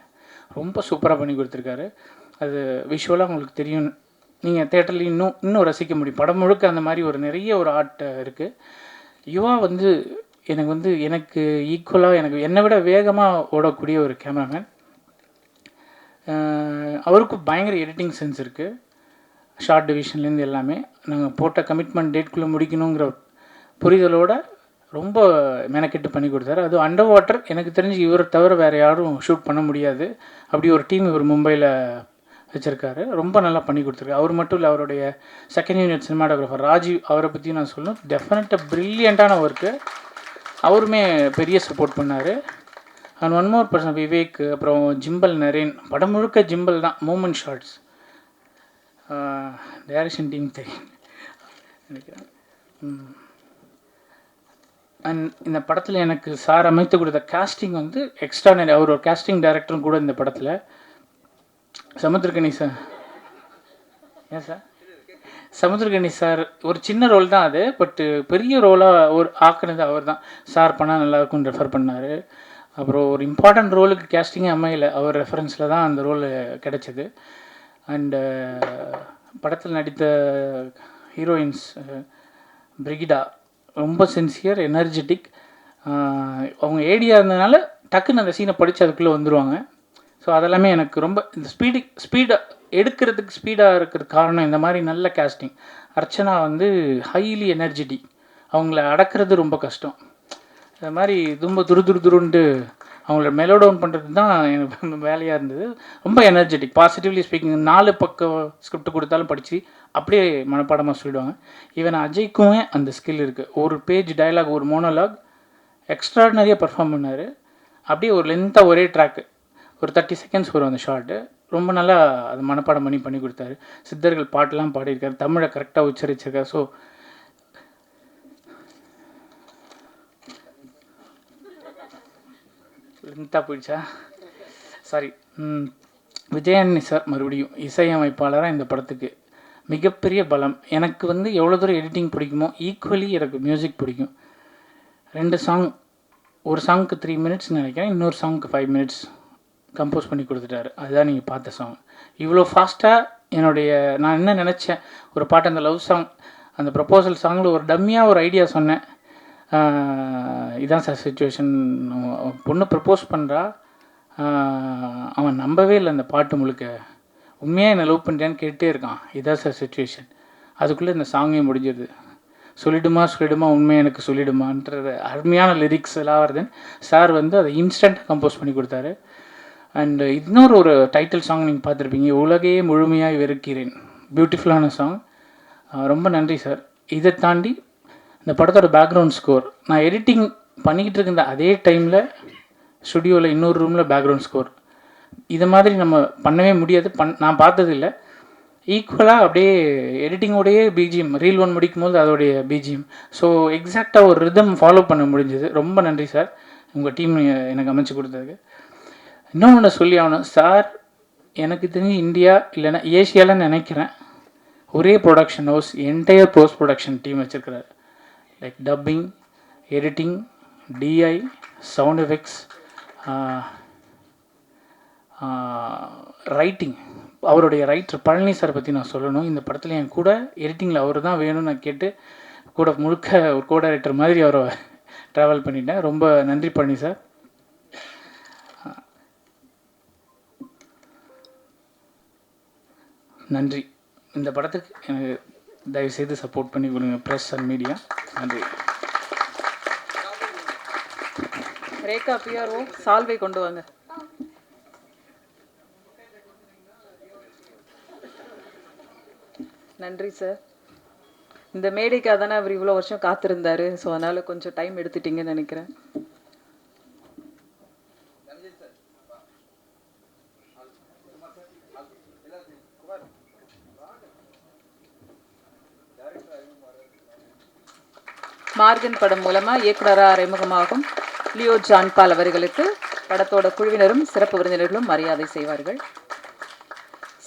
ரொம்ப சூப்பராக பண்ணி கொடுத்துருக்காரு. அது விஷுவலாக உங்களுக்கு தெரியும் நீங்கள் தேட்டரில் இன்னும் ரசிக்க முடியும். படம் முழுக்க அந்த மாதிரி ஒரு நிறைய ஒரு ஆர்ட் இருக்குது. யுவா வந்து எனக்கு ஈக்குவலாக என்னை விட வேகமாக ஓடக்கூடிய ஒரு கேமராமேன். அவருக்கு பயங்கர எடிட்டிங் சென்ஸ் இருக்குது. ஷார்ட் டிவிஷன்லேருந்து எல்லாமே நாங்கள் போட்ட கமிட்மெண்ட் டேட்குள்ளே முடிக்கணுங்கிற புரிதலோடு ரொம்ப மெனக்கெட்டு பண்ணி கொடுத்தாரு. அது அண்டர் வாட்டர் எனக்கு தெரிஞ்சு இவரை தவிர வேறு யாரும் ஷூட் பண்ண முடியாது. அப்படி ஒரு டீம் இவர் மும்பையில் வச்சுருக்காரு. ரொம்ப நல்லா பண்ணி கொடுத்துருக்காரு. அவர் மட்டும் இல்லை, அவருடைய செகண்ட் யூனிட் சினிமாட்டோகிராஃபர் ராஜீவ், அவரை பற்றி நான் சொல்லணும். டெஃபினட்டாக ப்ரில்லியண்ட்டான ஒர்க்கு. அவருமே பெரிய சப்போர்ட் பண்ணார். And one more person Vivek, அப்புறம் ஜிம்பல் நரேன். படம் முழுக்க ஜிம்பல் தான், மூமெண்ட் ஷார்ட்ஸ். டைரக்ஷன் டீம் தெரியும் நினைக்கிறேன். அண்ட் இந்த படத்தில் எனக்கு சார் அமைத்து கொடுத்த காஸ்டிங் வந்து எக்ஸ்ட்ரானரி. அவர் ஒரு காஸ்டிங் டைரக்டரும் கூட இந்த படத்தில். சமுத்திரக்கனி சார், ஏன் சார் சமுத்திரக்கனி சார் ஒரு சின்ன ரோல் தான் அது, பட்டு பெரிய ரோலாக ஆக்குனது அவர் தான். சார் பண்ணால் நல்லாயிருக்கும்னு ரெஃபர் பண்ணார். அப்புறம் ஒரு இம்பார்ட்டண்ட் ரோலுக்கு கேஸ்டிங்கே அமையலை, அவர் ரெஃபரன்ஸில் தான் அந்த ரோல் கிடச்சிது. அண்டு படத்தில் நடித்த ஹீரோயின்ஸ் பிரிகிடா ரொம்ப சின்சியர், எனர்ஜெட்டிக். அவங்க ஏடியாக இருந்ததுனால டக்குன்னு அந்த சீனை படித்து அதுக்குள்ளே வந்துடுவாங்க. ஸோ அதெல்லாமே எனக்கு ரொம்ப இந்த ஸ்பீடாக எடுக்கிறதுக்கு ஸ்பீடாக இருக்கிறதுக்கு காரணம் இந்த மாதிரி நல்ல கேஸ்டிங். அர்ச்சனா வந்து ஹைலி எனர்ஜெட்டிக், அவங்கள அடக்கிறது ரொம்ப கஷ்டம். அது மாதிரி ரொம்ப துருன்ட்டு அவங்கள மெலோடவுன் பண்ணுறது தான் எனக்கு வேலையாக இருந்தது. ரொம்ப எனர்ஜெட்டிக், பாசிட்டிவ்லி ஸ்பீக்கிங். 4 பக்கம் ஸ்கிரிப்ட் கொடுத்தாலும் படித்து அப்படியே மனப்பாடமாக சொல்லிடுவாங்க. ஈவன் அஜய்க்குமே அந்த ஸ்கில் இருக்குது. ஒரு பேஜ் டயலாக், ஒரு மோனோலாக் எக்ஸ்ட்ராடினரியாக பர்ஃபார்ம் பண்ணார். அப்படியே ஒரு லென்த்தாக ஒரே ட்ராக்கு, ஒரு 30 செகண்ட்ஸ் வரும் அந்த ஷார்ட்டு. ரொம்ப நல்லா அது மனப்பாடம் பண்ணி கொடுத்தாரு. சித்தர்கள் பாட்டெலாம் பாடியிருக்காரு, தமிழை கரெக்டாக உச்சரிச்சிருக்காரு. ஸோ லென்த்தாக போயிடுச்சா, சாரி. விஜயானி சார் மறுபடியும் இசையமைப்பாளராக இந்த படத்துக்கு மிகப்பெரிய பலம். எனக்கு வந்து எவ்வளோ தூரம் எடிட்டிங் பிடிக்குமோ ஈக்குவலி எனக்கு மியூசிக் பிடிக்கும். 2 சாங், ஒரு சாங்க்கு 3 மினிட்ஸ் நினைக்கிறேன், இன்னொரு சாங்க்கு 5 மினிட்ஸ் கம்போஸ் பண்ணி கொடுத்துட்டாரு. அதுதான் நீங்கள் பார்த்த சாங். இவ்வளோ ஃபாஸ்ட்டாக நான் என்ன நினச்சேன், ஒரு பாட்டு அந்த லவ் சாங், அந்த ப்ரப்போசல் சாங்கில் ஒரு டம்மியாக ஒரு ஐடியா சொன்னேன். இதான் சார் சுச்சுவேஷன், பொண்ணு ப்ரப்போஸ் பண்ணுறா, அவன் நம்பவே இல்லை அந்த பாட்டு முழுக்க. உண்மையாக என்னை லவ் பண்ணுறேன்னு கேட்டே இருக்கான். இதான் சார் சுச்சுவேஷன். அதுக்குள்ளே இந்த சாங்கே முடிஞ்சிருது. சொல்லிடுமா உண்மையாக எனக்கு சொல்லிடுமான்றது அருமையான லிரிக்ஸ் எல்லாம் வருதுன்னு சார் வந்து அதை இன்ஸ்டண்ட்டாக கம்போஸ் பண்ணி கொடுத்தாரு. அண்டு இன்னொரு டைட்டில் சாங் நீங்கள் பார்த்துருப்பீங்க, உலகையே முழுமையாக வெறுக்கிறேன். பியூட்டிஃபுல்லான சாங். ரொம்ப நன்றி சார். இதை தாண்டி இந்த படத்தோட பேக்ரவுண்ட் ஸ்கோர், நான் எடிட்டிங் பண்ணிக்கிட்டு இருந்த அதே டைமில் ஸ்டுடியோவில் இன்னொரு ரூமில் பேக்ரவுண்ட் ஸ்கோர். இதை மாதிரி நம்ம பண்ணவே முடியாது, நான் பார்த்ததில்லை. ஈக்குவலாக அப்படியே எடிட்டிங்கோடையே பிஜிஎம், ரீல் 1 முடிக்கும் போது அதோடைய பிஜிஎம். ஸோ எக்ஸாக்டாக ஒரு ரிதம் ஃபாலோ பண்ண முடிஞ்சது. ரொம்ப நன்றி சார், உங்கள் டீம் எனக்கு அமைச்சு கொடுத்ததுக்கு. இன்னொன்று சொல்லி ஆகணும் சார், எனக்கு தெரிஞ்சு இந்தியா இல்லைன்னா ஏஷியாவில் நினைக்கிறேன் ஒரே production house entire post production team வச்சுருக்கிறார். Like dubbing, editing, DI, sound effects, writing. அவருடைய ரைட்டர் பழனி சார் பற்றி நான் சொல்லணும். இந்த படத்தில் என் கூட எடிட்டிங்கில் அவர் தான் வேணும்னு நான் கேட்டு கூட முழுக்க ஒரு கோ டைரக்டர் மாதிரி அவரை ட்ராவல் பண்ணிட்டேன். ரொம்ப நன்றி பழனி சார். நன்றி. இந்த படத்துக்கு எனக்கு தயவுசெய்து சப்போர்ட் பண்ணி கொடுங்க, ப்ரெஸ் அண்ட் மீடியா. நன்றி. ரேகா பிஆர்ஓ சால்வை கொண்டு வாங்க. நன்றி சார். இந்த மேடைக்காக தானே அவர் இவ்வளோ வருஷம் காத்திருந்தார். ஸோ அதனால் கொஞ்சம் டைம் எடுத்துட்டீங்கன்னு நினைக்கிறேன். மார்கன் படம் மூலமாக இயக்குனராக அறிமுகமாகும் லியோ ஜான்பால் அவர்களுக்கு படத்தோட குழுவினரும் சிறப்பு விருந்தினர்களும் மரியாதை செய்வார்கள்.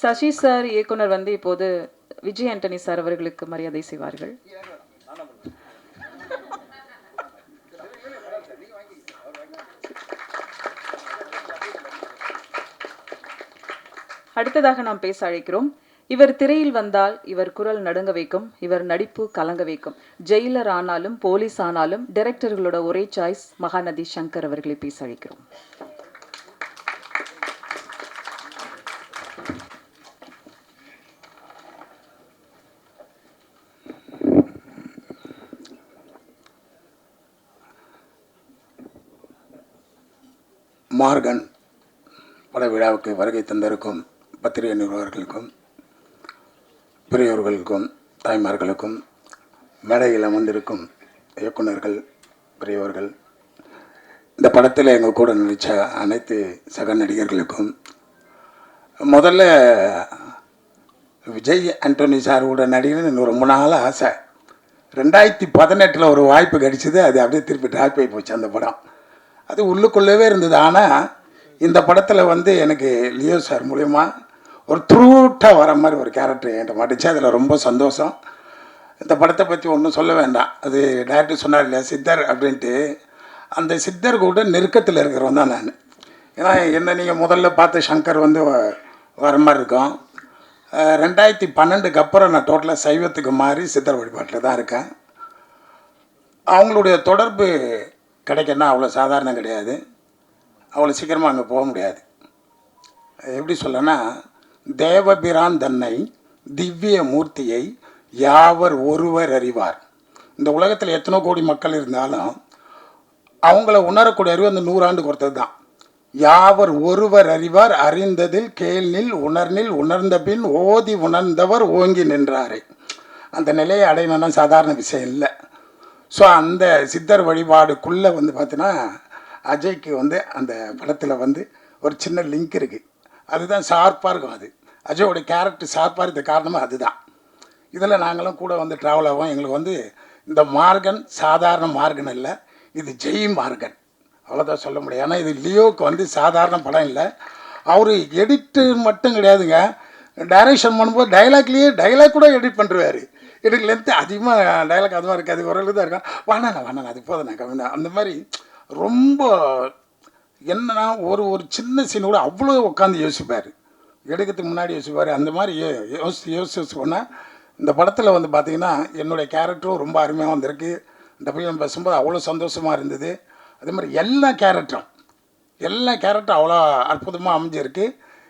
சசி சார் இயக்குனர் வந்து இப்போது விஜய் ஆண்டனி சார் அவர்களுக்கு மரியாதை செய்வார்கள். அடுத்ததாக நாம் பேச அழைக்கிறோம் இவர் திரையில் வந்தால் இவர் குரல் நடுங்க வைக்கும், இவர் நடிப்பு கலங்க வைக்கும். ஜெயிலர் ஆனாலும் போலீஸ் ஆனாலும் டைரக்டர்களோட ஒரே சாய்ஸ் மகாநதி சங்கர் அவர்களை பேச அழைக்கிறோம். மார்கன் பட விழாவுக்கு வருகை தந்திருக்கும் பத்திரிகை நிறுவனர்களுக்கும் பெரியோர்களுக்கும் தாய்மார்களுக்கும் மேடையில் அமர்ந்திருக்கும் இயக்குநர்கள் பெரியவர்கள், இந்த படத்தில் எங்கள் கூட நடித்த அனைத்து சக நடிகர்களுக்கும், முதல்ல விஜய் ஆண்டனி சார் கூட நடிகர்னு எனக்கு ரொம்ப நாள் ஆசை. 2018 ஒரு வாய்ப்பு கிடைச்சிது, அது அப்படியே திருப்பி ட்ராப் ஆகி போச்சு அந்த படம். அது உள்ளுக்குள்ளவே இருந்தது. ஆனால் இந்த படத்தில் வந்து எனக்கு லியோ சார் மூலயமா ஒரு த்ரூட்டாக வர மாதிரி ஒரு கேரக்டர் என்கிட்ட மாட்டுச்சு. அதில் ரொம்ப சந்தோஷம். இந்த படத்தை பற்றி ஒன்றும் சொல்ல வேண்டாம். அது டைரக்டர் சொன்னார் இல்லையா சித்தர் அப்படின்ட்டு, அந்த சித்தர் கூட நெருக்கத்தில் இருக்கிறவன் தான் நான். ஏன்னா என்ன நீங்கள் முதல்ல பார்த்த சங்கர் வந்து வர மாதிரி இருக்கும். 2012க்கு அப்புறம் நான் டோட்டலாக சைவத்துக்கு மாறி சித்தர் வழிபாட்டில் தான் இருக்கேன். அவங்களுடைய தொடர்பு கிடைக்கன்னா அவ்வளோ சாதாரணம் கிடையாது. அவ்வளோ சீக்கிரமாக அங்கே போக முடியாது. எப்படி சொல்லனா, தேவபிரான் தன்னை திவ்ய மூர்த்தியை யாவர் ஒருவர் அறிவார். இந்த உலகத்தில் எத்தனை கோடி மக்கள் இருந்தாலும் அவங்கள உணரக்கூடிய அறிவு அந்த 100 ஆண்டுக்கு ஒருத்தது தான். யாவர் ஒருவர் அறிவார், அறிந்ததில் கேள்நில் உணர்நில் உணர்ந்த பின் ஓதி உணர்ந்தவர் ஓங்கி நின்றாரே. அந்த நிலையை அடையணும்னா சாதாரண விஷயம் இல்லை. ஸோ அந்த சித்தர் வழிபாடுக்குள்ளே வந்து பார்த்தீங்கன்னா அஜய்க்கு வந்து அந்த படத்தில் வந்து ஒரு சின்ன லிங்க் இருக்குது. அதுதான் ஷார்ப்பாக இருக்கும். அது அஜயோட கேரக்டர் ஷார்ப்பாக இருக்க காரணமாக அதுதான். இதில் நாங்களும் கூட வந்து ட்ராவல் ஆகும். எங்களுக்கு வந்து இந்த மார்கன் சாதாரண மார்கன் இல்லை, இது ஜெய் மார்கன், அவ்வளோதான் சொல்ல முடியும். ஏன்னா இது லியோவுக்கு வந்து சாதாரண படம் இல்லை. அவர் எடிட்டு மட்டும் கிடையாதுங்க, டைரக்ஷன் பண்ணும்போது டைலாக் கூட எடிட் பண்ணுறாரு. எனக்கு லென்த்து அதிகமாக டைலாக் அதுவாக இருக்காது, ஓரளவு தான் இருக்கும். வாண்ணா அது போதுண்ணா கம்மிண்ணா அந்த மாதிரி ரொம்ப என்னன்னா ஒரு சின்ன சீன் கூட அவ்வளோ உட்காந்து யோசிப்பார், எடுக்கிறதுக்கு முன்னாடி யோசிப்பார். அந்த மாதிரி யோசிச்சு போனால் இந்த படத்தில் வந்து பார்த்திங்கன்னா என்னுடைய கேரக்டரும் ரொம்ப அருமையாக வந்திருக்கு. இந்த பையன் பேசும்போது அவ்வளோ சந்தோஷமாக இருந்தது. அதே மாதிரி எல்லா கேரக்டரும் அவ்வளோ அற்புதமாக அமைஞ்சிருக்கு.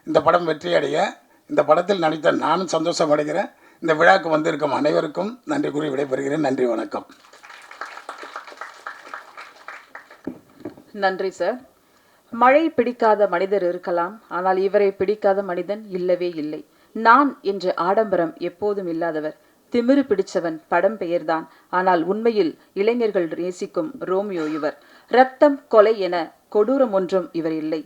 இந்த படம் வெற்றி அடைய இந்த படத்தில் நடித்த நானும் சந்தோஷம் அடைகிறேன். இந்த விழாவுக்கு வந்திருக்கும் அனைவருக்கும் நன்றி கூறி விடைபெறுகிறேன். நன்றி, வணக்கம். நன்றி சார். மழை பிடிக்காத மனிதர் இருக்கலாம், ஆனால் இவரை பிடிக்காத மனிதன் இல்லவே இல்லை. நான் என்ற ஆடம்பரம் எப்போதும் இல்லாதவர், திமிரு பிடிச்சவன் படம் பெயர்தான், ஆனால் உண்மையில் இளைஞர்கள் நேசிக்கும் ரோமியோ இவர். இரத்தம் கொலை என கொடூரம் ஒன்றும் இவர் இல்லை.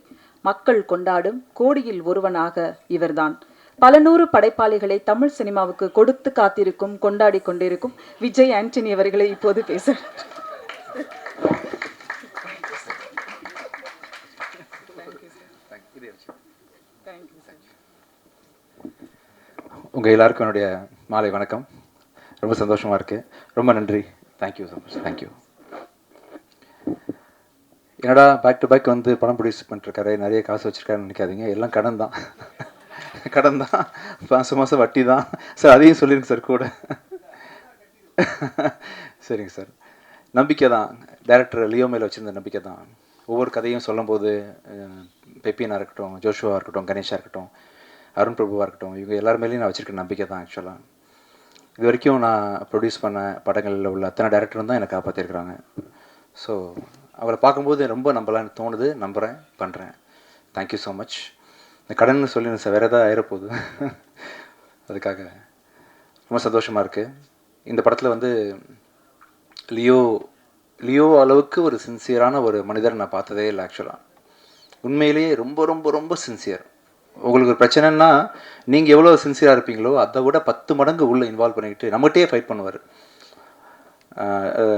மக்கள் கொண்டாடும் கோடியில் ஒருவனாக இவர்தான். பல நூறு படைப்பாளிகளை தமிழ் சினிமாவுக்கு கொடுத்து காத்திருக்கும், கொண்டாடி கொண்டிருக்கும் விஜய் ஆண்டனி அவர்களை இப்போது பேச உங்கள் எல்லாருக்கும் என்னுடைய மாலை வணக்கம். ரொம்ப சந்தோஷமாக இருக்குது. ரொம்ப நன்றி. Thank you so much. தேங்க்யூ. என்னடா பேக் டு பேக் வந்து படம் ப்ரொடியூஸ் பண்ணிருக்காரு, நிறைய காசு வச்சுருக்காருன்னு நினைக்காதீங்க. எல்லாம் கடன் தான், மாதம் வட்டி தான் சார். அதையும் சொல்லிடுங்க சார் கூட. சரிங்க சார். நம்பிக்கை தான், டைரக்டர் லியோ மேலே வச்சுருந்த நம்பிக்கை தான். ஒவ்வொரு கதையும் சொல்லும்போது பெப்பியனாக இருக்கட்டும், ஜோஷுவாக இருக்கட்டும், கணேஷாக இருக்கட்டும், அருண் பிரபுவாக இருக்கட்டும், இவங்க எல்லார் மேலேயும் நான் வச்சுருக்க நம்பிக்கை தான். ஆக்சுவலாக இது வரைக்கும் நான் ப்ரொடியூஸ் பண்ண படங்களில் உள்ள அத்தனை டேரக்டரும் தான் என்னை காப்பாற்றிருக்கிறாங்க. ஸோ அவரை பார்க்கும்போது ரொம்ப நம்பலான்னு தோணுது, நம்புகிறேன், பண்ணுறேன். Thank you so much. இந்த கடன் சொல்லி சார் வேறு ஏதாவது ஆயிரப்போகுது, அதுக்காக ரொம்ப சந்தோஷமாக இருக்குது. இந்த படத்தில் வந்து லியோ அளவுக்கு ஒரு சின்சியரான ஒரு மனிதர் நான் பார்த்ததே இல்லை. ஆக்சுவலாக உண்மையிலேயே ரொம்ப ரொம்ப ரொம்ப சின்சியர். உங்களுக்கு ஒரு பிரச்சனைன்னா நீங்கள் எவ்வளோ சின்சியராக இருப்பீங்களோ அதை விட 10 மடங்கு உள்ளே இன்வால்வ் பண்ணிக்கிட்டு நம்மகிட்டே ஃபைட் பண்ணுவார்.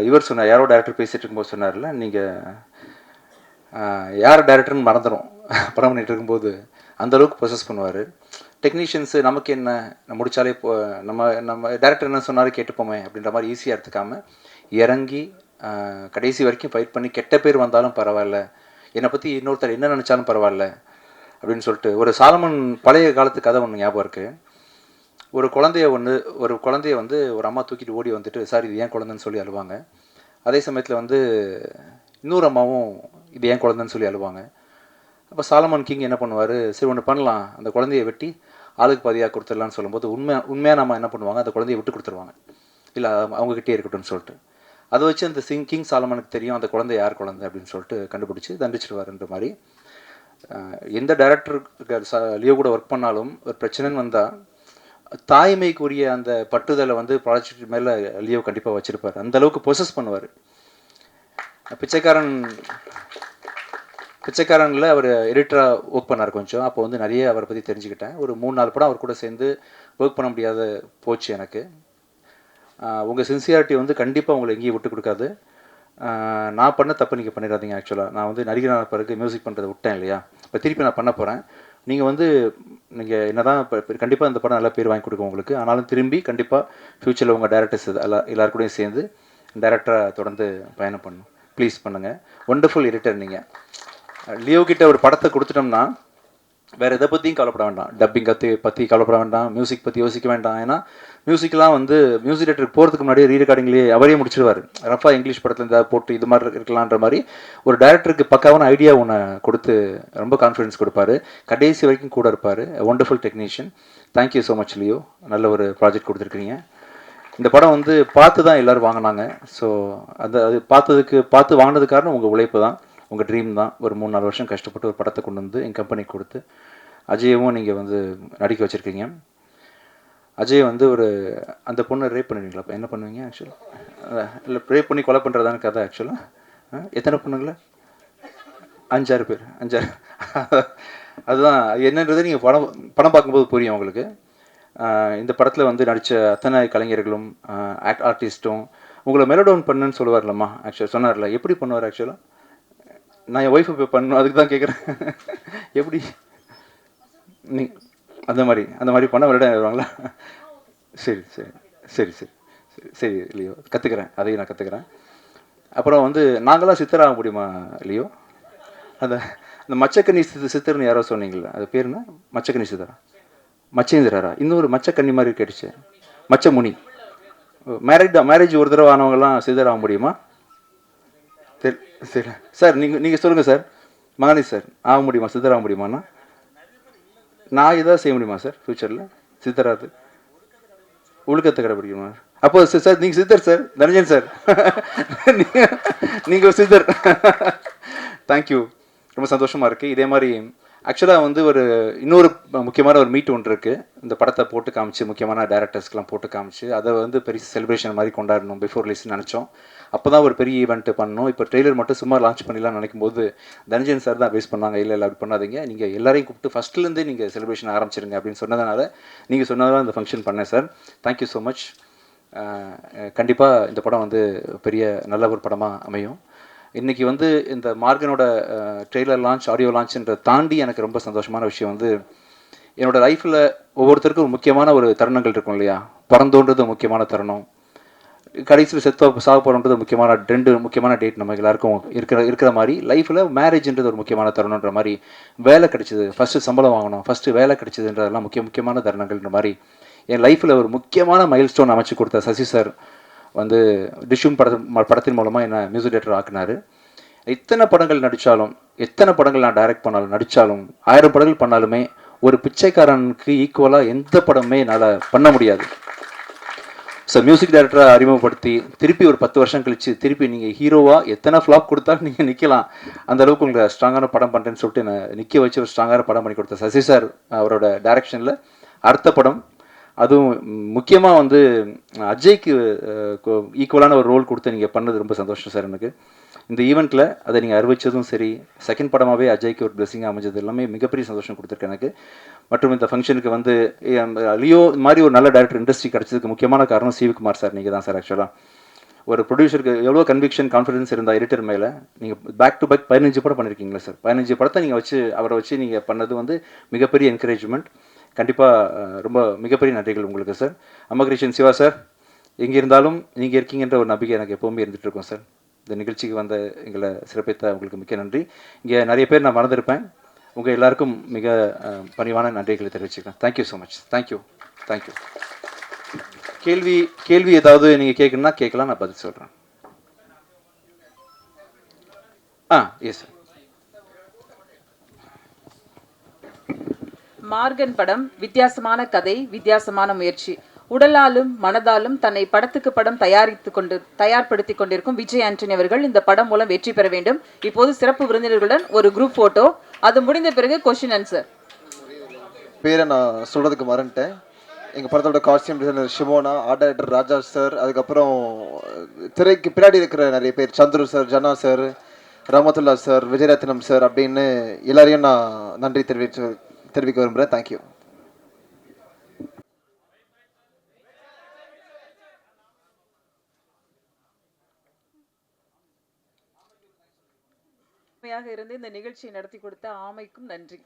இவர் சொன்னார், யாரோ டேரக்டர் பேசிகிட்டு இருக்கும்போது சொன்னார்ல, நீங்கள் யார் டேரக்டர்னு மறந்துடும் படம் பண்ணிகிட்டு இருக்கும்போது, அந்தளவுக்கு ப்ரொசஸ் பண்ணுவார். டெக்னீஷியன்ஸு நமக்கு என்ன முடித்தாலே நம்ம டேரக்டர் என்ன சொன்னாலும் கேட்டுப்போமே அப்படின்ற மாதிரி ஈஸியாக எடுத்துக்காமல் இறங்கி கடைசி வரைக்கும் ஃபைட் பண்ணி, கெட்ட பேர் வந்தாலும் பரவாயில்ல, என்னை பற்றி இன்னொருத்தர் என்ன நினச்சாலும் பரவாயில்ல அப்படின்னு சொல்லிட்டு. ஒரு சாலமன் பழைய காலத்து கதை ஒன்று ஞாபகம் இருக்குது. ஒரு குழந்தைய வந்து ஒரு அம்மா தூக்கிட்டு ஓடி வந்துட்டு சார் இது ஏன் குழந்தைன்னு சொல்லி அழுவாங்க. அதே சமயத்தில் வந்து இன்னொரு அம்மாவும் இது ஏன் குழந்தைன்னு சொல்லி அழுவாங்க. அப்போ சாலமன் கிங் என்ன பண்ணுவார், சரி ஒன்று பண்ணலாம், அந்த குழந்தைய வெட்டி ஆளுக்கு பாதியாக கொடுத்துடலான்னு சொல்லும்போது உண்மையாக நம்ம என்ன பண்ணுவாங்க, அந்த குழந்தைய விட்டு கொடுத்துருவாங்க, இல்லை அவங்ககிட்டே இருக்கட்டும்னு சொல்லிட்டு. அதை வச்சு அந்த கிங் சாலமனுக்கு தெரியும் அந்த குழந்தை யார் குழந்தை அப்படின்னு சொல்லிட்டு கண்டுபிடிச்சி தண்டிச்சிடுவாருன்ற மாதிரி. எந்த டைரக்டருக்கு லியோ கூட ஒர்க் பண்ணாலும் ஒரு பிரச்சனைன்னு வந்தால் தாய்மைக்குரிய அந்த பட்டுதலை வந்து ப்ராஜெக்ட் மேலே லியோ கண்டிப்பாக வச்சுருப்பார். அந்தளவுக்கு ப்ரொசஸ் பண்ணுவார். பிச்சைக்காரனில் அவர் எடிட்டராக ஒர்க் பண்ணார் கொஞ்சம். அப்போ வந்து நிறைய அவரை பற்றி தெரிஞ்சுக்கிட்டேன். ஒரு 3-4 படம் அவர் கூட சேர்ந்து ஒர்க் பண்ண முடியாத போச்சு எனக்கு. உங்கள் சின்சியாரிட்டி வந்து கண்டிப்பாக உங்களை எங்கேயும் விட்டு கொடுக்காது. நான் பண்ண தப்பு நீங்கள் பண்ணிடாதீங்க. ஆக்சுவலாக நான் வந்து நடிகரான பிறகு மியூசிக் பண்ணுறதை விட்டேன் இல்லையா, இப்போ திருப்பி நான் பண்ண போகிறேன். நீங்கள் என்ன தான் இப்போ கண்டிப்பாக இந்த படம் நல்லா பேர் வாங்கி கொடுக்கும் உங்களுக்கு. ஆனாலும் திரும்பி கண்டிப்பாக ஃப்யூச்சரில் உங்கள் டேரக்டர்ஸ் எல்லாருக்கூடையும் சேர்ந்து டேரக்டராக தொடர்ந்து பயணம் பண்ணணும். ப்ளீஸ் பண்ணுங்கள். ஒண்டர்ஃபுல் எடிட்டர் நீங்கள். லியோ கிட்ட ஒரு படத்தை கொடுத்துட்டோம்னா வேறு எதை பற்றியும் கவலைப்பட வேண்டாம். டப்பிங் பற்றி கவலைப்பட வேண்டாம், மியூசிக் பற்றி யோசிக்க வேண்டாம். ஏன்னா மியூசிக்லாம் வந்து மியூசிக் டேரக்டருக்கு போகிறதுக்கு முன்னாடியே ரீரெக்கார்டிங்லேயே அவரே முடிச்சிடுவார். ரஃபாக இங்கிலீஷ் படத்தில் இருந்தால் போட்டு இது மாதிரி இருக்கலான்ற மாதிரி ஒரு டேரக்டருக்கு பக்காவான ஐடியா ஒன்று கொடுத்து ரொம்ப கான்ஃபிடன்ஸ் கொடுப்பாரு. கடைசி வரைக்கும் கூட இருப்பார். Wonderful technician. Thank you so much Leo. நல்ல ஒரு ப்ராஜெக்ட் கொடுத்துருக்கீங்க. இந்த படம் வந்து பார்த்து தான் எல்லோரும் வாங்கினாங்க. ஸோ அது பார்த்து வாங்கினது காரணம் உங்கள் உழைப்பு தான், உங்கள் ட்ரீம் தான். ஒரு 3-4 வருஷம் கஷ்டப்பட்டு ஒரு படத்தை கொண்டு வந்து என் கம்பெனிக்கு கொடுத்து அஜயவும் நீங்கள் வந்து நடிக்க வச்சுருக்கீங்க. அஜய் வந்து அந்த பொண்ணை ரேப் பண்ணுவீங்களா? என்ன பண்ணுவீங்க ஆக்சுவலாக? இல்லை ரேப் பண்ணி கொலை பண்ணுறதான கதை ஆக்சுவலாக. எத்தனை பொண்ணுங்களா? 5-6 பேர். 5-6 அதுதான் என்னன்றது நீங்கள் படம் பார்க்கும்போது புரியும் உங்களுக்கு. இந்த படத்தில் வந்து நடித்த அத்தனை கலைஞர்களும் ஆர்டிஸ்ட்டும் உங்களை மெலோடவுன் பண்ணுன்னு சொல்லுவார்லம்மா. ஆக்சுவலாக சொன்னார்ல, எப்படி பண்ணுவார் ஆக்சுவலாக? நான் என் ஒய்ஃபை போய் பண்ணணும், அதுக்கு தான் கேட்குறேன். எப்படி அந்த மாதிரி பண்ண விட வருவாங்களா? சரி சரி சரி சரி சரி சரி லியோ, கற்றுக்கிறேன். அதையும் நான் கற்றுக்கிறேன். அப்புறம் வந்து நாங்களாம் சித்தராக முடியுமா லியோ? அந்த மச்சக்கன்னி சித்தர்னு யாரோ சொன்னீங்களா, அது பேர் என்ன? மச்சக்கன்னி சித்தரா? மச்சேந்திரரா? இன்னொரு மச்சக்கன்னி மாதிரி கேட்டுச்சு, மச்சமுனி. மேரேஜ் ஒரு தடவை ஆனவங்கலாம் சித்தராக முடியுமா? சரி சார், நீங்கள் சொல்லுங்கள் சார். மகனி சார் ஆக முடியுமா, சித்தராக முடியுமாண்ணா? நான் எதாவது செய்ய முடியுமா சார் ஃப்யூச்சரில் சித்தராது? ஒழுக்கத்தை கடைப்பிடிக்குமா? அப்போ சார் நீங்கள் சித்தர் சார், தனஞ்சன் சார் நீங்கள் சித்தர். தேங்க்யூ, ரொம்ப சந்தோஷமாக இருக்குது. இதே மாதிரி ஆக்சுவலாக வந்து இன்னொரு முக்கியமான ஒரு மீட் ஒன்று இருக்குது. இந்த படத்தை போட்டு காமிச்சு முக்கியமான டேரக்டர்ஸ்க்கெலாம் போட்டு காமிச்சு அதை வந்து பெரிய செலிப்ரேஷன் மாதிரி கொண்டாடணும் பிஃபோர் ரிலீஸ்னு நினச்சோம். அப்போ தான் ஒரு பெரிய ஈவெண்ட்டு பண்ணணும். இப்போ ட்ரெய்லர் மட்டும் சும்மா லான்ச் பண்ணிடலாம்னு நினைக்கும் போது தனஞ்சன் சார் தான் பேஸ் பண்ணாங்க. இல்லை அப்படி பண்ணாதீங்க, நீங்கள் எல்லாரையும் கூப்பிட்டு ஃபஸ்ட்லேருந்தே நீங்கள் செலிப்ரேஷன் ஆரம்பிச்சிருங்க அப்படின்னு சொன்னதுனால நீங்கள் சொன்னதால் இந்த ஃபங்க்ஷன் பண்ணேன் சார். Thank you so much. கண்டிப்பாக இந்த படம் வந்து பெரிய நல்ல ஒரு படமாக அமையும். இன்றைக்கி வந்து இந்த மார்கனோட ட்ரெய்லர் லான்ச், ஆடியோ லான்ச்ன்ற தாண்டி எனக்கு ரொம்ப சந்தோஷமான விஷயம் வந்து என்னோடய லைஃப்பில் ஒவ்வொருத்தருக்கும் ஒரு முக்கியமான ஒரு தருணங்கள் இருக்கும் இல்லையா. பிறந்தோன்றது முக்கியமான தருணம், கடைசியில் சாக போகிறோன்றது முக்கியமான 2 முக்கியமான டேட் நம்ம எல்லாருக்கும் இருக்கிற மாதிரி லைஃப்பில் மேரேஜ்ன்றது ஒரு முக்கியமான தருணன்ற மாதிரி, வேலை கிடைச்சிது, ஃபஸ்ட்டு சம்பளம் வாங்கணும், ஃபஸ்ட்டு வேலை கிடைச்சிதுன்றதெல்லாம் முக்கியமான தருணங்கள்ன்ற மாதிரி என் லைஃப்பில் ஒரு முக்கியமான மைல் ஸ்டோன் அமைச்சு கொடுத்த சசி சார் வந்து டிஷ்யூம் படத்தின் மூலமாக என்னை மியூசிக் டைரக்டர் ஆக்குனார். எத்தனை படங்கள் நடித்தாலும், எத்தனை படங்கள் நான் டைரக்ட் பண்ணாலும் நடித்தாலும், 1000 படங்கள் பண்ணாலுமே ஒரு பிச்சைக்காரனுக்கு ஈக்குவலாக எந்த படமே என்னால் பண்ண முடியாது. ஸோ மியூசிக் டைரக்டராக அறிமுகப்படுத்தி திருப்பி ஒரு 10 வருஷம் கழித்து திருப்பி நீங்கள் ஹீரோவாக எத்தனை ஃப்ளாப் கொடுத்தாலும் நீங்கள் நிற்கலாம், அந்தளவுக்கு உங்களை ஸ்ட்ராங்கான படம் பண்ணுறேன்னு சொல்லிட்டு என்னை நிற்க வச்சு ஒரு ஸ்ட்ராங்கான படம் பண்ணி கொடுத்த சசி சார் அவரோட டைரக்ஷனில் அடுத்த படம், அதுவும் முக்கியமாக வந்து அஜய்க்கு ஈக்குவலான ஒரு ரோல் கொடுத்து நீங்கள் பண்ணது ரொம்ப சந்தோஷம் சார் எனக்கு. இந்த ஈவெண்ட்டில் அதை நீங்கள் அறிவித்ததும் சரி, செகண்ட் படமாகவே அஜய்க்கு ஒரு பிளெஸிங்காக அமைஞ்சது எல்லாமே மிகப்பெரிய சந்தோஷம் கொடுத்துருக்கு எனக்கு. மற்றும் இந்த ஃபங்க்ஷனுக்கு வந்து லியோ மாதிரி ஒரு நல்ல டைரக்டர் இண்டஸ்ட்ரி கிடச்சதுக்கு முக்கியமான காரணம் சிவகுமார் சார், நீங்கள் தான் சார். ஆக்சுவலாக ஒரு ப்ரொடியூசருக்கு எவ்வளோ கன்விக்ஷன், கான்ஃபிடன்ஸ் இருந்தால் எடிட்டர் மேலே நீங்கள் பேக் டு பேக் 15 படம் பண்ணியிருக்கீங்களா சார். 15 படத்தை நீங்கள் அவரை வச்சு நீங்கள் பண்ணது வந்து மிகப்பெரிய என்கரேஜ்மெண்ட். கண்டிப்பாக ரொம்ப மிகப்பெரிய நன்றிகள் உங்களுக்கு சார். அம்மகிருஷ்ணன் சிவா சார், எங்கே இருந்தாலும் நீங்கள் இருக்கீங்கன்ற ஒரு நம்பிக்கை எனக்கு எப்போவுமே இருந்துகிட்டு இருக்கோம் சார். இந்த நிகழ்ச்சிக்கு வந்த எங்களை சிறப்பித்த உங்களுக்கு மிக்க நன்றி. இங்கே நிறைய பேர் நான் மறந்துருப்பேன், உங்கள் எல்லாருக்கும் மிக பணிவான நன்றிகளை தெரிவிச்சுக்கிறேன். Thank you so much. Thank you. Thank you. கேள்வி ஏதாவது நீங்கள் கேட்கணும்னா கேட்கலாம், நான் பதில் சொல்கிறேன். Yes sir. மார்கன் படம் வித்தியாசமான கதை, வித்தியாசமான முயற்சி. உடலாலும் மனதாலும் தன்னை படத்துக்கு படம் தயார்படுத்தி கொண்டிருக்கும் விஜய் ஆண்டனி அவர்கள் இந்த படம் மூலம் வெற்றி பெற வேண்டும். இப்போது சிறப்பு விருந்தினர்களுடன் ஒரு குரூப் போட்டோ, அது முடிந்த பிறகு கொஸ்டின் ஆன்சர். பேரை நான் சொல்கிறதுக்கு மறந்துட்டேன். எங்கள் படத்தோட costume designer Shimona, art director Raja sir, அதுக்கப்புறம் திரைக்கு பின்னாடி இருக்கிற நிறைய பேர், Chandru sir, Jana sir, Rahmathulla sir, Vijayaratnam sir அப்படின்னு எல்லாரையும் நான் நன்றி தெரிவிக்க விரும்புகிறேன். தேங்க்யூ. இருந்து இந்த நிகழ்ச்சியை நடத்தி கொடுத்த ஆமைக்கும் நன்றி.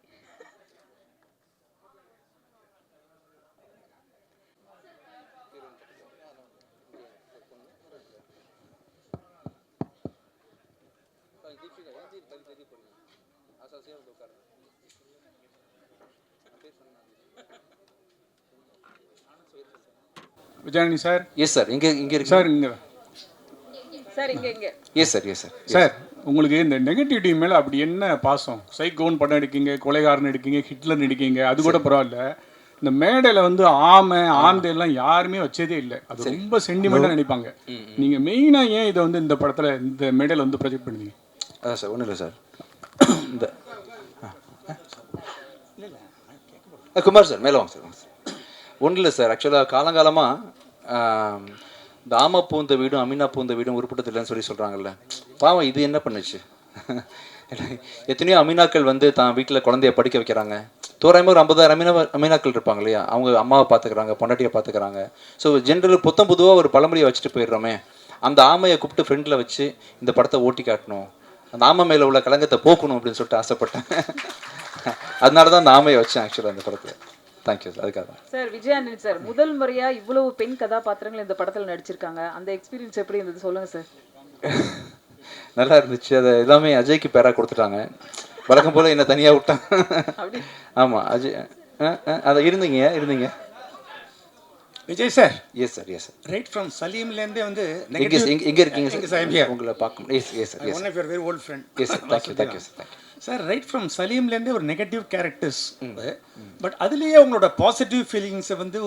விஜயானி சார். Yes sir. இங்கே இருக்கு சார். இங்கே சார். இங்கே S sir. Yes sir. Sir, உங்களுக்கு இந்த நெகட்டிவிட்டி மேலே அப்படி என்ன பாசம்? சைக்கோன் படம் எடுக்கீங்க, கொலைகாரன் எடுக்கீங்க, ஹிட்லர் நடிக்கீங்க, அது கூட பரவாயில்ல. இந்த மேடையில் வந்து ஆந்தையெல்லாம் யாருமே வச்சதே இல்லை. அது ரொம்ப சென்டிமெண்ட்டாக நினைப்பாங்க. நீங்கள் மெயினாக ஏன் இதை வந்து இந்த படத்தில் இந்த மேடையில் வந்து ப்ரொஜெக்ட் பண்ணுவீங்க? அதான் சார், ஒன்றும் இல்லை சார். இந்த குமார் சார் மேலே வாங்க சார். ஒன்றும் இல்லை சார். ஆக்சுவலாக காலங்காலமாக இந்த ஆமா பூந்த வீடும் அமீனா பூந்த வீடும் உருப்பட்டதில்லைன்னு சொல்கிறாங்கல்ல. பாவம் இது என்ன பண்ணுச்சு? எத்தனையோ அமீனாக்கள் வந்து தான் வீட்டில் குழந்தைய படிக்க வைக்கிறாங்க. தோராயமாக ஒரு 50,000 அமீனாக்கள் இருப்பாங்க இல்லையா? அவங்க அம்மாவை பார்த்துக்கிறாங்க, பொண்டாட்டியை பார்த்துக்கிறாங்க. ஸோ ஜென்ரல் பொதுவாக ஒரு பழமொழியை வச்சுட்டு போயிடுறோமே. அந்த ஆமையை கூப்பிட்டு ஃப்ரெண்டில் வச்சு இந்த படத்தை ஓட்டி காட்டணும், அந்த ஆமை மேலே உள்ள கலங்கத்தை போக்கணும் அப்படின்னு சொல்லிட்டு ஆசைப்பட்டேன். அதனால தான் அந்த ஆமையை வச்சேன் ஆக்சுவலாக அந்த படத்தில். Thank you sir. அதுக்காக சார். விஜய் ஆண்டனி சார் முதல் முறையா இவ்வளவு பெண் கதாபாத்திரங்கள் இந்த படத்தில் நடிச்சிருக்காங்க. அந்த எக்ஸ்பீரியன்ஸ் எப்படி இருந்தது சொல்லுங்க சார். நல்லா இருந்துச்சு. அதை எல்லாமே அஜய்க்கு பேராக கொடுத்துட்டாங்க. வழக்கம் போல் என்னை தனியாக விட்டாங்க. ஆமாம் அஜய் அதை இருந்தீங்க Vijay sir. Yes sir. Yes sir. Right from சலீம்லேருந்தே வந்து எங்கே இருக்கீங்க சார்? உங்களை பார்க்க முடியும். Yes sir. One of your very old friend. Yes sir. Thank you sir. Sir, right from சலீம்லேருந்தே ஒரு நெகட்டிவ் கேரக்டர்ஸ், பட் அதுலேயே உங்களோட பாசிட்டிவ் ஃபீலிங்ஸை வந்து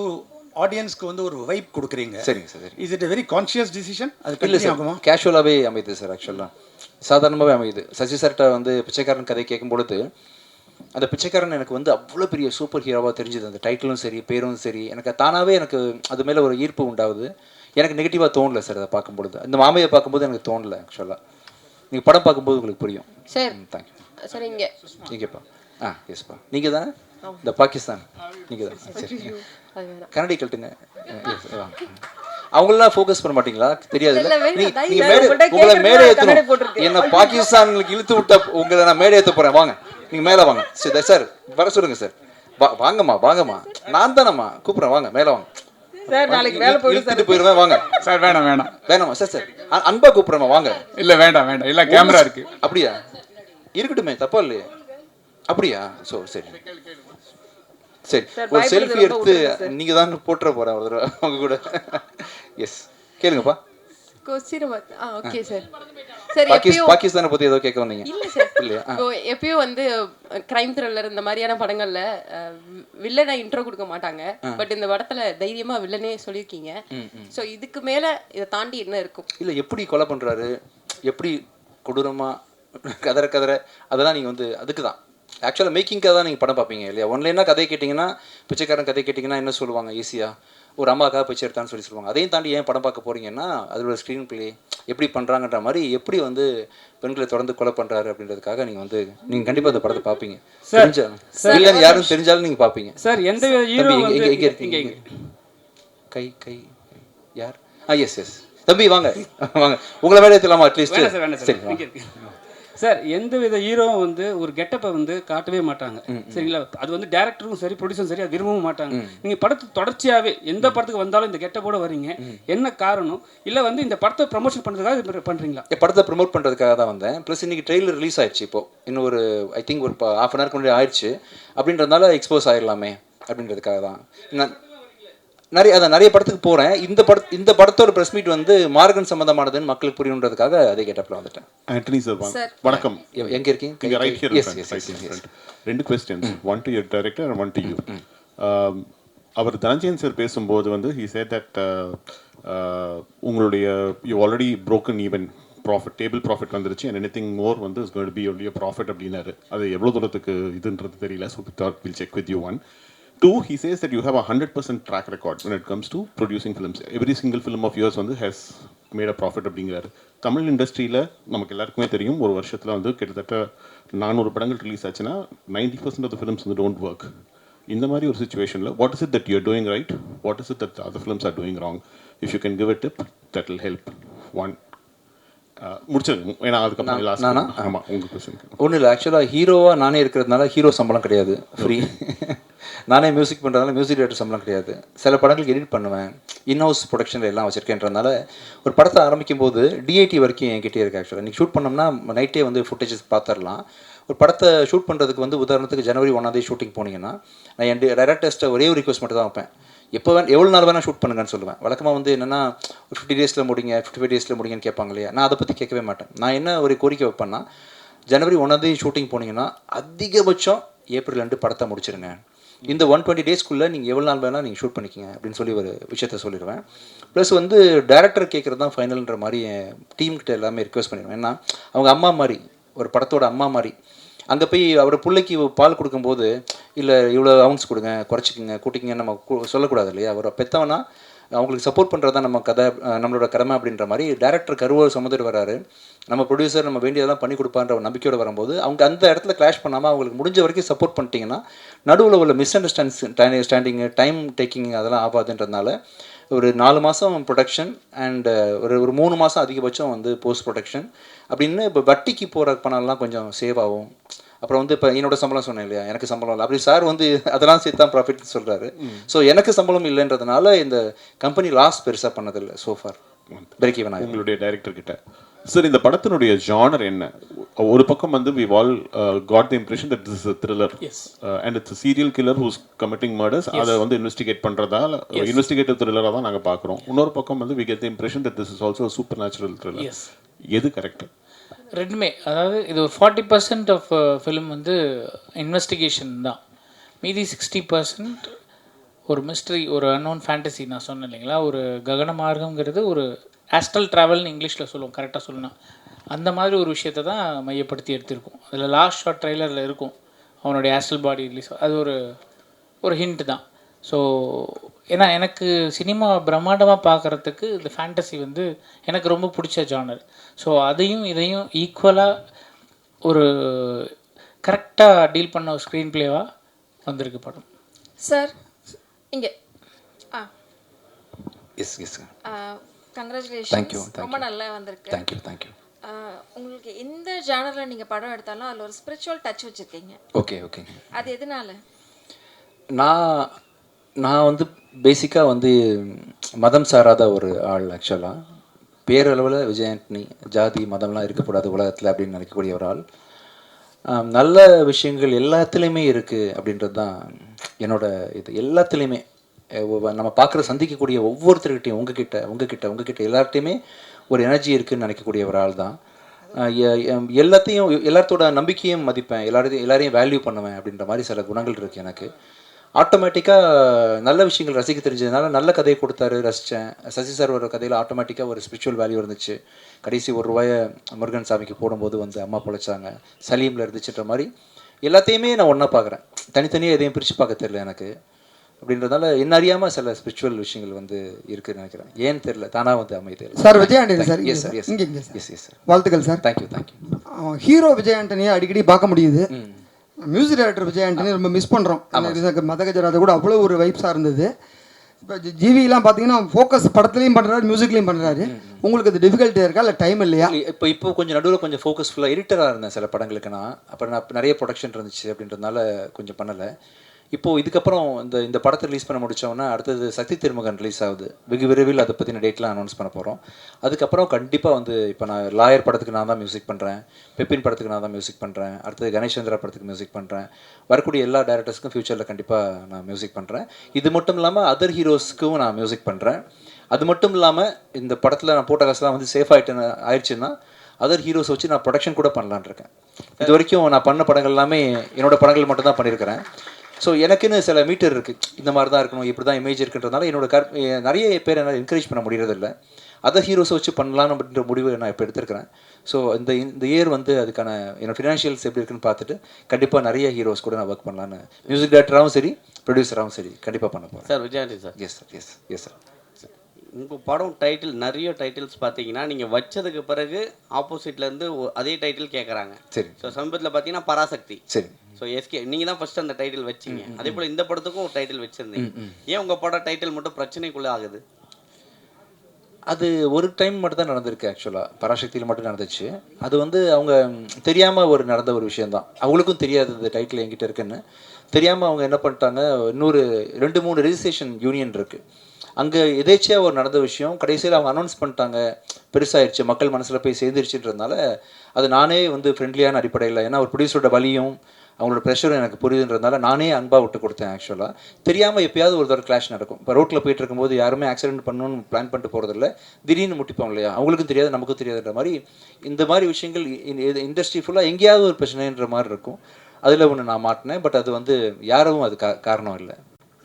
ஆடியன்ஸ்க்கு வந்து ஒரு வைப் கொடுக்குறீங்க. சரிங்க sir. Is it very conscious decision? அது இல்லை சார், கேஷுவலாகவே அமையுது சார். ஆக்சுவலாக சாதாரணமாகவே அமையுது. சசி சார்கிட்ட வந்து பிச்சைக்காரன் கதை கேட்கும் பொழுது அந்த பிச்சைக்காரன் எனக்கு வந்து அவ்வளோ பெரிய சூப்பர் ஹீரோவாக தெரிஞ்சுது. அந்த டைட்டிலும் சரி, பேரும் சரி, எனக்கு தானாகவே எனக்கு அது மேலே ஒரு ஈர்ப்பு உண்டாகுது. எனக்கு நெகட்டிவாக தோணலை சார். அதை பார்க்கும்பொழுது, இந்த மாமையை பார்க்கும்போது எனக்கு தோணலை. ஆக்சுவலாக நீங்கள் படம் பார்க்கும்போது உங்களுக்கு புரியும். சார். Thank you sir. இங்கேப்பா. எஸ்ப்பா. நீங்கள் தானே இந்த பாகிஸ்தான்? நீங்கள் தான். சரி, கன்னடி கழட்டுங்க. அவங்களெலாம் ஃபோக்கஸ் பண்ண மாட்டீங்களா? தெரியாது. உங்களை மேடை ஏற்றணும். என்ன பாகிஸ்தானுக்கு இழுத்து விட்ட உங்களை நான் மேடை ஏற்ற போகிறேன். வாங்க, நீங்கள் மேலே வாங்க. சரி சார், வர சொல்லுங்கள் சார். வாங்கம்மா. நான் தானம்மா கூப்பிட்றேன். வாங்க, மேலே வாங்க சார். நாளைக்கு வேலை போயிட்டு போயிடுவேன். வாங்க சார். வேணாமா சார். சார் அன்பா கூப்பிட்றேம்மா. வாங்க. இல்லை வேண்டாம். இல்லை கேமரா இருக்கு. அப்படியா? இருக்கட்டுமே, தப்பா இல்லையே. அப்படியா? சரி ஒரு செல்ஃபி எடுத்து நீங்கள் தான் போட்டுற போகிறேன் ஒரு தடவை அவங்க கூட. எஸ், கேளுங்கப்பா. Okay sir. பாகிஸ்தானை பற்றி ஏதோ கேட்க வந்தீங்க? இல்லை சார். இல்லையா? எப்பயும் வந்து கிரைம் த்ரில்லர் இந்த மாதிரியான படங்கள்ல வில்லனை இன்ட்ரோ கொடுக்க மாட்டாங்க. பட் இந்த படத்துல தைரியமா வில்லனே சொல்லியிருக்கீங்க. ஸோ இதுக்கு மேல இதை தாண்டி என்ன இருக்கும்? இல்லை, எப்படி கொலை பண்ணுறாரு, எப்படி கொடூரமா கதற அதெல்லாம் நீங்கள் வந்து அதுக்கு தான் ஆக்சுவலாக மேக்கிங்காக தான் நீங்கள் படம் பார்ப்பீங்க இல்லையா? ஒன்லைனாக கதை கேட்டிங்கன்னா, பிச்சைக்காரன் கதை கேட்டிங்கன்னா என்ன சொல்லுவாங்க? ஈஸியாக ஒரு அம்மாக்காக பிச்சை எடுத்தான்னு சொல்லுவாங்க. அதையும் தாண்டி ஏன் படம் பார்க்க போகிறீங்கன்னா, அதோட ஸ்க்ரீன் பிளே எப்படி பண்ணுறாங்கன்ற மாதிரி, எப்படி வந்து பெண்களை தொடர்ந்து கொலை பண்ணுறாரு அப்படின்றதுக்காக நீங்கள் கண்டிப்பாக அந்த படத்தை பார்ப்பீங்க. தெரிஞ்சாலும் யாரும் தெரிஞ்சாலும் நீங்கள் பார்ப்பீங்க சார். எந்த ஹீரோ எங்கே இருக்கீங்க? கை யார்? எஸ் தம்பி, வாங்க உங்களை மேலே ஏற்றலாமா? அட்லீஸ்ட் சரி சார். எந்த வித ஹீரோவும் வந்து ஒரு கெட்டப்பை வந்து காட்டவே மாட்டாங்க. சரிங்களா? அது வந்து டேரக்டரும் சரி, ப்ரொடியூசரும் சரி, அது விரும்பவும் மாட்டாங்க. நீங்கள் படத்தை தொடர்ச்சியாகவே எந்த படத்துக்கு வந்தாலும் இந்த கெட்டப்போட வரீங்க. என்ன காரணம்? இல்லை வந்து இந்த படத்தை ப்ரமோஷன் பண்ணுறதுக்காக இது பண்ணுறீங்களா? படத்தை ப்ரமோட் பண்ணுறதுக்காக தான் வந்தேன். ப்ளஸ் இன்னைக்கு ட்ரெயிலர் ரிலீஸ் ஆயிடுச்சு. இப்போது இன்னும் ஒரு ஐ திங்க் ஒரு ½ அன் ஹவருக்கு முன்னாடி ஆயிடுச்சு. அப்படின்றதுனால எக்ஸ்போஸ் ஆகிடலாமே அப்படின்றதுக்காக தான். நிறைய படத்துக்கு போகிறேன். இந்த படத்தோட ப்ரெஸ் மீட் வந்து மார்கன் சம்மந்தமானதுன்னு மக்களுக்கு புரியணுன்றதுக்காக அதே கேட்டப்பில் வந்துட்டேன். ஆண்டனி சார் வணக்கம். எங்கே இருக்கீங்க? Right here. 2 questions, one to your director and one to you. அவர் தனஞ்சயன் சார் பேசும்போது வந்து he said that உங்களுடைய you already broken even profit, table profit வந்துருச்சு, அண்ட் எனிதிங் மோர் வந்து is going to be only profit அப்படின்னாரு. அது எவ்வளோ தூரத்துக்கு இதுன்றது தெரியல. So will check with you. 1 2, he says that you have a 100% track record when it comes to producing films. Every single film of yours வந்து has made a profit அப்படிங்கிறாரு. தமிழ் இண்டஸ்ட்ரியில் நமக்கு எல்லாருக்குமே தெரியும், ஒரு வருஷத்தில் வந்து கிட்டத்தட்ட 400 படங்கள் ரிலீஸ் ஆச்சுன்னா 90% ஆஃப் த ஃபிலிம்ஸ் வந்து டோன்ட் ஒர்க். இந்த மாதிரி ஒரு சுச்சுவேஷனில் what is it that you're doing right, what is it that other films are doing wrong? If you can give a tip that will help. 1 முடிச்சிருங்க, ஏன்னா அதுக்கப்புறம் last. ஆமாம், உங்கள் கொஸ்டின். ஒன்றும் இல்லை, ஆக்சுவலாக ஹீரோவாக நானே இருக்கிறதுனால ஹீரோ சம்பளம் கிடையாது, ஃப்ரீ. நானே மியூசிக் பண்ணுறதுனால மியூசிக் டைரக்டர் சம்பளம் கிடையாது. சில படங்களுக்கு எடிட் பண்ணுவேன், இன்ஹவுஸ் ப்ரொடக்ஷனில் எல்லாம் வச்சுருக்கேன்றதுனால ஒரு படத்தை ஆரம்பிக்கும் போது டிஐடி வரைக்கும் என்கிட்டே இருக்குது. ஆக்சுவலாக இன்றைக்கி ஷூட் பண்ணோம்னா நைட்டே வந்து ஃபுட்டேஜஸ் பார்த்துடலாம். ஒரு படத்தை ஷூட் பண்ணுறதுக்கு வந்து உதாரணத்துக்கு ஜனவரி 1 ஷூட்டிங் போனீங்கன்னா நான் என் டைரக்டர்ஸ்ட்டை ஒரே ஒரு ரிக்வஸ்ட் மட்டும் தான் வைப்பேன், எவ்வளோ நாள் வேணால் ஷூட் பண்ணுங்கன்னு சொல்லுவேன். வழக்கமாக வந்து என்னென்னா 50 டேஸில் முடிங்க, 55 டேஸில் முடிங்கன்னு கேட்பாங்க இல்லையா, நான் அதை பற்றி கேட்கவே மாட்டேன். நான் என்ன ஒரு கோரிக்கை வைப்பேன்னா, ஜனவரி 1 ஷூட்டிங் போனீங்கன்னா அதிகபட்சம் ஏப்ரல் 2 படத்தை முடிச்சிருங்க. இந்த 120 டேஸ்க்குள்ளே நீங்கள் எவ்வளோ நாள் வேணால் நீங்கள் ஷூட் பண்ணிக்கிங்க அப்படின்னு சொல்லி ஒரு விஷயத்த சொல்லிடுவேன். ப்ளஸ் வந்து டேரக்டர் கேட்குறது தான் ஃபைனல்ன்ற மாதிரி என் டீம்கிட்ட எல்லாமே ரிக்வெஸ்ட் பண்ணிடுவேன். ஏன்னா அவங்க அம்மா மாதிரி, ஒரு படத்தோட அம்மா மாதிரி. அங்கே போய் அவர் பிள்ளைக்கு பால் கொடுக்கும்போது இல்லை இவ்வளோ அவுன்ஸ் கொடுங்க, குறைச்சிக்கிங்க, கூட்டிக்கிங்க நம்ம சொல்லக்கூடாது இல்லையா. அவர் பெற்றவனா அவங்களுக்கு சப்போர்ட் பண்ணுறது தான் நம்ம நம்மளோட கடமை அப்படின்ற மாதிரி டேரக்டர் கருவை சுமந்துட்டு வராரு. நம்ம ப்ரொடியூசர் நம்ம வேண்டியதெல்லாம் பண்ணி கொடுப்பான்ற ஒரு நம்பிக்கையோடு வரும்போது அவங்க அந்த இடத்துல கிளாஷ் பண்ணாமல் அவங்களுக்கு முடிஞ்ச வரைக்கும் சப்போர்ட் பண்ணிட்டீங்கன்னா நடுவில் உள்ள மிஸ் அண்டர்ஸ்டாண்டிங்கு, டைம் டேக்கிங் அதெல்லாம் ஆகாதுன்றதுனால ஒரு 4 மாதம் ப்ரொடக்ஷன் அண்ட் ஒரு 3 மாதம் அதிகபட்சம் வந்து போஸ்ட் ப்ரொடக்ஷன் அப்படின்னு. இப்போ வட்டிக்கு போகிற பணம்லாம் கொஞ்சம் சேவ் ஆகும். அப்புறம் வந்து இப்போ என்னோட சம்பளம் சொன்னேன் இல்லையா, எனக்கு சம்பளம் இல்லை, அப்படி சார் வந்து அதெல்லாம் சேர்த்து தான் ப்ராஃபிட்னு சொல்கிறாரு. ஸோ எனக்கு சம்பளம் இல்லைன்றதுனால இந்த கம்பெனி லாஸ் பெருசாக பண்ணதில்லை சோஃபார். பிரேக் ஈவன் ஆகும். உங்களுடைய டைரக்டர் கிட்ட சார் இந்த படத்தினுடைய ஜானர் என்ன? ஒரு பக்கம் வந்து we all got the impression that this is a thriller. Yes. And it's a serial killer who's committing murders. அதை வந்து இன்வெஸ்டிகேட் பண்ணுறதால இன்வெஸ்டிகேட்டிவ் த்ரில்லராக தான் நாங்கள் பார்க்குறோம். இன்னொரு பக்கம் வந்து we get the impression that this is also a supernatural thriller. எது கரெக்ட்? ரெண்டுமே. அதாவது இது ஒரு 40% ஆஃப் ஃபிலிம் வந்து இன்வெஸ்டிகேஷன் தான், மீதி 60% ஒரு மிஸ்ட்ரி, ஒரு அன்னோன் ஃபேண்டசி. நான் சொன்னேன் இல்லைங்களா, ஒரு ககன மார்க்கம்ங்கிறது ஒரு ஆஸ்ட்ரல் ட்ராவல்னு இங்கிலீஷில் சொல்லுவோம், கரெக்டாக சொல்லணும். அந்த மாதிரி ஒரு விஷயத்தை தான் மையப்படுத்தி எடுத்திருக்கோம். அதில் லாஸ்ட் ஷார்ட் ட்ரெய்லரில் இருக்கும் அவனுடைய ஆஸ்ட்ரல் பாடி ரிலீஸ், அது ஒரு ஹிண்ட் தான். ஸோ ஏன்னா எனக்கு சினிமா பிரம்மாண்டமாக பார்க்குறதுக்கு இந்த ஃபேண்டசி வந்து எனக்கு ரொம்ப பிடிச்ச ஜானர். ஸோ அதையும் இதையும் ஈக்குவலாக ஒரு கரெக்டாக டீல் பண்ண ஒரு ஸ்க்ரீன் பிளேவாக வந்திருக்கு படம். சார் இங்கே எஸ் எஸ் கங்க்ராச்சுலேஷன்ஸ், ரொம்ப நல்லா வந்திருக்கு. தேங்க்யூ. உங்களுக்கு எந்த ஜானரில் நீங்கள் படம் எடுத்தாலும் அதில் ஒரு ஸ்பிரிச்சுவல் டச் வச்சுருக்கீங்க. ஓகே. அது எதனால? நான் வந்து பேசிக்காக வந்து மதம் சாராத ஒரு ஆள். ஆக்சுவலாக பேரளவில் விஜய் ஆண்டனி ஜாதி மதம்லாம் இருக்கக்கூடாது உலகத்தில் அப்படின்னு நினைக்கக்கூடிய ஒரு ஆள். நல்ல விஷயங்கள் எல்லாத்துலேயுமே இருக்குது அப்படின்றது தான் என்னோட இது. எல்லாத்துலேயுமே நம்ம சந்திக்கக்கூடிய ஒவ்வொருத்தர்கிட்டையும் உங்ககிட்ட எல்லார்ட்டையுமே ஒரு எனர்ஜி இருக்குதுன்னு நினைக்கக்கூடிய ஒரு ஆள் தான். எல்லாத்தோட நம்பிக்கையும் மதிப்பேன், எல்லாரையும் வேல்யூ பண்ணுவேன் அப்படின்ற மாதிரி சில குணங்கள் இருக்குது எனக்கு. ஆட்டோமேட்டிக்காக நல்ல விஷயங்கள் ரசிக்க தெரிஞ்சதுனால நல்ல கதையை கொடுத்தாரு, ரசித்தேன். சசி சார் ஒரு கதையில் ஆட்டோமேட்டிக்காக ஒரு ஸ்பிரிச்சுவல் வேல்யூ இருந்துச்சு. கடைசி ₹1 முருகன் சாமிக்கு போடும்போது வந்து அம்மா பிழைச்சாங்க, சலீமில் இருந்துச்சுன்ற மாதிரி எல்லாத்தையுமே நான் ஒன்றா பார்க்குறேன். தனித்தனியாக எதையும் பிரித்து பார்க்க தெரியல எனக்கு. அப்படின்றதால என்ன அறியாமல் சில ஸ்பிரிச்சுவல் விஷயங்கள் வந்து இருக்குன்னு நினைக்கிறேன். ஏன்னு தெரியல, தானாக வந்து அமைதி. Sir Vijay Antony sir, yes sir, yes sir, வாழ்த்துக்கள் சார். தேங்க்யூ. ஹீரோ விஜய் ஆண்டனியை அடிக்கடி பார்க்க முடியுது. மியூசிக் டைரக்டர் விஜய் ஆண்டனி ரொம்ப மிஸ் பண்ணுறோம். மதகஜராத கூட அவ்வளோ ஒரு வைப்ஸாக இருந்தது. இப்போ ஜிவிலாம் பார்த்தீங்கன்னா ஃபோக்கஸ் படத்துலையும் பண்ணுறாரு, மியூசிக்லையும் பண்ணுறாரு. உங்களுக்கு அது டிஃபிகல்ட்டியாக இருக்கா இல்லை டைம் இல்லையா? இப்போ கொஞ்சம் நடுவில் கொஞ்சம் ஃபோக்கஸ்ஃபுல்லாக எடிட்டராக இருந்தேன் சில படங்களுக்கு. நான் அப்புறம் நிறைய ப்ரொடக்ஷன் இருந்துச்சு அப்படின்றதுனால கொஞ்சம் பண்ணலை. இப்போது இதுக்கப்புறம் இந்த படத்தை ரிலீஸ் பண்ண முடித்தோன்னா அடுத்தது சக்தி திருமகன் ரிலீஸ் ஆகுது. வெகு விரைவில் அதை பற்றின டேட்லாம் அனௌன்ஸ் பண்ண போகிறோம். அதுக்கப்புறம் கண்டிப்பாக இப்போ நான் லாயர் படத்துக்கு நான் தான் மியூசிக் பண்ணுறேன், பெப்பின் படத்துக்கு நான் தான் மியூசிக் பண்ணுறேன், அடுத்தது கணேஷ்சந்திரா படத்துக்கு மியூசிக் பண்ணுறேன். வரக்கூடிய எல்லா டேரக்டர்ஸ்க்கும் ஃப்யூச்சரில் கண்டிப்பாக நான் மியூசிக் பண்ணுறேன். இது மட்டும் இல்லாமல் அதர் ஹீரோஸ்க்கும் நான் மியூசிக் பண்ணுறேன். அது மட்டும் இல்லாமல் இந்த படத்தில் நான் போட்ட காசுலாம் சேஃப் ஆயிடுச்சுன்னா அதர் ஹீரோஸ் வச்சு நான் ப்ரொடக்ஷன் கூட பண்ணலான் இருக்கேன். இது வரைக்கும் நான் பண்ண படங்கள் எல்லாமே என்னோடய படங்கள் மட்டும் தான் பண்ணியிருக்கிறேன். ஸோ எனக்குன்னு சில மீட்டர் இருக்குது, இந்த மாதிரி தான் இருக்கணும், இப்படி தான் இமேஜ் இருக்குன்றதுனால நிறைய பேர் என்னால் என்கரேஜ் பண்ண முடியறதில்லை. அதர் ஹீரோஸை வச்சு பண்ணலாம் அப்படின்ற முடிவு நான் இப்போ எடுத்துருக்கிறேன். ஸோ இந்த இயர் அதுக்கான என்னோட ஃபினான்ஷியல்ஸ் எப்படி இருக்குன்னு பார்த்துட்டு கண்டிப்பாக நிறைய ஹீரோஸ் கூட நான் ஒர்க் பண்ணலான்னு மியூசிக் டைரக்டராகவும் சரி ப்ரொடியூசராகவும் சரி கண்டிப்பாக பண்ண போகிறேன். Sir Vijayandi sir. Yes sir, yes sir. உங்கள் படம் நிறைய டைட்டில்ஸ் பார்த்தீங்கன்னா நீங்கள் வச்சதுக்கு பிறகு ஆப்போசிட்லேருந்து அதே டைட்டில் கேட்குறாங்க. சரி. ஸோ சமீபத்தில் பார்த்தீங்கன்னா பராசக்தி. சரி. ஸோ எஸ்கே நீங்கள் தான் ஃபர்ஸ்ட் அந்த டைட்டில் வச்சிங்க. அதே போல் இந்த படத்துக்கும் ஒரு டைட்டில் வச்சுருந்தீங்க. ஏன் உங்கள் படம் டைட்டில் மட்டும் பிரச்சனைக்குள்ளே ஆகுது? அது ஒரு டைம் மட்டும் தான் நடந்திருக்கு. ஆக்சுவலாக பராசக்தியில் மட்டும் நடந்துச்சு. அது அவங்க தெரியாமல் நடந்த ஒரு விஷயந்தான். அவங்களுக்கும் தெரியாது இந்த டைட்டில் என்கிட்ட இருக்குன்னு. தெரியாமல் அவங்க என்ன பண்ணிட்டாங்க, இன்னொரு 2-3 ரெஜிஸ்ட்ரேஷன் யூனியன் இருக்குது, அங்கே எதேச்சியாக நடந்த விஷயம் கடைசியில் அவங்க அனௌன்ஸ் பண்ணிட்டாங்க, பெருசாகிடுச்சு, மக்கள் மனசில் போய் சேர்ந்துருச்சுன்றதுனால அது நானே ஃப்ரெண்ட்லியான அடிப்படையில், ஏன்னா ஒரு ப்ரொடியூசரோட வலியும் அவங்களோட ப்ரெஷரும் எனக்கு புரியுதுன்றதுனால நானே அன்பாக விட்டு கொடுத்தேன். ஆக்சுவலாக தெரியாமல் எப்பயாவது ஒரு தடவை கிளாஷ் நடக்கும். இப்போ ரோட்டில் போயிட்டு இருக்கும்போது யாருமே ஆக்சிடென்ட் பண்ணணும்னு பிளான் பண்ணிட்டு போகிறதில்ல, திடீர்னு முட்டிப்போம் இல்லையா, அவங்களுக்கும் தெரியாது நமக்கும் தெரியாதுன்ற மாதிரி இந்த மாதிரி விஷயங்கள் இண்டஸ்ட்ரி ஃபுல்லாக எங்கேயாவது ஒரு பிரச்சனைன்ற மாதிரி இருக்கும். அதில் ஒன்று நான் மாட்டினேன். பட் அது யாரும் அது காரணம் இல்லை.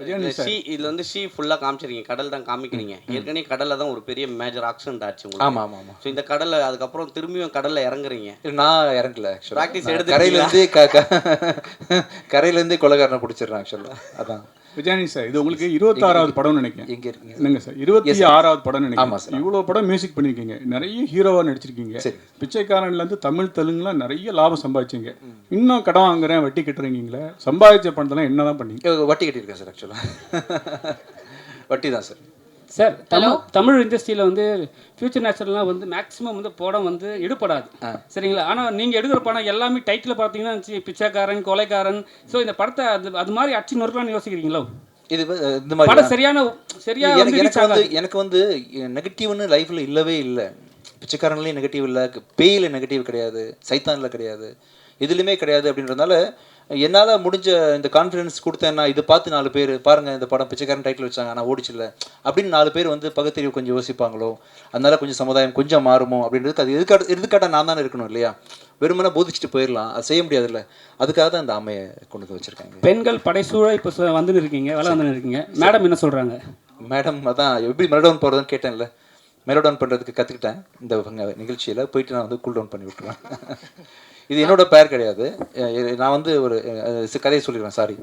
இதில் ஷீ ஃபுல்லாக காமிச்சிருக்கீங்க, கடல் தான் காமிக்கிறீங்க. ஏற்கனவே கடலில் தான் ஒரு பெரிய மேஜர் ஆக்சிடென்ட் ஆச்சு உங்களுக்கு. ஆமாம் ஆமாம் ஆமாம். ஸோ இந்த கடலில் அதுக்கப்புறம் திரும்பியும் கடலில் இறங்குறீங்க. நான் இறங்கல ஆக்சுவலாக, ப்ராக்டிஸ் எடுத்து கரையிலேருந்தே கொலைகாரனை பிடிச்சிடுறேன் ஆக்சுவலாக. அதான் விஜயானி சார், இது உங்களுக்கு 26வது படம்னு நினைக்கிறேன். எங்கே இருக்கீங்க? என்னங்க சார், 26வது படம் நினைக்கிறேன். ஆமாம் சார். இவ்வளோ படம் மியூசிக் பண்ணியிருக்கீங்க, நிறைய ஹீரோவாக நடிச்சிருக்கீங்க. பிச்சைக்காரன்லேருந்து தமிழ் தெலுங்குலாம் நிறைய லாபம் சம்பாதிச்சிங்க. இன்னும் கடன் வாங்குறேன் வட்டி கட்டுறீங்களே, சம்பாதிச்ச பணத்தெல்லாம் என்ன தான் பண்ணீங்க? வட்டி கட்டியிருக்கேன் சார். ஆக்சுவலாக வட்டி தான் சார். சார் தமிழ் இண்டஸ்ட்ரியில் ஃபியூச்சர் நேச்சுரல்லாம் மேக்ஸிமம் படம் எடுப்படாது, சரிங்களா? ஆனால் நீங்கள் எடுக்கிற படம் எல்லாமே டைட்டில் பார்த்தீங்கன்னா பிச்சைக்காரன், கொலைக்காரன். ஸோ இந்த படத்தை அது மாதிரி அச்சு நொறுக்கலான்னு யோசிக்கிறீங்களோ? இது இந்த மாதிரி படம் சரியா எனக்கு நெகட்டிவ்னு லைஃப்பில் இல்லவே இல்லை. பிச்சைக்காரன்லேயும் நெகட்டிவ் இல்லை, பேயில் நெகட்டிவ் கிடையாது, சைத்தானில் கிடையாது, எதுலையுமே கிடையாது. அப்படின்றதுனால என்னால் முடிஞ்ச இந்த கான்ஃபிடன்ஸ் கொடுத்தேன்னா இதை பார்த்து 4 பேர் பாருங்கள் இந்த படம் பிச்சைக்காரன் டைட்டில் வச்சாங்க ஆனால் ஓடிச்சில்ல அப்படின்னு 4 பேர் பகுத்தறிவு கொஞ்சம் யோசிப்பாங்களோ, அதனால கொஞ்சம் சமுதாயம் கொஞ்சம் மாறுமோ அப்படின்றதுக்கு அது எதுக்காட்ட நான் தானே இருக்கணும் இல்லையா? வெறுமனே போதிச்சுட்டு போயிடலாம், அது செய்ய முடியாதுல்ல. அதுக்காக தான் இந்த ஆமையை கொண்டு வச்சுருக்காங்க. பெண்கள் படைசூழ இப்போ இருக்கீங்க, வேலை இருக்கீங்க. மேடம் என்ன சொல்கிறாங்க? மேடம் அதான் எப்படி மெலோடவுன் போகிறதுன்னு கேட்டேன்ல, மெலோடவுன் பண்ணுறதுக்கு கற்றுக்கிட்டேன் இந்த நிகழ்ச்சியில். போயிட்டு நான் கூல் டவுன் பண்ணி விட்டுருவேன். இது என்னோட பேர் கிடையாது. நான் ஒரு கதையை சொல்லிடுவேன். சாரி,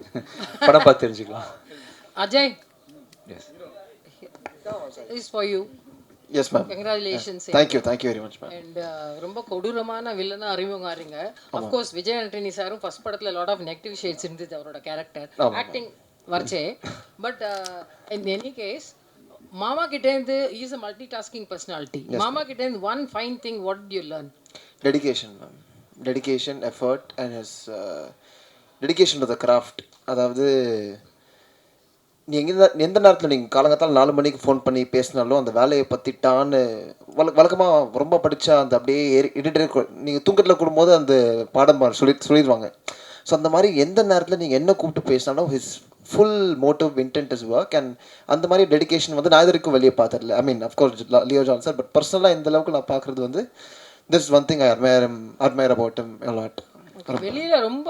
படம் பார்த்து தெரிஞ்சுக்கலாம். Ajay, is for you. Yes ma'am. Congratulations. Thank you very much ma'am. And ரொம்ப கொடூரமான வில்லனா அறிமுகம் ஆறீங்க. ஆஃப் கோர்ஸ் விஜய் ஆண்டனி சாரும் ஃபர்ஸ்ட் படத்துல லாட் ஆஃப் நெகட்டிவ் ஷேட்ஸ் இருந்துச்சு அவரோட கேரக்டர் ஆக்டிங் வர்ச்சே. பட் இன் எனி கேஸ் மாமா கிட்டேருந்து is a multitasking personality. மாமா கிட்டேருந்து one fine thing what do you learn? Dedication ma'am. Dedication, effort and his dedication to the craft. அதாவது நீங்கள் எந்த நேரத்தில் நீங்கள் காலங்காத்தால் 4 மணிக்கு ஃபோன் பண்ணி பேசினாலும் அந்த வேலையை பற்றிட்டான்னு வழக்கமாக ரொம்ப படித்தா அந்த அப்படியே நீங்கள் தூக்கத்தில் கூடும்போது அந்த பாடம் சொல்லிடுவாங்க. ஸோ அந்த மாதிரி எந்த நேரத்தில் நீங்கள் என்ன கூப்பிட்டு பேசினாலும் his full motive intent is work. And அந்த மாதிரி டெடிகேஷன் நான் இது வரைக்கும் வெளியே பார்த்ததில்ல. I mean of course Leo John sir, but பர்சனலாக இந்த அளவுக்கு நான் பார்க்குறது this is one thing I admire about him a lot. வெளியில ரொம்ப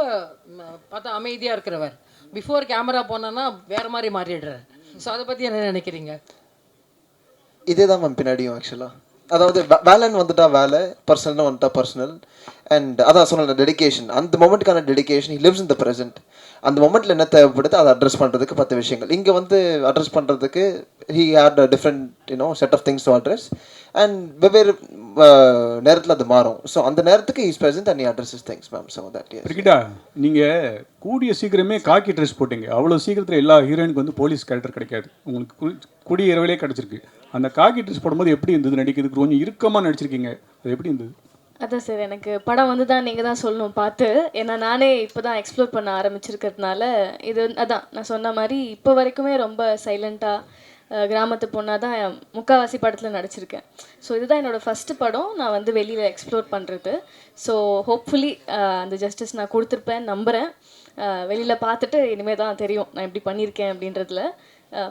பார்த்தா அமைதியா இருக்கிறவர், பிஃபோர் கேமரா போனா வேற மாதிரி மாறிடுறாரு. ஸோ அதை பத்தி என்ன நினைக்கிறீங்க? இதே தான் மேம் பின்னாடியும் ஆக்சுவலாக. அதாவது வேலைன்னு வந்துட்டா வேலை, பர்சனல்னு வந்துட்டா பர்சனல். அண்ட் அதான் சொன்ன டெடிகேஷன், அந்த மொமெண்ட்டுக்கான dedication. He lives in the present. அந்த மொமெண்ட்டில் என்ன தேவைப்படுது அதை அட்ரஸ் பண்ணுறதுக்கு 10 விஷயங்கள். இங்கே அட்ரஸ் பண்ணுறதுக்கு he had a different set of things to address. And வெவ்வேறு நேரத்தில் அது மாறும். ஸோ அந்த நேரத்துக்கு is present and he addresses things ma'am. So that கிரிக்கெட்டா நீங்கள் கூடிய சீக்கிரமே காக்கி ட்ரெஸ் போட்டீங்க. அவ்வளோ சீக்கிரத்தில் எல்லா ஹீரோயினுக்கு போலீஸ் கேரக்டர் கிடைக்காது. உங்களுக்கு கூடிய இரவிலே கிடச்சிருக்கு. அந்த காக்கி ட்ரெஸ் போடும்போது எப்படி இருந்தது நடிக்கிறதுக்கு? கொஞ்சம் இறுக்கமாக நடிச்சிருக்கீங்க, அது எப்படி இருந்தது? அதான் சார் எனக்கு படம் வந்து தான் நீங்கள் தான் சொல்லணும் பார்த்து. ஏன்னா நானே இப்போ தான் எக்ஸ்ப்ளோர் பண்ண ஆரம்பிச்சிருக்கிறதுனால இது அதான் நான் சொன்ன மாதிரி இப்போ வரைக்குமே ரொம்ப சைலண்ட்டாக கிராமத்து பொண்ணாக தான் முக்கால்வாசி படத்தில் நடிச்சிருக்கேன். ஸோ இதுதான் என்னோடய ஃபஸ்ட்டு படம் நான் வந்து வெளியில் எக்ஸ்ப்ளோர் பண்ணுறது. ஸோ ஹோப்ஃபுல்லி அந்த ஜஸ்டிஸ் நான் கொடுத்துருப்பேன் நம்புகிறேன். வெளியில் பார்த்துட்டு இனிமேல் தான் தெரியும் நான் எப்படி பண்ணியிருக்கேன் அப்படின்றதுல.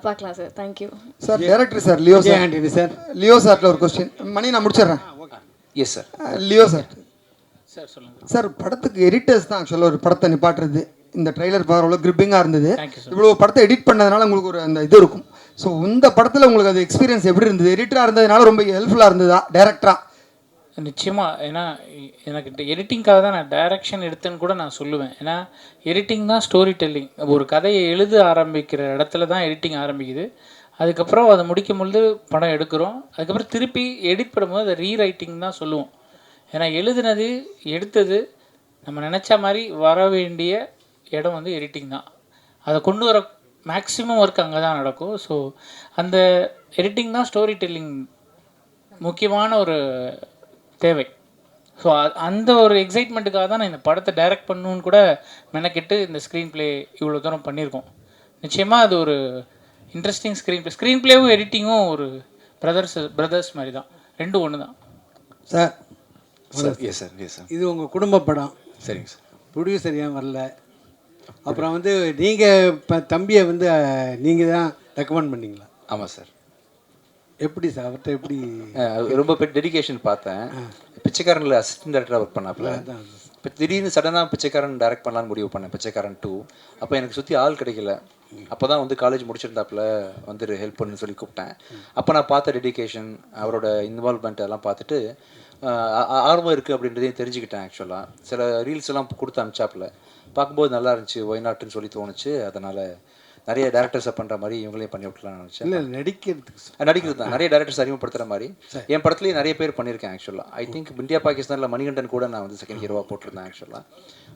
பார்க்கலாம் sir. Thank you sir. Director sir Leo sir. Antony sir. Leo சார்ட்டில் ஒரு கொஸ்டின் மணி நான் முடிச்சிடுறேன். Yes sir. Leo sir. Sir சொல்லுங்கள் சார். படத்துக்கு எடிட்டர்ஸ் தான் ஆக்சுவலாக ஒரு படத்தை நிப்பாட்டுறது. இந்த ட்ரெய்லர் பார்க்குற அவ்வளோ கிரிப்பிங்காக இருந்தது. இவ்வளோ படத்தை எடிட் பண்ணதுனால உங்களுக்கு ஒரு அந்த இது இருக்கும். ஸோ இந்த படத்தில் உங்களுக்கு அது எக்ஸ்பீரியன்ஸ் எப்படி இருந்தது? எடிட்டராக இருந்ததுனால ரொம்ப ஹெல்ப்ஃபுல்லாக இருந்ததா டேரக்டராக? நிச்சயமாக. ஏன்னா எனக்கு எடிட்டிங்காக தான் நான் டைரக்ஷன் எடுத்தேன்னு கூட நான் சொல்லுவேன். ஏன்னா எடிட்டிங் தான் ஸ்டோரி டெல்லிங். ஒரு கதையை எழுத ஆரம்பிக்கிற இடத்துல தான் எடிட்டிங் ஆரம்பிக்குது. அதுக்கப்புறம் அதை முடிக்கும் பொழுது படம் எடுக்கிறோம். அதுக்கப்புறம் திருப்பி எடிட் பண்ணும்போது அதை ரீரைட்டிங் தான் சொல்லுவோம். ஏன்னா எழுதுனது எடுத்தது நம்ம நினச்ச மாதிரி வர வேண்டிய இடம் வந்து எடிட்டிங் தான். அதை கொண்டு வர மேக்ஸிமம் ஒர்க் அங்கே தான் நடக்கும். ஸோ அந்த எடிட்டிங் தான் ஸ்டோரி டெல்லிங் முக்கியமான ஒரு தேவை. ஸோ அந்த ஒரு எக்ஸைட்மெண்ட்டுக்காக தான் நான் இந்த படத்தை டைரக்ட் பண்ணணுன்னு கூட மெனக்கெட்டு இந்த ஸ்க்ரீன் ப்ளே இவ்வளோ தூரம் பண்ணியிருக்கோம். நிச்சயமாக அது ஒரு இன்ட்ரெஸ்டிங் ஸ்க்ரீன் ப்ளேவும் எடிட்டிங்கும் ஒரு பிரதர்ஸ் மாதிரி தான். ரெண்டும் ஒன்று தான் sir. Sir yes sir yes sir. இது உங்கள் குடும்ப படம். சரிங்க சார். ப்ரொடியூசர் ஏன் வரல? அப்புறம் வந்து நீங்கள் இப்போ தம்பியை வந்து நீங்கள் தான் ரெக்கமெண்ட் பண்ணீங்களா? ஆமாம் சார். எப்படி சார் அவர்கிட்ட எப்படி? ரொம்ப டெடிகேஷன் பார்த்தேன். பிச்சைக்காரனில் அசிஸ்டன்ட் டேரக்டராக ஒர்க் பண்ணாப்புல. இப்போ திடீர்னு சடனாக பிச்சைக்காரன் டைரக்ட் பண்ணலான்னு முடிவு பண்ணேன். பிச்சைக்காரன் 2 அப்போ எனக்கு சுற்றி ஆள் கிடைக்கல. அப்போ தான் வந்து காலேஜ் முடிச்சிருந்தாப்புல வந்து ஹெல்ப் பண்ணுன்னு சொல்லி கூப்பிட்டேன். அப்போ நான் பார்த்த டெடிகேஷன் அவரோட இன்வால்வ்மெண்ட் எல்லாம் பார்த்துட்டு ஆர்வம் இருக்குது அப்படின்றதையும் தெரிஞ்சுக்கிட்டேன். ஆக்சுவலாக சில ரீல்ஸ் எல்லாம் கொடுத்து அனுப்பிச்சாப்புல பார்க்கும்போது நல்லா இருந்துச்சு. ஒய்நாட்டுன்னு சொல்லி தோணுச்சு. அதனால் நிறைய டேரக்டர்ஸை பண்ணுற மாதிரி இவங்களையும் பண்ணி விட்டுலான்னு நினச்சேன். இல்லை நடிக்கிறது தான் நிறைய டேரக்டர்ஸ் அறிமுகப்படுத்துகிற மாதிரி என் படத்துலேயே நிறைய பேர் பண்ணியிருக்கேன். ஆக்சுவலாக ஐ திங்க் இந்தியா பாகிஸ்தானில் மணிகண்டன் கூட நான் வந்து செகண்ட் ஹீரோவாக போட்டிருந்தேன். ஆக்சுவலாக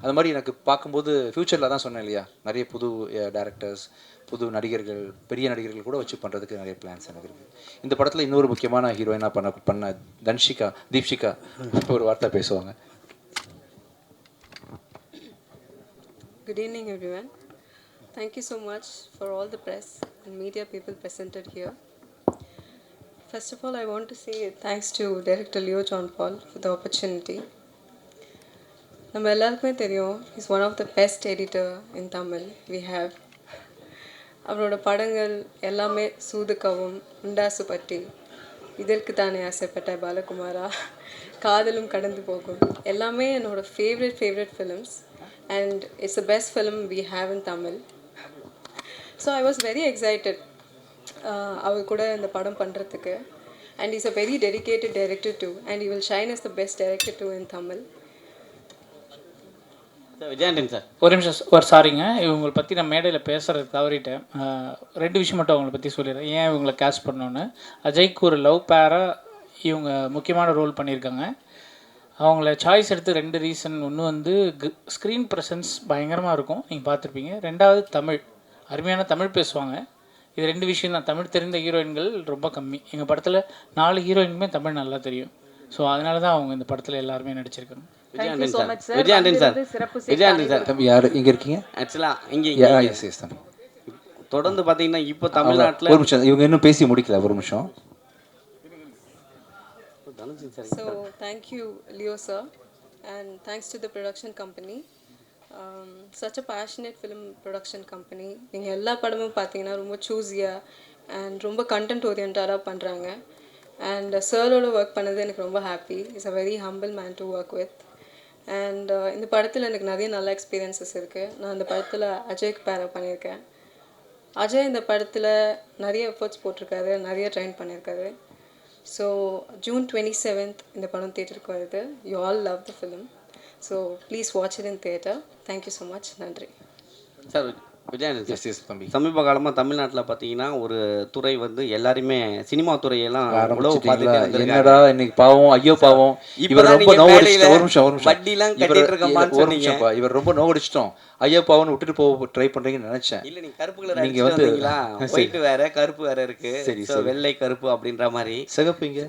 அது மாதிரி எனக்கு பார்க்கும்போது ஃப்யூச்சரில் தான் சொன்னேன் இல்லையா, நிறைய புது டேரக்டர்ஸ் புது நடிகர்கள் பெரிய நடிகர்கள் கூட வச்சு பண்ணுறதுக்கு நிறைய பிளான்ஸ் எனக்கு இருக்குது. இந்த படத்தில் இன்னொரு முக்கியமான ஹீரோயினாக பண்ண தீப்ஷிகா ஒரு வார்த்தை பேசுவாங்க. Good evening everyone. Thank you so much for all the press and media people presented here. First of all, I want to say thanks to Director Leo John Paul for the opportunity. நம்ம எல்லாருக்குமே தெரியும், he's one of the best editor in Tamil we have. அவரோட படங்கள் எல்லாமே சூதுக்கவும், உண்டாசு பட்டி, இதற்கு தானே ஆசைப்பட்ட பாலகுமாரா, காதலும் கடந்து போகும், எல்லாமே என்னோட favourite films. And it's the best film we have in Tamil. So I was very excited அவர் கூட இந்த படம் பண்ணுறதுக்கு. And he's a very dedicated director too. And he will shine as the best director too in Tamil. விஜயாண்டன் sir ஒரு நிமிஷம் ஒரு சாரிங்க. இவங்களை பற்றி நான் மேடையில் பேசுகிறது தவறிட்டேன். 2 விஷயம் மட்டும் அவங்கள பற்றி சொல்லிடுறேன் ஏன் இவங்களை கேஸ்ட் பண்ணோன்னு. அஜய்க்கு ஒரு லவ் பேராக இவங்க முக்கியமான ரோல் பண்ணியிருக்காங்க. அவங்கள சாய்ஸ் எடுத்து 2 ரீசன். ஒன்று வந்து ஸ்க்ரீன் ப்ரெசன்ஸ் பயங்கரமாக இருக்கும், நீங்கள் பார்த்துருப்பீங்க. 2வது தமிழ், அருமையான தமிழ் பேசுவாங்க. இது 2 விஷயம் தான். தமிழ் தெரிந்த ஹீரோயின்கள் ரொம்ப கம்மி. எங்கள் படத்தில் 4 ஹீரோயினுமே தமிழ் நல்லா தெரியும். ஸோ அதனால தான் அவங்க இந்த படத்தில் எல்லாருமே நடிச்சிருக்காங்க. விஜயாண்டன் சார் தம்பி யார் இங்கே இருக்கீங்க? ஆக்சுவலாக இங்கே தொடர்ந்து பார்த்தீங்கன்னா இப்போ தமிழ்நாட்டில் ஒரு நிமிஷம் இவங்க இன்னும் பேசி முடிக்கல. ஒரு நிமிஷம். So thank you Leo sir, and thanks to the production company. Such a passionate film production company. நீங்கள் எல்லா படமும் பார்த்தீங்கன்னா ரொம்ப சூஸியாக அண்ட் ரொம்ப கண்டென்ட் ஓரியன்டாக பண்ணுறாங்க. அண்ட் சரோட ஒர்க் பண்ணது எனக்கு ரொம்ப happy. Is a very humble man to work with. And இந்த படத்தில் எனக்கு நிறைய நல்ல எக்ஸ்பீரியன்ஸஸ் இருக்குது. நான் இந்த படத்தில் அஜய்க்கு பேரா பண்ணியிருக்கேன். அஜய் இந்த படத்தில் நிறைய எஃபர்ட்ஸ் போட்டிருக்காரு, நிறைய ட்ரெயின் பண்ணியிருக்காரு. ஸோ June 27th இந்த படம் தியேட்டருக்கு வருது. You all love the film. So please watch it in theatre. Thank you so much. நன்றி சார். விஜயானந்த் தம்பி சமீப காலமாக தமிழ்நாட்டில் பார்த்தீங்கன்னா ஒரு துறை வந்து எல்லாருமே சினிமா துறையெல்லாம் என்னடா இன்னைக்கு பாவம், ஐயோ பாவம், இவர் ரொம்ப நோவடிச்சிட்டோம். ஒரு நிமிஷம் வட்டிலாம் கட்டிட்டு இருக்கமான்னு சொன்னீங்க. இவர் ரொம்ப நோவடிச்சிட்டோம், ஐயோ பாவம்னு விட்டுட்டு போக ட்ரை பண்றீங்கன்னு நினைச்சேன். இல்லை நீங்கள் கருப்பு கலர் நீங்கள் வந்து ஒயிட் வேற கருப்பு வேற இருக்கு. சரி வெள்ளை கருப்பு அப்படின்ற மாதிரி. சிகப்பு இங்கே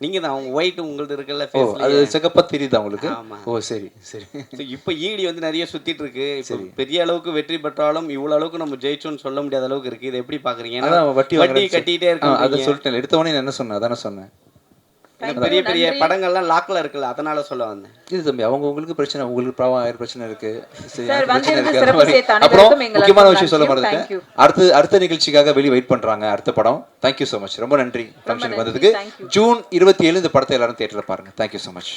நீங்கள் தான் ஒயிட் உங்களது இருக்குல்ல ஓ அது ஃபேஸ்ல. சிகப்பாக தெரியுதா உங்களுக்கு? ஆமா. ஓ சரி சரி. இப்போ ஈடி வந்து நிறைய சுத்திட்டு இருக்கு. இப்போ பெரிய அளவுக்கு வெற்றி பெற்றாலும் இவ்வளவு அளவுக்கு நம்ம ஜெயிச்சோம்னு சொல்ல முடியாத அளவுக்கு இருக்கு. இதை எப்படி பாக்குறீங்க? ஏன்னா அதான் வட்டி வட்டி கட்டிட்டே அதை இருக்கோம். சொல்லிட்டேன். எடுத்தவொடனே நான் என்ன சொன்னேன் அதானே சொன்னேன். பெரிய பெரிய படங்கள்லாம் லாக்ல இருக்குல்ல, அதனால சொல்ல வந்தேன். இது தம்பி உங்களுக்கு பிரச்சனை, உங்களுக்கு பாவம் 1000 பிரச்சனை இருக்கு. சரி, சார், பிரச்சனை வந்திருந்து இருக்கு. சிறப்பு அந்த சேர்த்த மாதிரி. அப்புறம் அனைவருக்கும் எங்கள் முக்கியமான அன்பு விஷயம் சொல்ல நன்றியும். மறந்துட்டேன். Thank you. அடுத்த நிகழ்ச்சிக்காக வெளியே வெயிட் பண்றாங்க. அடுத்த படம். Thank you so much. ரொம்ப நன்றி ஃபங்க்ஷனுக்கு வந்ததுக்கு. Thank you. ஜூன் 27 இந்த படத்தை எல்லாரும் தியேட்டர்ல பாருங்க. Thank you so much.